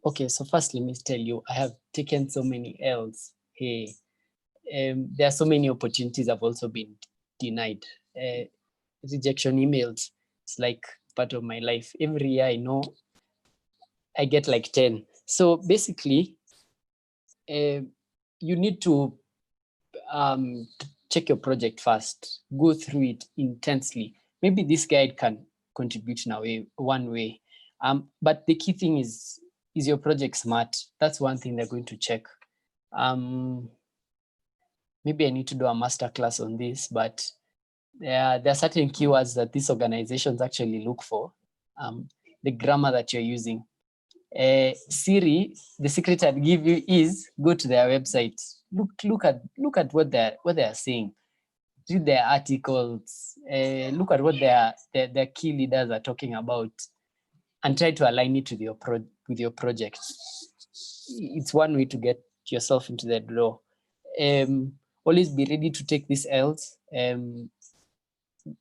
Okay, so first let me tell you, I have taken so many L's. Hey, there are so many opportunities I've also been denied. Rejection emails, it's like part of my life. Every year I know I get like 10. So basically, you need to check your project first, go through it intensely. Maybe this guide can contribute in one way. But the key thing is your project smart? That's one thing they're going to check. Maybe I need to do a masterclass on this, but there are certain keywords that these organizations actually look for. The grammar that you're using. Siri, the secret I'd give you is go to their website. Look at what they're saying. Read their articles. Look at what their key leaders are talking about, and try to align it with your project. It's one way to get yourself into the door. Always be ready to take these L's.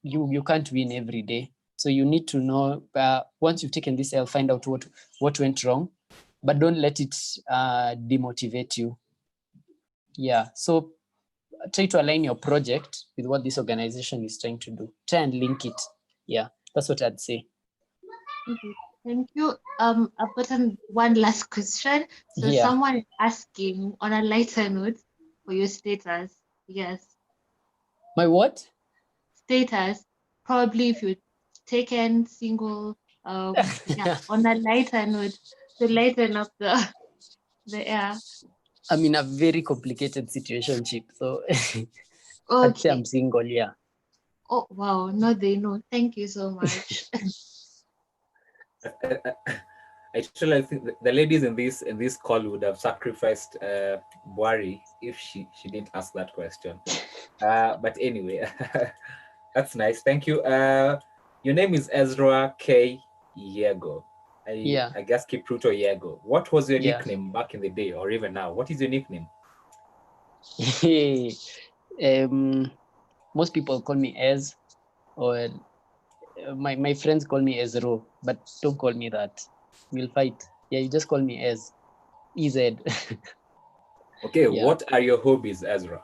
You can't win every day. So you need to know, once you've taken this L, find out what went wrong, but don't let it demotivate you. Yeah, so try to align your project with what this organization is trying to do. Try and link it. Yeah, that's what I'd say. Okay, thank you. I've gotten one last question. So Yeah. someone is asking on a lighter note for your status. Yes. My what? Status. Probably if you're taken, single, yeah, on a lighter note to lighten up the air. I'm in a very complicated situationship, so I'd say Okay. I'm single, yeah. Oh wow, no, they know. Thank you so much. Actually, I think the ladies in this call would have sacrificed Bwari if she didn't ask that question. But anyway, that's nice. Thank you. Your name is Ezra K. Yego. I guess Kipruto Yego. What was your nickname back in the day, or even now? What is your nickname? Most people call me Ez, or my friends call me Ezro, but don't call me that. We'll fight. Yeah, you just call me Ez. EZ. Okay, what are your hobbies, Ezra?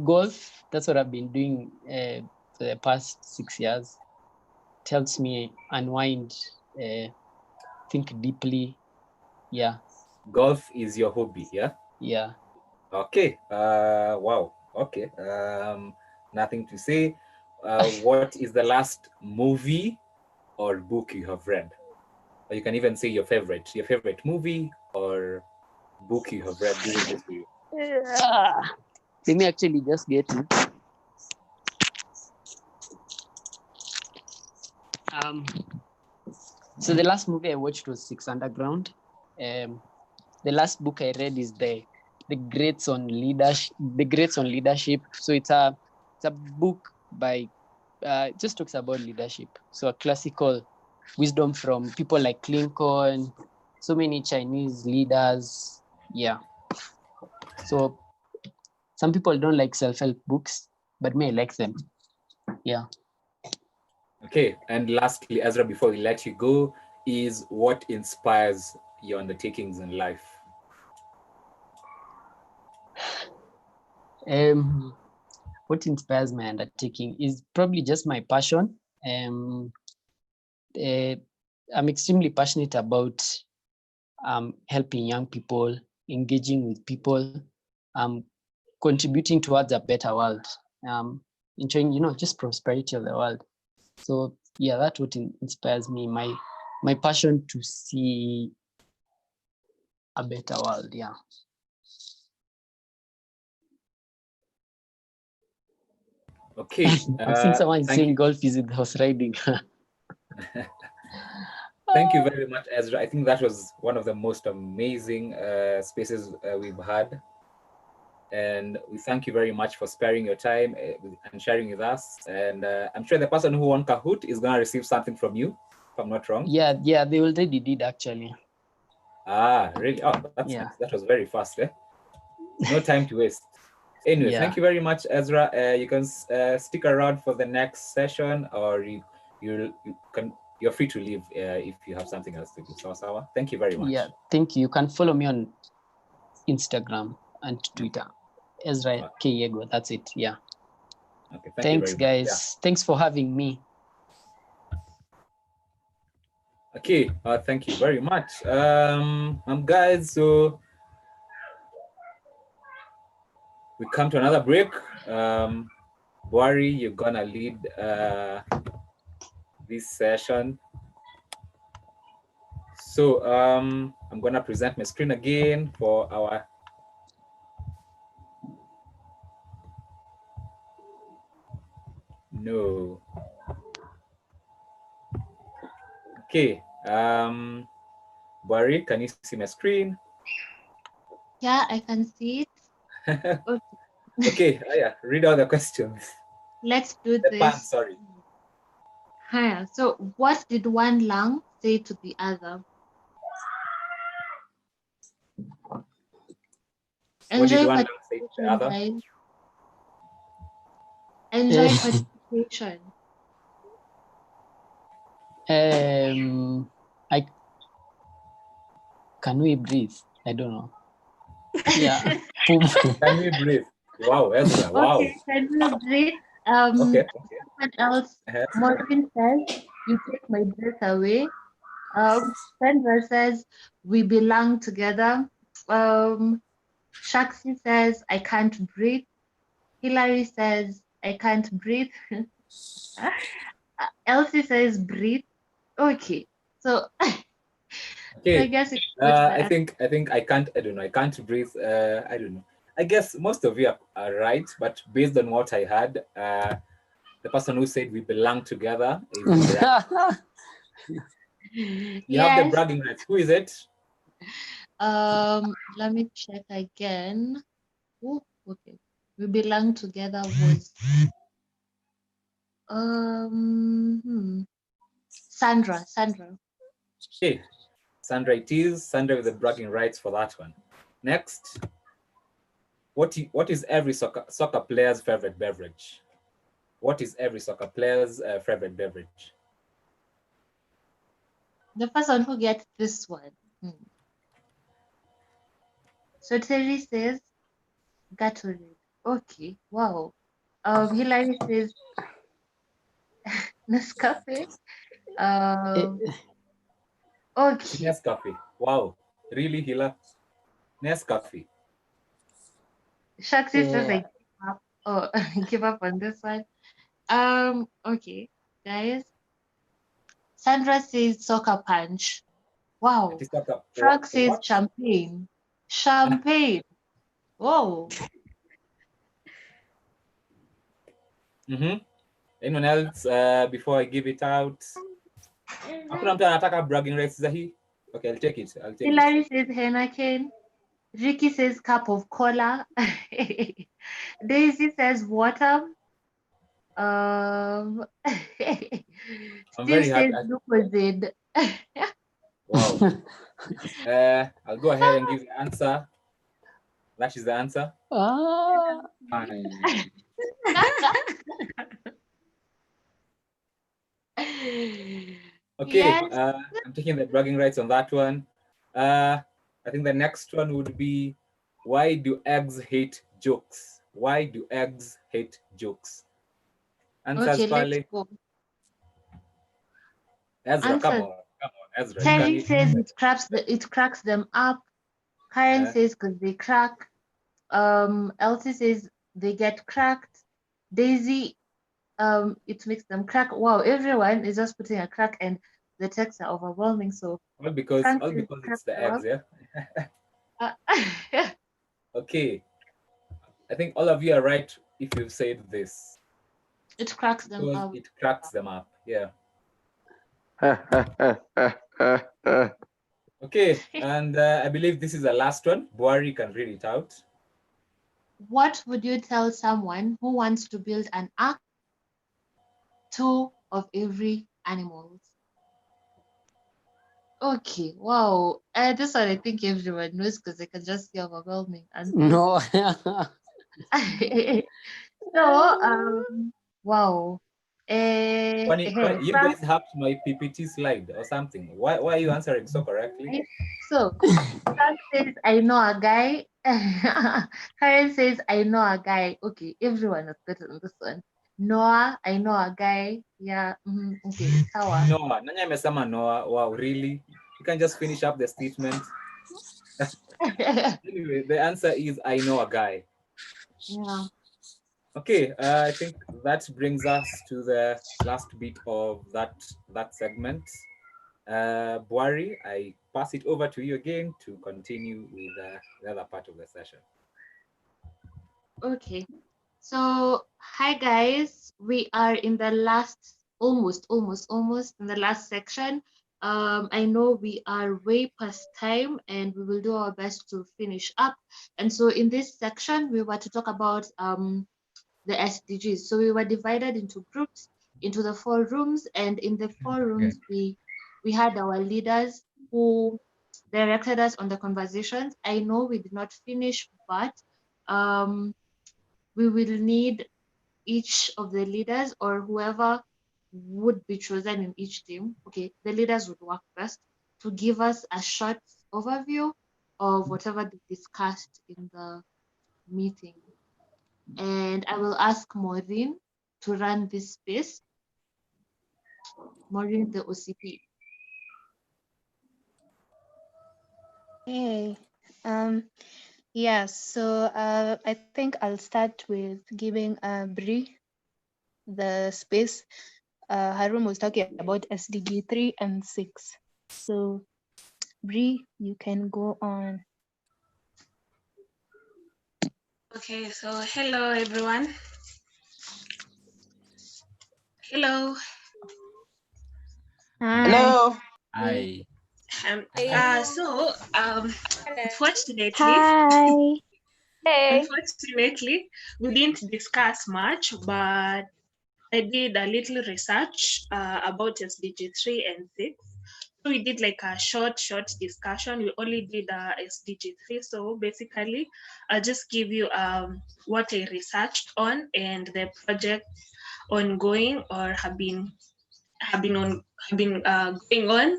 Golf. That's what I've been doing for the past 6 years. It helps me unwind, think deeply. Yeah. Golf is your hobby, yeah? Yeah. Okay. Wow. Okay. Nothing to say. What is the last movie or book you have read? Or you can even say your favorite movie or book you have read. This is good for you. Let me actually just get it. So the last movie I watched was Six Underground. The last book I read is the Greats on Leadership. So it's a book by it just talks about leadership. So a classical wisdom from people like Lincoln, so many Chinese leaders. Yeah. So some people don't like self-help books, but me, I like them. Yeah. Okay, and lastly, Ezra, before we let you go, is what inspires your undertakings in life? What inspires my undertaking is probably just my passion. I'm extremely passionate about helping young people, engaging with people, contributing towards a better world, enjoying, just prosperity of the world. So yeah, that's what inspires me. My passion to see a better world. Yeah. Okay. I've seen someone saying golf is with horse riding. Thank you very much, Ezra. I think that was one of the most amazing spaces we've had. And we thank you very much for sparing your time and sharing with us. And I'm sure the person who won Kahoot is going to receive something from you, if I'm not wrong. Yeah, they already did actually. Ah, really? Oh, that's nice. That was very fast. No time to waste. Anyway, thank you very much, Ezra. You can stick around for the next session, or you're free to leave if you have something else to do. Sawa. Thank you very much. Yeah, thank you. You can follow me on Instagram and Twitter. Ezra Keyego. That's it. Yeah. Okay. Thanks, guys. Yeah. Thanks for having me. Okay. Thank you very much. Guys, so we come to another break. Bwari, you're gonna lead this session. So I'm gonna present my screen again for our Okay. Bwari, can you see my screen? Yeah, I can see it. Okay. Yeah. Read out the questions. Let's do this. Sorry. Hi. So, what did one lung say to the other? Enjoy participation, guys. Enjoy participation. Can we breathe? I don't know. Yeah. Can we breathe? Wow, Ezra, wow. Okay, can we breathe? Okay. Someone else, Maureen says, you take my breath away. Sandra says, we belong together. Shaxi says, I can't breathe. Hillary says, I can't breathe. Elsie says, breathe. Okay, so Okay. I guess it's good for I us. think I can't. I don't know. I can't breathe. I don't know. I guess most of you are right, but based on what I heard, the person who said we belong together is incorrect. You have the Yes. bragging rights. Who is it? Let me check again. Oh, okay. We belong together was Sandra. Okay, Sandra it is. Sandra with the bragging rights for that one. Next, what is every soccer player's favorite beverage? What is every soccer player's favorite beverage? The person who gets this one. So Terry says Gatorade. Okay, wow. Hilary says Nescafe. Okay. Nescafe. Wow, really, Hila? Nescafe. Shaxi says I give up. Oh, give up on this one. Okay, guys. Sandra says soccer punch. Wow. Frank says champagne. Champagne. Whoa. Anyone else before I give it out? Hakuna mtu anataka bragging rights za hii? Okay, I'll take it. Hilary says Heineken. Ricky says cup of cola. Daisy says water. I'm Steve very happy. says Lucozade. Wow. I'll go ahead and give the answer. That is the answer. Okay, Yes. I'm taking the bragging rights on that one. I think the next one would be, why do eggs hate jokes? Why do eggs hate jokes? Answers, Okay, let's Pale. go. Ezra, come Answer. on, Ezra. Terry says it cracks them up. Karen says because they crack. Elsie says they get cracked. Daisy, it makes them crack. Wow, everyone is just putting a crack, and the texts are overwhelming. So all because it's the eggs, yeah. Okay, I think all of you are right if you've said this. It cracks them up. It cracks them up, yeah. Okay, and I believe this is the last one. Boari can read it out. What would you tell someone who wants to build an ark? 2 of every animal. Okay, wow. This one I think everyone knows because I can just see overwhelming answers. No. So, wow. You guys hacked my PPT slide or something. Why are you answering so correctly? So, Frank says, I know a guy. Karen says, I know a guy. Okay, everyone has gotten this one. Noah, I know a guy. Yeah, okay, Sawa. Noah, nani amesema Noah? Wow, really? You can just finish up the statement. Anyway, the answer is I know a guy. Yeah. Okay, I think that brings us to the last bit of that segment. Boari, I pass it over to you again to continue with the other part of the session. Okay, so hi guys, we are in the last, almost in the last section. I know we are way past time and we will do our best to finish up. And so in this section, we were to talk about the SDGs. So we were divided into groups, into the 4 rooms, and in the 4 rooms, we had our leaders who directed us on the conversations. I know we did not finish, but we will need each of the leaders or whoever would be chosen in each team. Okay, the leaders would work first to give us a short overview of whatever they discussed in the meeting. And I will ask Maureen to run this space. Maureen, the OCP. Hey, so I think I'll start with giving Bri the space. Harun was talking about SDG 3 and 6. So Bri, you can go on. Okay, so hello everyone. Hello. Hello. Hi. Unfortunately, Hi. Hey. unfortunately, we didn't discuss much, but I did a little research about SDG 3 and 6. So we did like a short discussion. We only did SDG 3. So basically, I'll just give you what I researched on and the projects ongoing or have been going on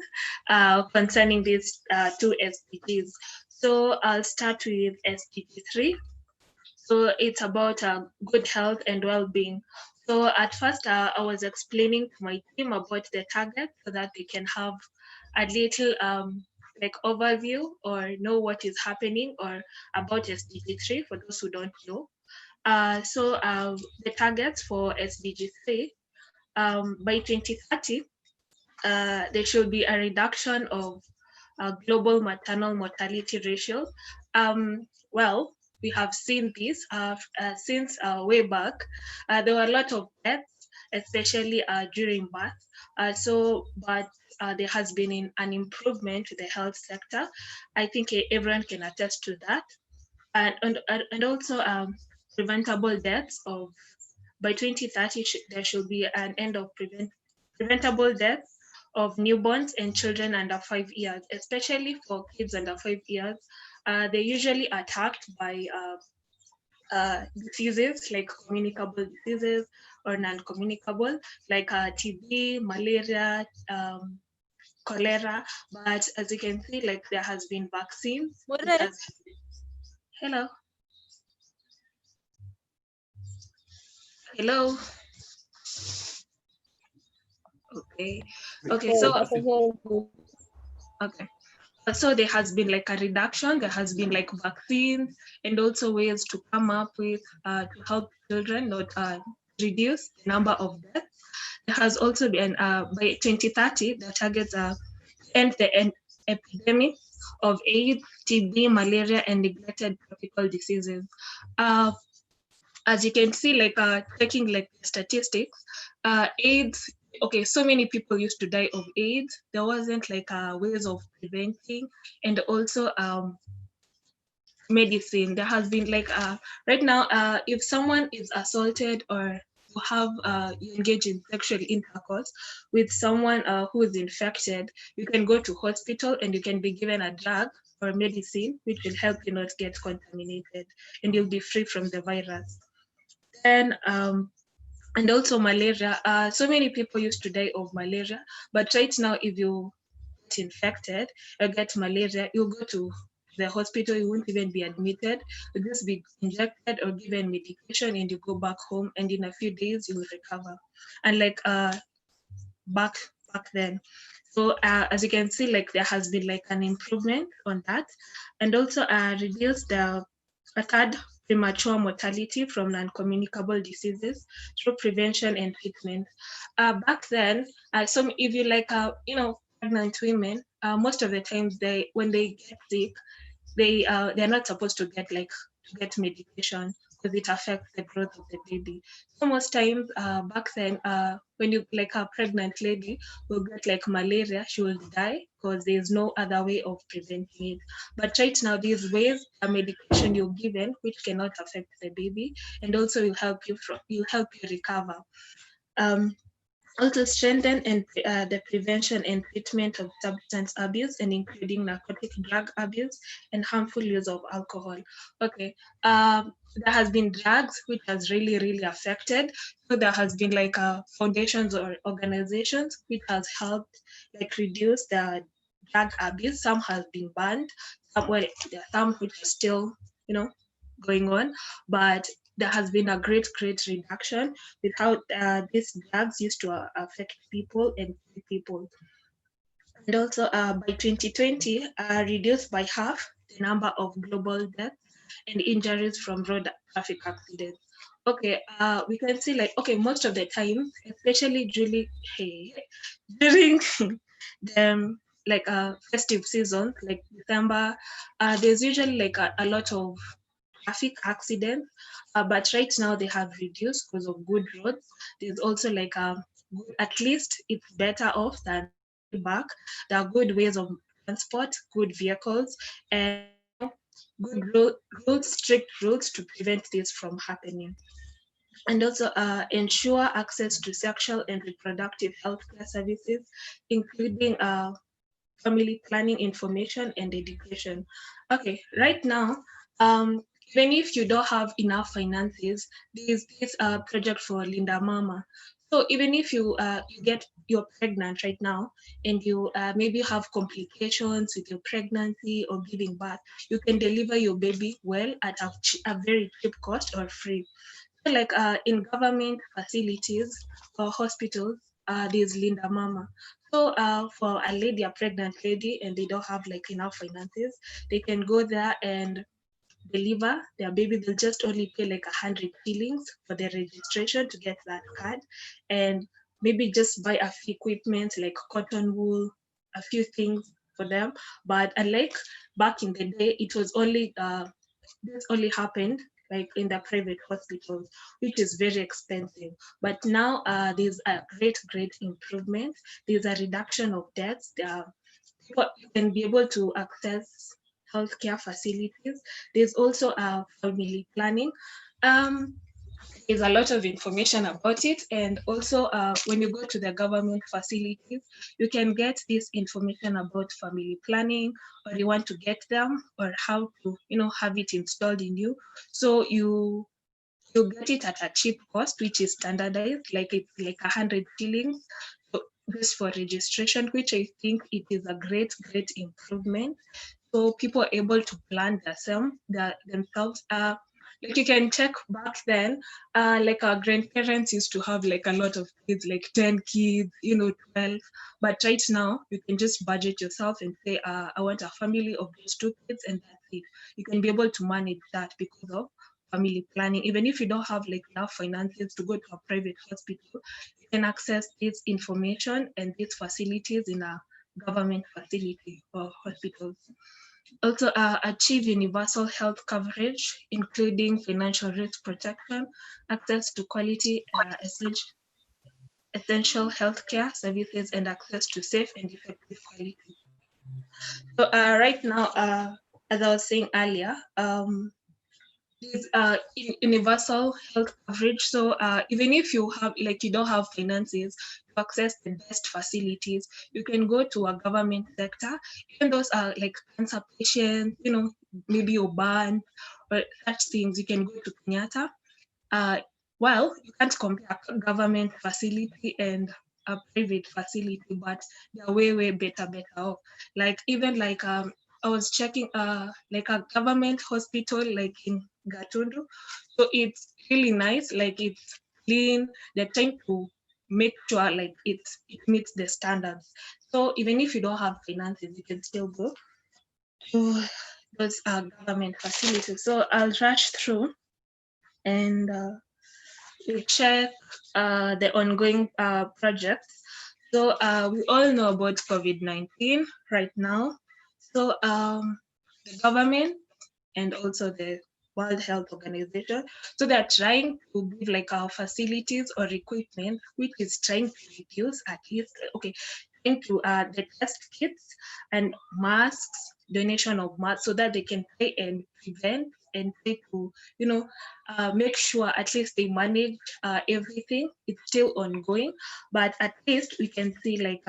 concerning these two SDGs. So I'll start with SDG 3. So it's about good health and well-being. So at first, I was explaining to my team about the target so that they can have a little like overview or know what is happening or about SDG 3 for those who don't know. So the targets for SDG 3, by 2030, there should be a reduction of global maternal mortality ratio. Well, we have seen this since way back. There were a lot of deaths, especially during birth. But there has been an improvement to the health sector. I think everyone can attest to that. And also preventable deaths of, by 2030, there should be an end of preventable deaths of newborns and children under 5 years, especially for kids under 5 years. They're usually attacked by diseases like communicable diseases or non-communicable, like TB, malaria, cholera. But as you can see, like there has been vaccines. Hello. Hello. Okay. So there has been like a reduction, there has been like vaccines and also ways to come up with to help children not reduce the number of deaths. There has also been by 2030, the targets are end the epidemic of AIDS, TB, malaria, and neglected tropical diseases. As you can see, like checking like statistics, AIDS, okay, so many people used to die of AIDS. There wasn't like ways of preventing, and also medicine. There has been like right now, if someone is assaulted or you engage in sexual intercourse with someone who is infected, you can go to hospital and you can be given a drug or medicine which will help you not get contaminated and you'll be free from the virus. And also malaria. So many people used to die of malaria, but right now, if you get infected or get malaria, you go to the hospital, you won't even be admitted. You'll just be injected or given medication and you go back home, and in a few days you will recover. And like back then. So as you can see, like there has been like an improvement on that, and also reduced the third premature mortality from non-communicable diseases through prevention and treatment. Back then, if you like, pregnant women, most of the times when they get sick, they're not supposed to get medication because it affects the growth of the baby. So most times back then, when you like a pregnant lady will get like malaria, she will die because there's no other way of preventing it. But right now, these ways, a medication you're given which cannot affect the baby, and also will help you recover. Also strengthen the prevention and treatment of substance abuse, and including narcotic drug abuse and harmful use of alcohol. Okay, there has been drugs which has really affected. So there has been like foundations or organizations which has helped like reduce the drug abuse. Some has been banned, well, there are some which are still, going on, but there has been a great reduction with how these drugs used to affect people and kill people. And also by 2020, reduced by half the number of global deaths and injuries from road traffic accidents. Okay, we can see most of the time, especially during the festive season, like December, there's usually a lot of traffic accidents, but right now they have reduced because of good roads. There's also at least it's better off than back. There are good ways of transport, good vehicles, and good rules, strict rules to prevent this from happening. And also ensure access to sexual and reproductive health care services, including family planning information and education. Okay, right now, even if you don't have enough finances, there's this project for Linda Mama. So even if you're pregnant right now and you maybe have complications with your pregnancy or giving birth, you can deliver your baby well at a very cheap cost or free. So in government facilities or hospitals, there's Linda Mama. So for a pregnant lady, and they don't have enough finances, they can go there and deliver their baby. They'll just only pay 100 shillings for the registration to get that card, and maybe just buy a few equipment like cotton wool, a few things for them. But unlike back in the day, it was only this only happened in the private hospitals, which is very expensive. But now there's a great improvement. There's a reduction of deaths. People can be able to access healthcare facilities. There's also family planning. There's a lot of information about it, and also when you go to the government facilities, you can get this information about family planning, or you want to get them, or how to have it installed in you. So you get it at a cheap cost, which is standardized, it's 100 shillings just for registration, which I think it is a great improvement. So people are able to plan themselves. You can check back then, our grandparents used to have a lot of kids, 10 kids, 12. But right now, you can just budget yourself and say, I want a family of those 2 kids, and that's it. You can be able to manage that because of family planning. Even if you don't have enough finances to go to a private hospital, you can access this information and these facilities in a government facility or hospitals. Also, achieve universal health coverage, including financial risk protection, access to quality essential healthcare services, and access to safe and effective quality. So right now, as I was saying earlier, is universal health coverage. So even if you don't have finances to access the best facilities, you can go to a government sector. Even those are cancer patients, maybe you're burned or such things, you can go to Kenyatta. Well, you can't compare a government facility and a private facility, but they're way better off. I was checking a government hospital in Gatundu. So it's really nice, it's clean. They're trying to make sure it meets the standards. So even if you don't have finances, you can still go to those government facilities. So I'll rush through and we check the ongoing projects. So we all know about COVID-19 right now. So the government and also the World Health Organization, so they're trying to give our facilities or equipment, which is trying to reduce at least, trying to the test kits and masks, donation of masks, so that they can try and prevent and try to, make sure at least they manage everything. It's still ongoing, but at least we can see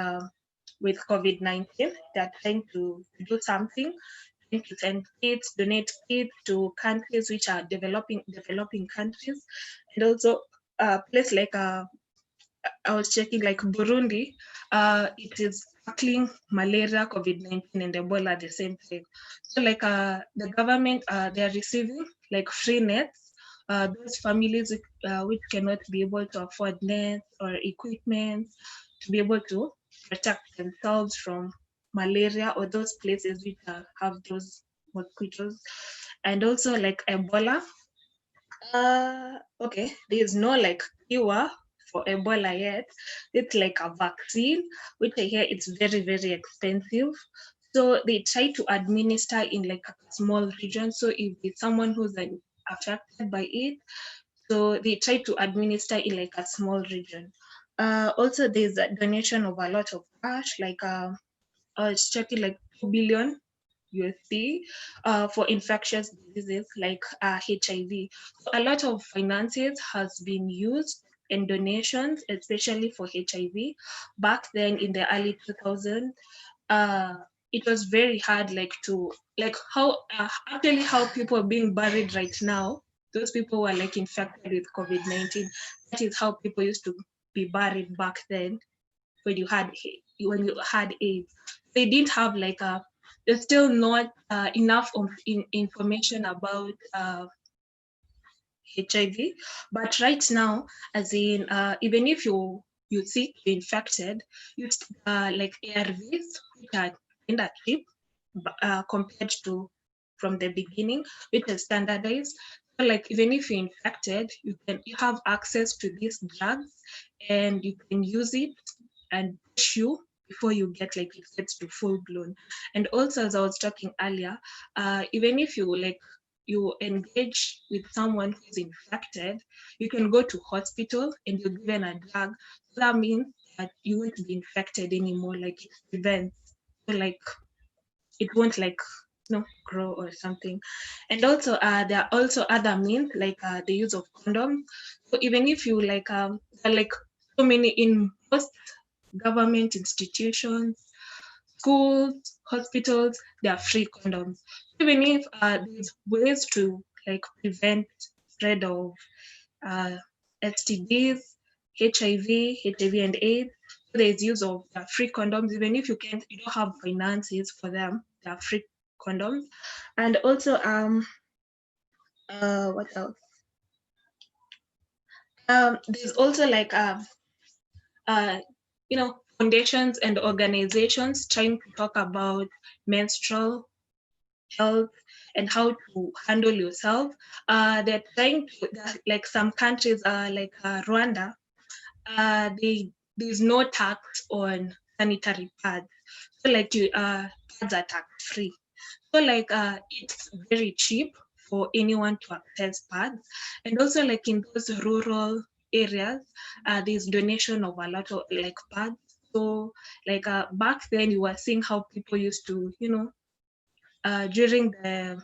with COVID-19, they're trying to do something, to send kits, donate kits to countries which are developing countries, and also place I was checking like Burundi, it is tackling malaria, COVID-19, and Ebola at the same time. So like the government, they are receiving like free nets. Those families which cannot be able to afford nets or equipment to be able to protect themselves from malaria or those places which have those mosquitoes. And also like Ebola, okay, there's no like cure for Ebola yet. It's like a vaccine, which I hear it's very, very expensive. So they try to administer in like a small region. So if it's someone who's like affected by it, so they try to administer in like a small region. Also, there's a donation of a lot of cash, like I was checking like 2 billion USD for infectious diseases like HIV. So a lot of finances has been used and donations, especially for HIV. Back then in the early 2000s, it was very hard, like to like how actually how people are being buried right now. Those people were like infected with COVID-19. That is how people used to be buried back then when you had AIDS. They didn't have like there's still not enough of information about HIV, but right now, as in even if you sick, you're infected, you like ARVs, which are in that cheap compared to from the beginning, which is standardized. So like even if you're infected, you have access to these drugs and you can use it and push you before you get like it gets to full blown. And also, as I was talking earlier, even if you like you engage with someone who's infected, you can go to hospital and you're given a drug. So that means that you won't be infected anymore. Like it prevents, so like it won't like grow or something. And also there are also other means like the use of condoms. So even if you like like so many in most government institutions, schools, hospitals, there are free condoms. Even if there's ways to like prevent spread of STDs, HIV and AIDS. So there's use of free condoms. Even if you don't have finances for them, there are free condoms. And also what else? There's also like foundations and organizations trying to talk about menstrual health and how to handle yourself. They're trying to, like some countries like Rwanda, there's no tax on sanitary pads. So like pads are tax free. So like it's very cheap for anyone to access pads. And also like in those rural areas, there's donation of a lot of like pads. So like back then you were seeing how people used to, during the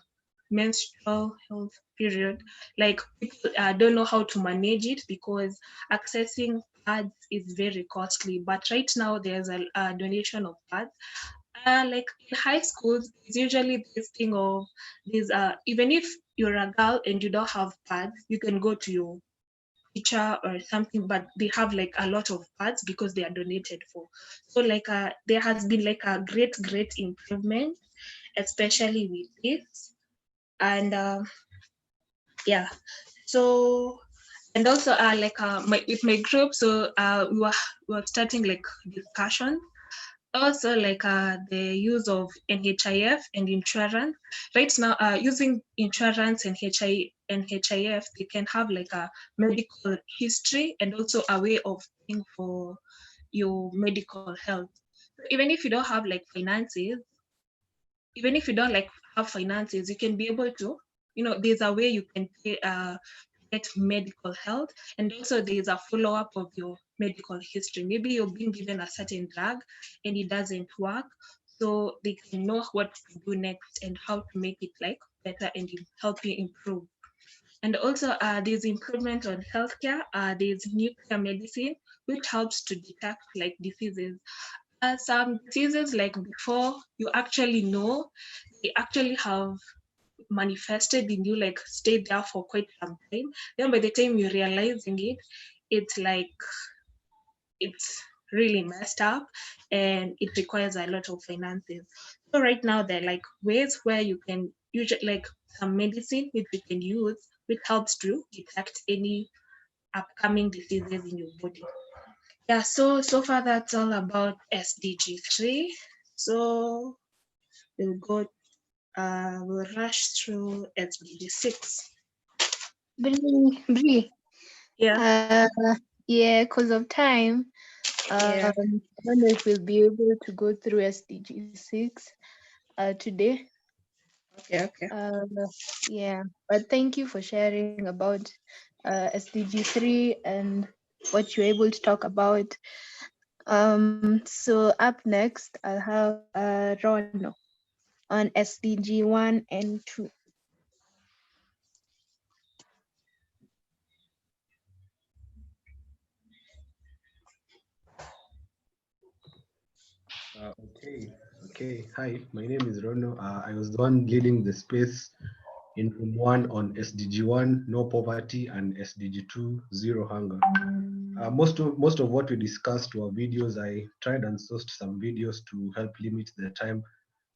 menstrual health period, like people don't know how to manage it because accessing pads is very costly. But right now there's a donation of pads. Like in high schools, it's usually this thing of this. Even if you're a girl and you don't have pads, you can go to your teacher or something, but they have like a lot of pads because they are donated for. So like there has been like a great improvement, especially with this. And yeah, so and also like with my group, so we were starting like discussion. Also like the use of NHIF and insurance. Right now, using insurance and NHIF, they can have like a medical history and also a way of paying for your medical health. So even if you don't have like finances, even if you don't like have finances, you can be able to, there's a way you can pay, get medical health, and also there's a follow-up of your medical history. Maybe you're being given a certain drug and it doesn't work, so they can know what to do next and how to make it like better and help you improve. And also there's improvement on healthcare. There's nuclear medicine, which helps to detect like diseases. Some diseases like before you actually know, they actually have manifested in you, like stayed there for quite some time. Then by the time you're realizing it, it's like it's really messed up and it requires a lot of finances. So right now there are like ways where you can use like some medicine which you can use, which helps to detect any upcoming diseases in your body. Yeah, so far that's all about SDG 3. So we'll rush through SDG 6. Bree. Yeah. Yeah, because of time. Yeah. I don't know if we'll be able to go through SDG 6 today. Okay. Yeah, but thank you for sharing about SDG 3 and what you're able to talk about. So up next, I'll have Rono on SDG 1 and 2. Okay. Hi, my name is Rono. I was the one leading the space in room 1 on SDG 1, no poverty, and SDG 2, zero hunger. Most of what we discussed were videos. I tried and sourced some videos to help limit the time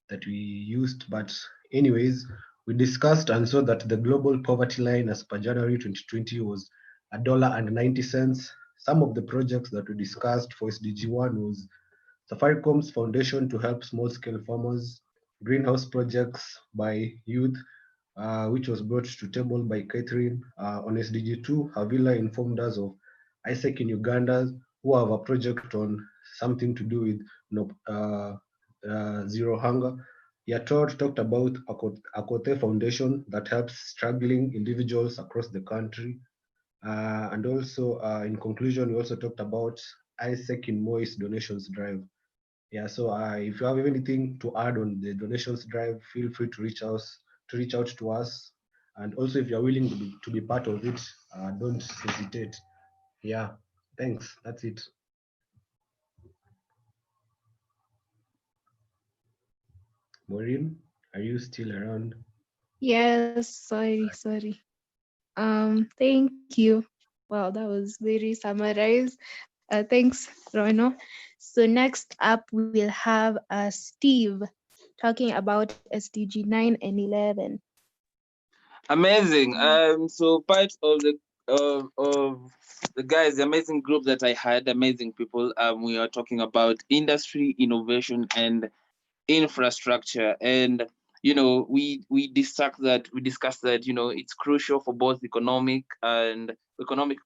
that we used. But anyways, we discussed and saw that the global poverty line as per January 2020 was $1.90. Some of the projects that we discussed for SDG 1 was Safaricom's foundation to help small-scale farmers, greenhouse projects by youth, which was brought to table by Catherine. On SDG 2, Havila informed us of AIESEC in Uganda, who have a project on something to do with zero hunger. Yator talked about Akote Foundation that helps struggling individuals across the country. And also, in conclusion, we also talked about AIESEC in MOI's donations drive. Yeah, so if you have anything to add on the donations drive, feel free to reach out to us. And also, if you're willing to be part of it, don't hesitate. Yeah, thanks. That's it. Maureen, are you still around? Yes, sorry. Thank you. Wow, that was very summarized. Thanks, Rono. So next up, we'll have Steve talking about SDG 9 and 11. Amazing. So part of the guys, the amazing group that I had, amazing people. We are talking about industry, innovation, and infrastructure. And we discussed that it's crucial for both economic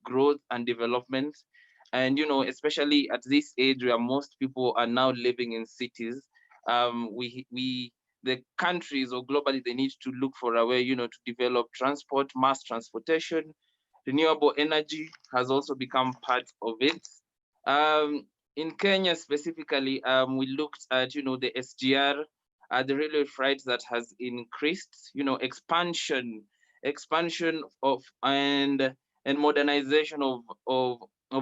growth and development. And especially at this age where most people are now living in cities, the countries or globally, they need to look for a way, to develop transport, mass transportation. Renewable energy has also become part of it. In Kenya specifically, we looked at, the SGR, the railway freight that has increased, expansion of and modernization of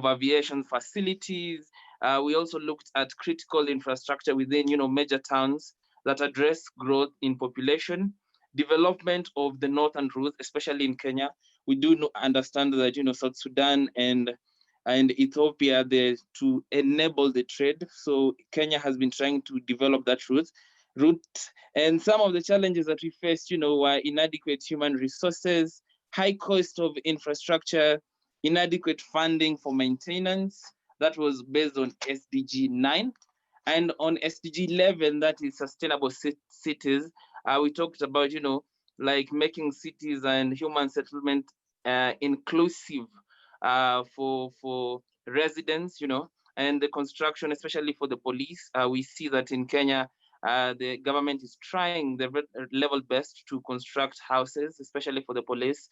aviation facilities. We also looked at critical infrastructure within, major towns that address growth in population, development of the northern routes, especially in Kenya. We do understand that, South Sudan and Ethiopia there to enable the trade. So Kenya has been trying to develop that route. And some of the challenges that we faced, were inadequate human resources, high cost of infrastructure, inadequate funding for maintenance. That was based on SDG 9. And on SDG 11, that is sustainable cities, we talked about, like making cities and human settlement inclusive for residents, and the construction, especially for the police. We see that in Kenya, the government is trying their level best to construct houses, especially for the police.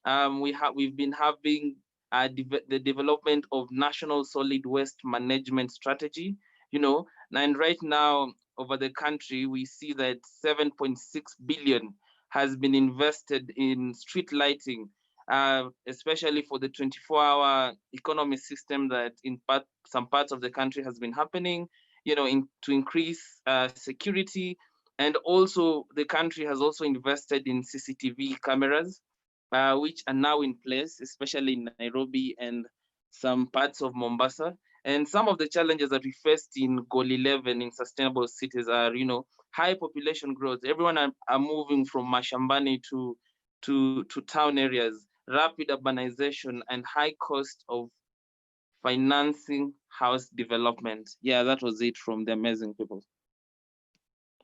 We've been having the development of national solid waste management strategy, and right now over the country, we see that 7.6 billion has been invested in street lighting, especially for the 24-hour economy system that in some parts of the country has been happening, to increase security. And also the country has also invested in CCTV cameras, which are now in place, especially in Nairobi and some parts of Mombasa. And some of the challenges that we faced in goal 11 in sustainable cities are, high population growth. Everyone are moving from mashambani to town areas, rapid urbanization, and high cost of financing house development. Yeah, that was it from the amazing people.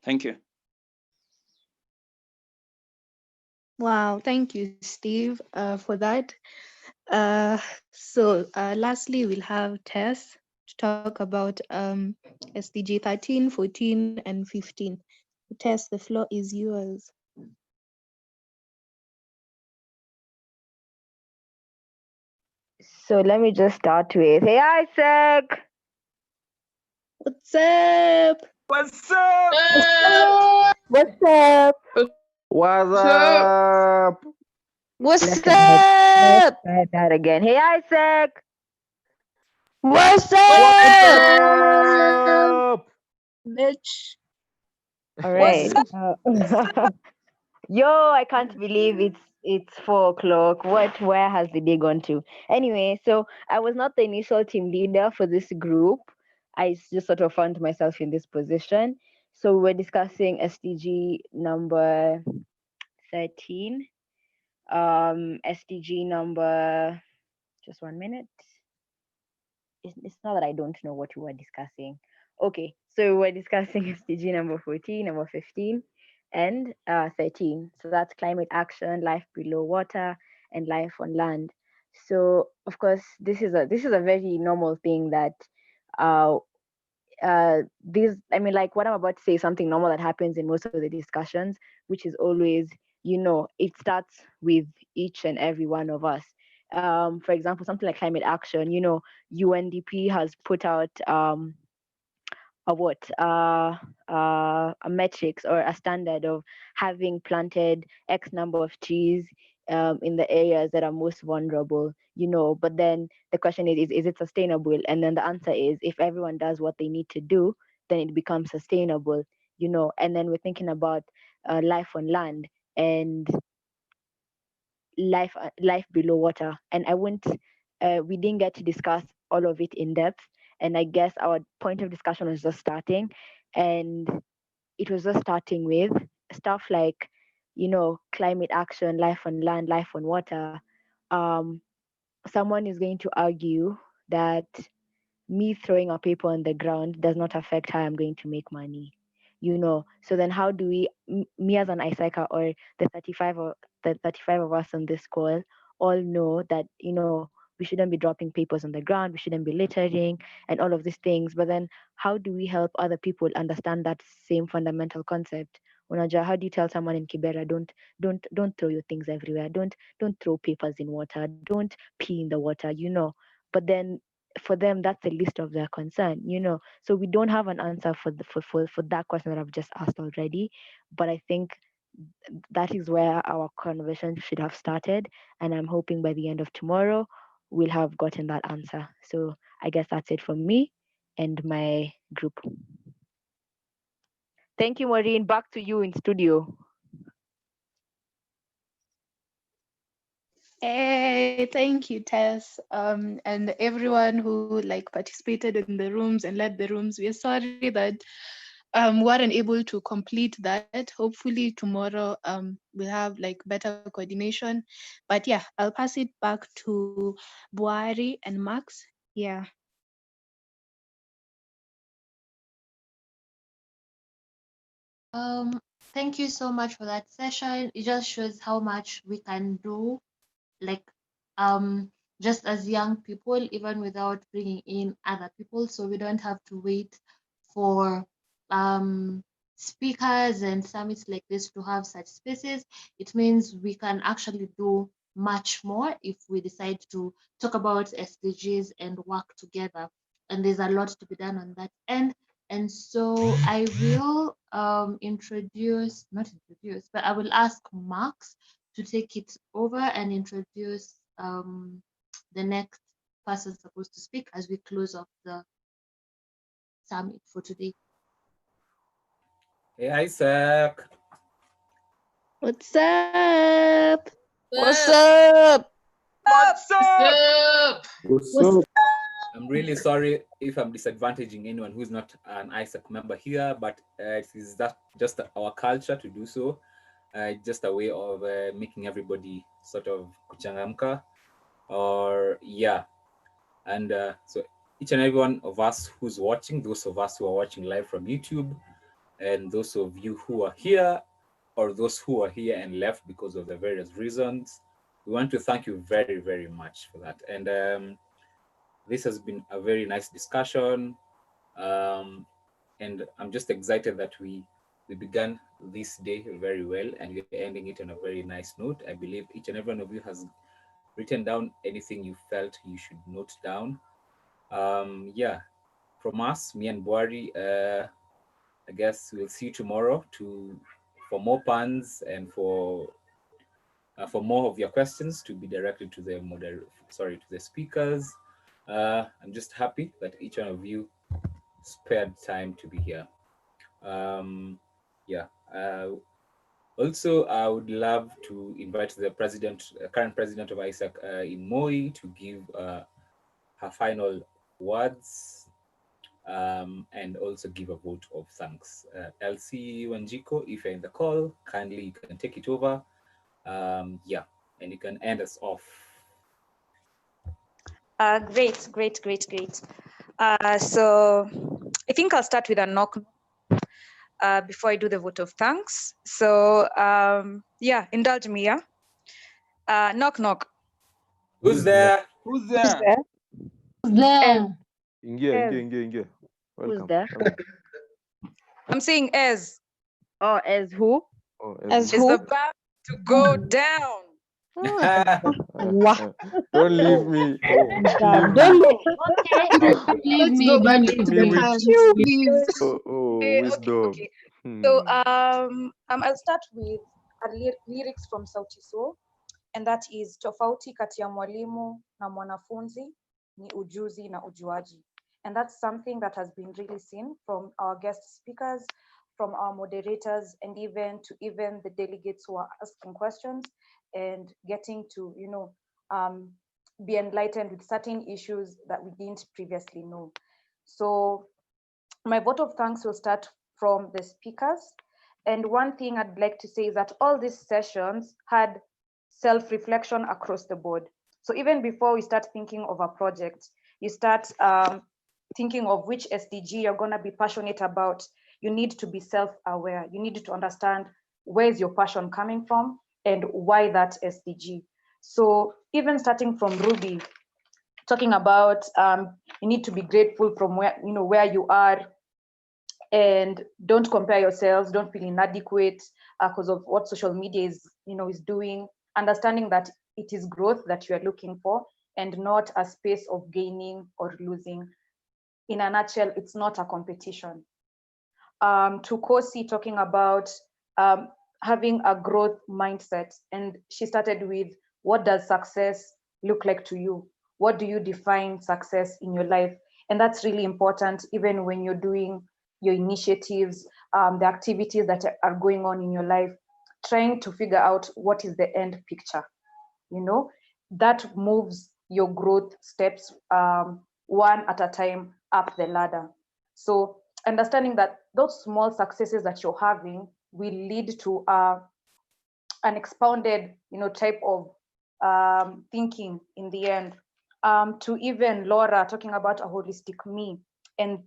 Thank you. Wow, thank you, Steve, for that. Lastly, we'll have Tess to talk about SDG 13, 14, and 15. Tess, the floor is yours. So let me just start with, hey, AIESEC! What's up? What's up? What's up? What's up? Let's try that again. Hey, AIESEC! What's What's up? up? Bitch. All right. Yo, I can't believe it's 4 o'clock. Where has the day gone to? Anyway, so I was not the initial team leader for this group. I just sort of found myself in this position. So we're discussing SDG number 13. SDG number, just 1 minute. It's not that I don't know what we were discussing. Okay, so we're discussing SDG number 14, number 15, and 13. So that's climate action, life below water, and life on land. So of course, this is a very normal thing that like what I'm about to say is something normal that happens in most of the discussions, which is always, it starts with each and every one of us. For example, something like climate action, UNDP has put out a metrics or a standard of having planted X number of trees in the areas that are most vulnerable, but then the question is it sustainable? And then the answer is, if everyone does what they need to do, then it becomes sustainable, and then we're thinking about life on land and life below water. And we didn't get to discuss all of it in depth. And I guess our point of discussion was just starting. And it was just starting with stuff like, climate action, life on land, life on water. Someone is going to argue that me throwing a paper on the ground does not affect how I'm going to make money. So then how do we, me as an ISECA or the 35 of us on this call, all know that, we shouldn't be dropping papers on the ground, we shouldn't be littering and all of these things. But then how do we help other people understand that same fundamental concept? Unaja, how do you tell someone in Kibera, don't throw your things everywhere, don't throw papers in water, don't pee in the water, but then for them that's the least of their concern, so we don't have an answer for that question that I've just asked already. But I think that is where our conversation should have started, and I'm hoping by the end of tomorrow we'll have gotten that answer. So I guess that's it from me and my group. Thank you, Maureen. Back to you in studio. Hey, thank you, Tess, and everyone who participated in the rooms and led the rooms. We're sorry that weren't able to complete that. Hopefully tomorrow we'll have better coordination. But yeah, I'll pass it back to Buari and Max. Yeah. Thank you so much for that session. It just shows how much we can do, just as young people, even without bringing in other people. So we don't have to wait for speakers and summits like this to have such spaces. It means we can actually do much more if we decide to talk about SDGs and work together. And there's a lot to be done on that end. And so I will not introduce, but I will ask Max to take it over and introduce the next person supposed to speak as we close off the summit for today. Hey, AIESEC. What's up? What's up? What's up? What's up? What's up? I'm really sorry if I'm disadvantaging anyone who's not an AIESEC member here, but it is that just our culture to do so. Just a way of making everybody sort of kuchangamka, or yeah. And so each and every one of us who's watching, those of us who are watching live from YouTube, and those of you who are here, or those who are here and left because of the various reasons, we want to thank you very, very much for that. And this has been a very nice discussion. And I'm just excited that we began this day very well, and we're ending it on a very nice note. I believe each and every one of you has written down anything you felt you should note down. Yeah, from us, me and Boari, I guess we'll see you tomorrow for more puns and for more of your questions to be directed to the to the speakers. I'm just happy that each one of you spared time to be here. Yeah. Also, I would love to invite the current president of AIESEC in MOI, to give her final words, and also give a vote of thanks. LC Wanjiko, if you're in the call, kindly you can take it over. Yeah, and you can end us off. Great. So I think I'll start with a knock before I do the vote of thanks. So yeah, indulge me, yeah? Knock, knock. Who's there? Who's there? Ingia. Welcome. there? I'm saying as. Oh, as who? Oh, It's about to go down. Don't leave me. Leave me, don't leave the house, please. Wisdom. Okay. So I'll start with lyrics from Sauti Sol, and that is tofauti kati ya mwalimu na mwanafunzi ni ujuzi na ujuaji. And that's something that has been really seen from our guest speakers, from our moderators, and even the delegates who are asking questions and getting to, be enlightened with certain issues that we didn't previously know. So my vote of thanks will start from the speakers. And one thing I'd like to say is that all these sessions had self-reflection across the board. So even before we start thinking of a project, you start thinking of which SDG you're going to be passionate about. You need to be self-aware. You need to understand where is your passion coming from and why that SDG. So even starting from Ruby, talking about you need to be grateful from where you are, and don't compare yourselves, don't feel inadequate because of what social media is doing. Understanding that it is growth that you are looking for and not a space of gaining or losing. In a nutshell, it's not a competition. To Kosi, talking about having a growth mindset, and she started with, what does success look like to you? What do you define success in your life? And that's really important, even when you're doing your initiatives, the activities that are going on in your life, trying to figure out what is the end picture. That moves your growth steps one at a time up the ladder. So understanding that those small successes that you're having will lead to an expounded, type of thinking in the end. To even Laura talking about a holistic me and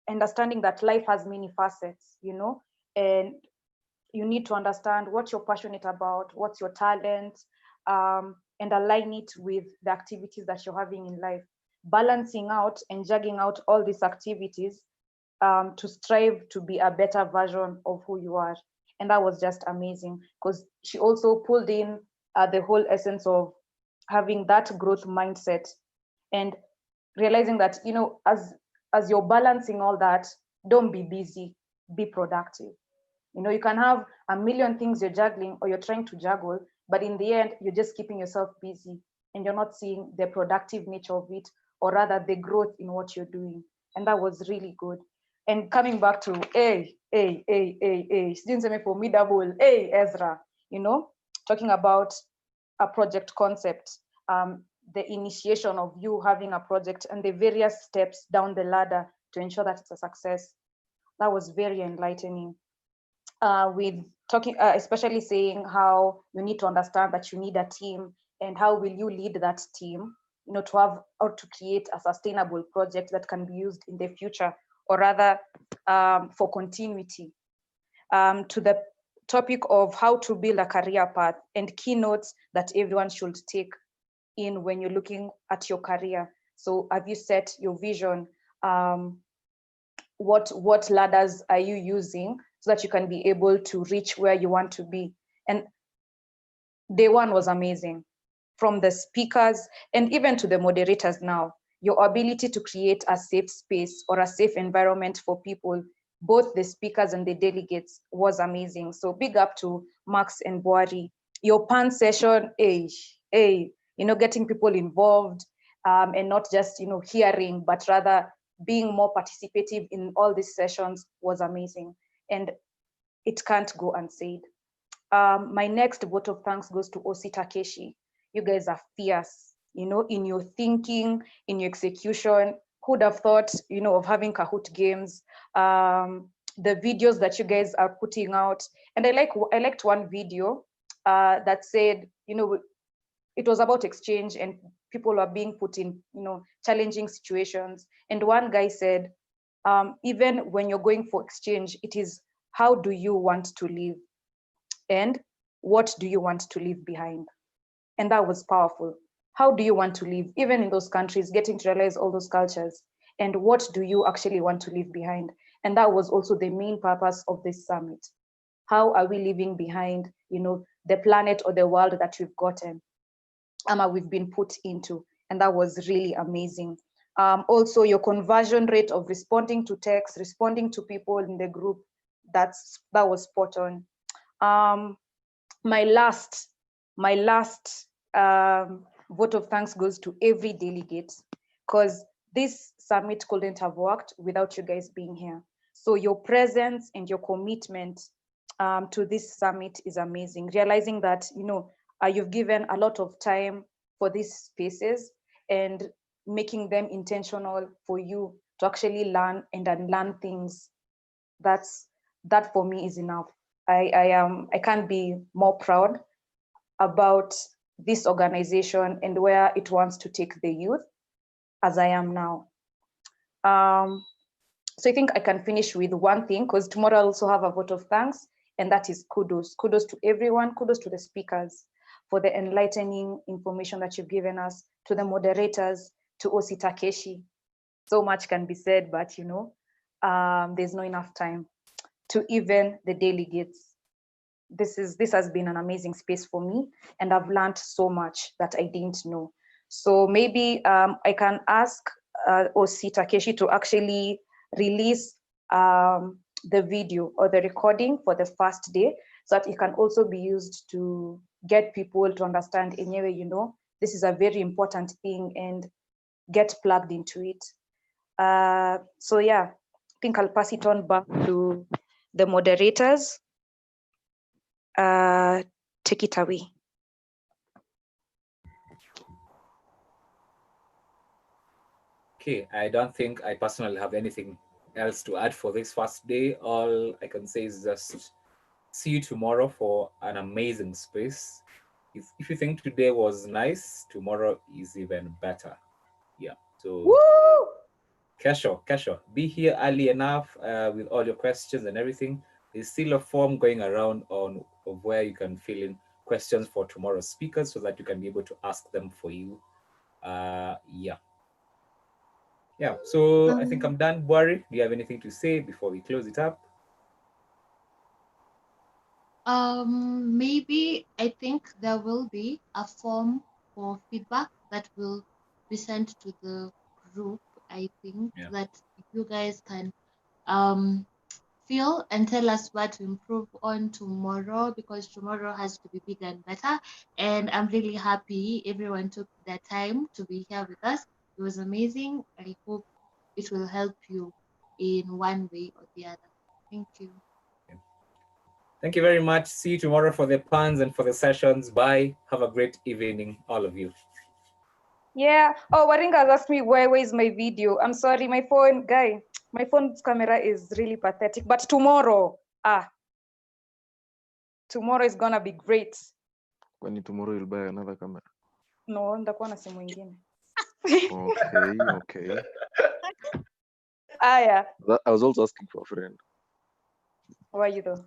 understanding that life has many facets, and you need to understand what you're passionate about, what's your talent, and align it with the activities that you're having in life. Balancing out and juggling out all these activities to strive to be a better version of who you are. And that was just amazing, because she also pulled in the whole essence of having that growth mindset and realizing that, as you're balancing all that, don't be busy, be productive. You can have a million things you're juggling or you're trying to juggle, but in the end, you're just keeping yourself busy and you're not seeing the productive nature of it, or rather the growth in what you're doing. And that was really good. And coming back to students formidable, Ezra, talking about a project concept, the initiation of you having a project and the various steps down the ladder to ensure that it's a success. That was very enlightening. With talking, especially saying how you need to understand that you need a team and how will you lead that team, you know, to have or to create a sustainable project that can be used in the future, or rather for continuity. To the topic of how to build a career path and keynotes that everyone should take in when you're looking at your career. So have you set your vision? What ladders are you using so that you can be able to reach where you want to be? And day one was amazing, from the speakers and even to the moderators now. Your ability to create a safe space or a safe environment for people, both the speakers and the delegates, was amazing. So big up to Max and Boari. Your pan session, you know, getting people involved and not just, you know, hearing, but rather being more participative in all these sessions was amazing. And it can't go unsaid. My next vote of thanks goes to Osi Takeshi. You guys are fierce, you know, in your thinking, in your execution. Who'd have thought, you know, of having Kahoot games, the videos that you guys are putting out. And I liked one video that said, you know, it was about exchange and people are being put in, you know, challenging situations. And one guy said, even when you're going for exchange, it is how do you want to live? And what do you want to leave behind? And that was powerful. How do you want to live, even in those countries, getting to realize all those cultures? And what do you actually want to leave behind? And that was also the main purpose of this summit. How are we leaving behind, you know, the planet or the world that we've gotten, we've been put into? And that was really amazing. Also, your conversion rate of responding to text, responding to people in the group, that was spot on. My last vote of thanks goes to every delegate, because this summit couldn't have worked without you guys being here. So your presence and your commitment to this summit is amazing. Realizing that, you know, you've given a lot of time for these spaces and making them intentional for you to actually learn and unlearn things. That for me is enough. I can't be more proud about this organization and where it wants to take the youth as I am now. So I think I can finish with one thing, because tomorrow I'll also have a vote of thanks, and that is kudos. Kudos to everyone, kudos to the speakers for the enlightening information that you've given us, to the moderators, to Osi Takeshi. So much can be said, but you know, there's not enough time. To even the delegates. This has been an amazing space for me, and I've learned so much that I didn't know. So maybe I can ask Osi Takeshi to actually release the video or the recording for the first day, so that it can also be used to get people to understand, anyway, you know, this is a very important thing, and get plugged into it. So yeah, I think I'll pass it on back to the moderators. Take it away. Okay, I don't think I personally have anything else to add for this first day. All I can say is just see you tomorrow for an amazing space. If you think today was nice, tomorrow is even better. Yeah, so woo! Kesho, be here early enough with all your questions and everything. There's still a form going around of where you can fill in questions for tomorrow's speakers so that you can be able to ask them for you. Yeah, so I think I'm done. Boari, do you have anything to say before we close it up? Maybe I think there will be a form for feedback that will be sent to the group. I think that you guys can feel and tell us what to improve on tomorrow, because tomorrow has to be bigger and better. And I'm really happy everyone took their time to be here with us. It was amazing. I hope it will help you in one way or the other. Thank you. Thank you very much. See you tomorrow for the puns and for the sessions. Bye. Have a great evening, all of you. Yeah. Oh, Waringa has asked me where is my video. I'm sorry, my phone's camera is really pathetic. But tomorrow is gonna be great. When tomorrow you'll buy another camera. No, ndakuwa na simu ingine. Okay. Yeah. I was also asking for a friend. Why you though?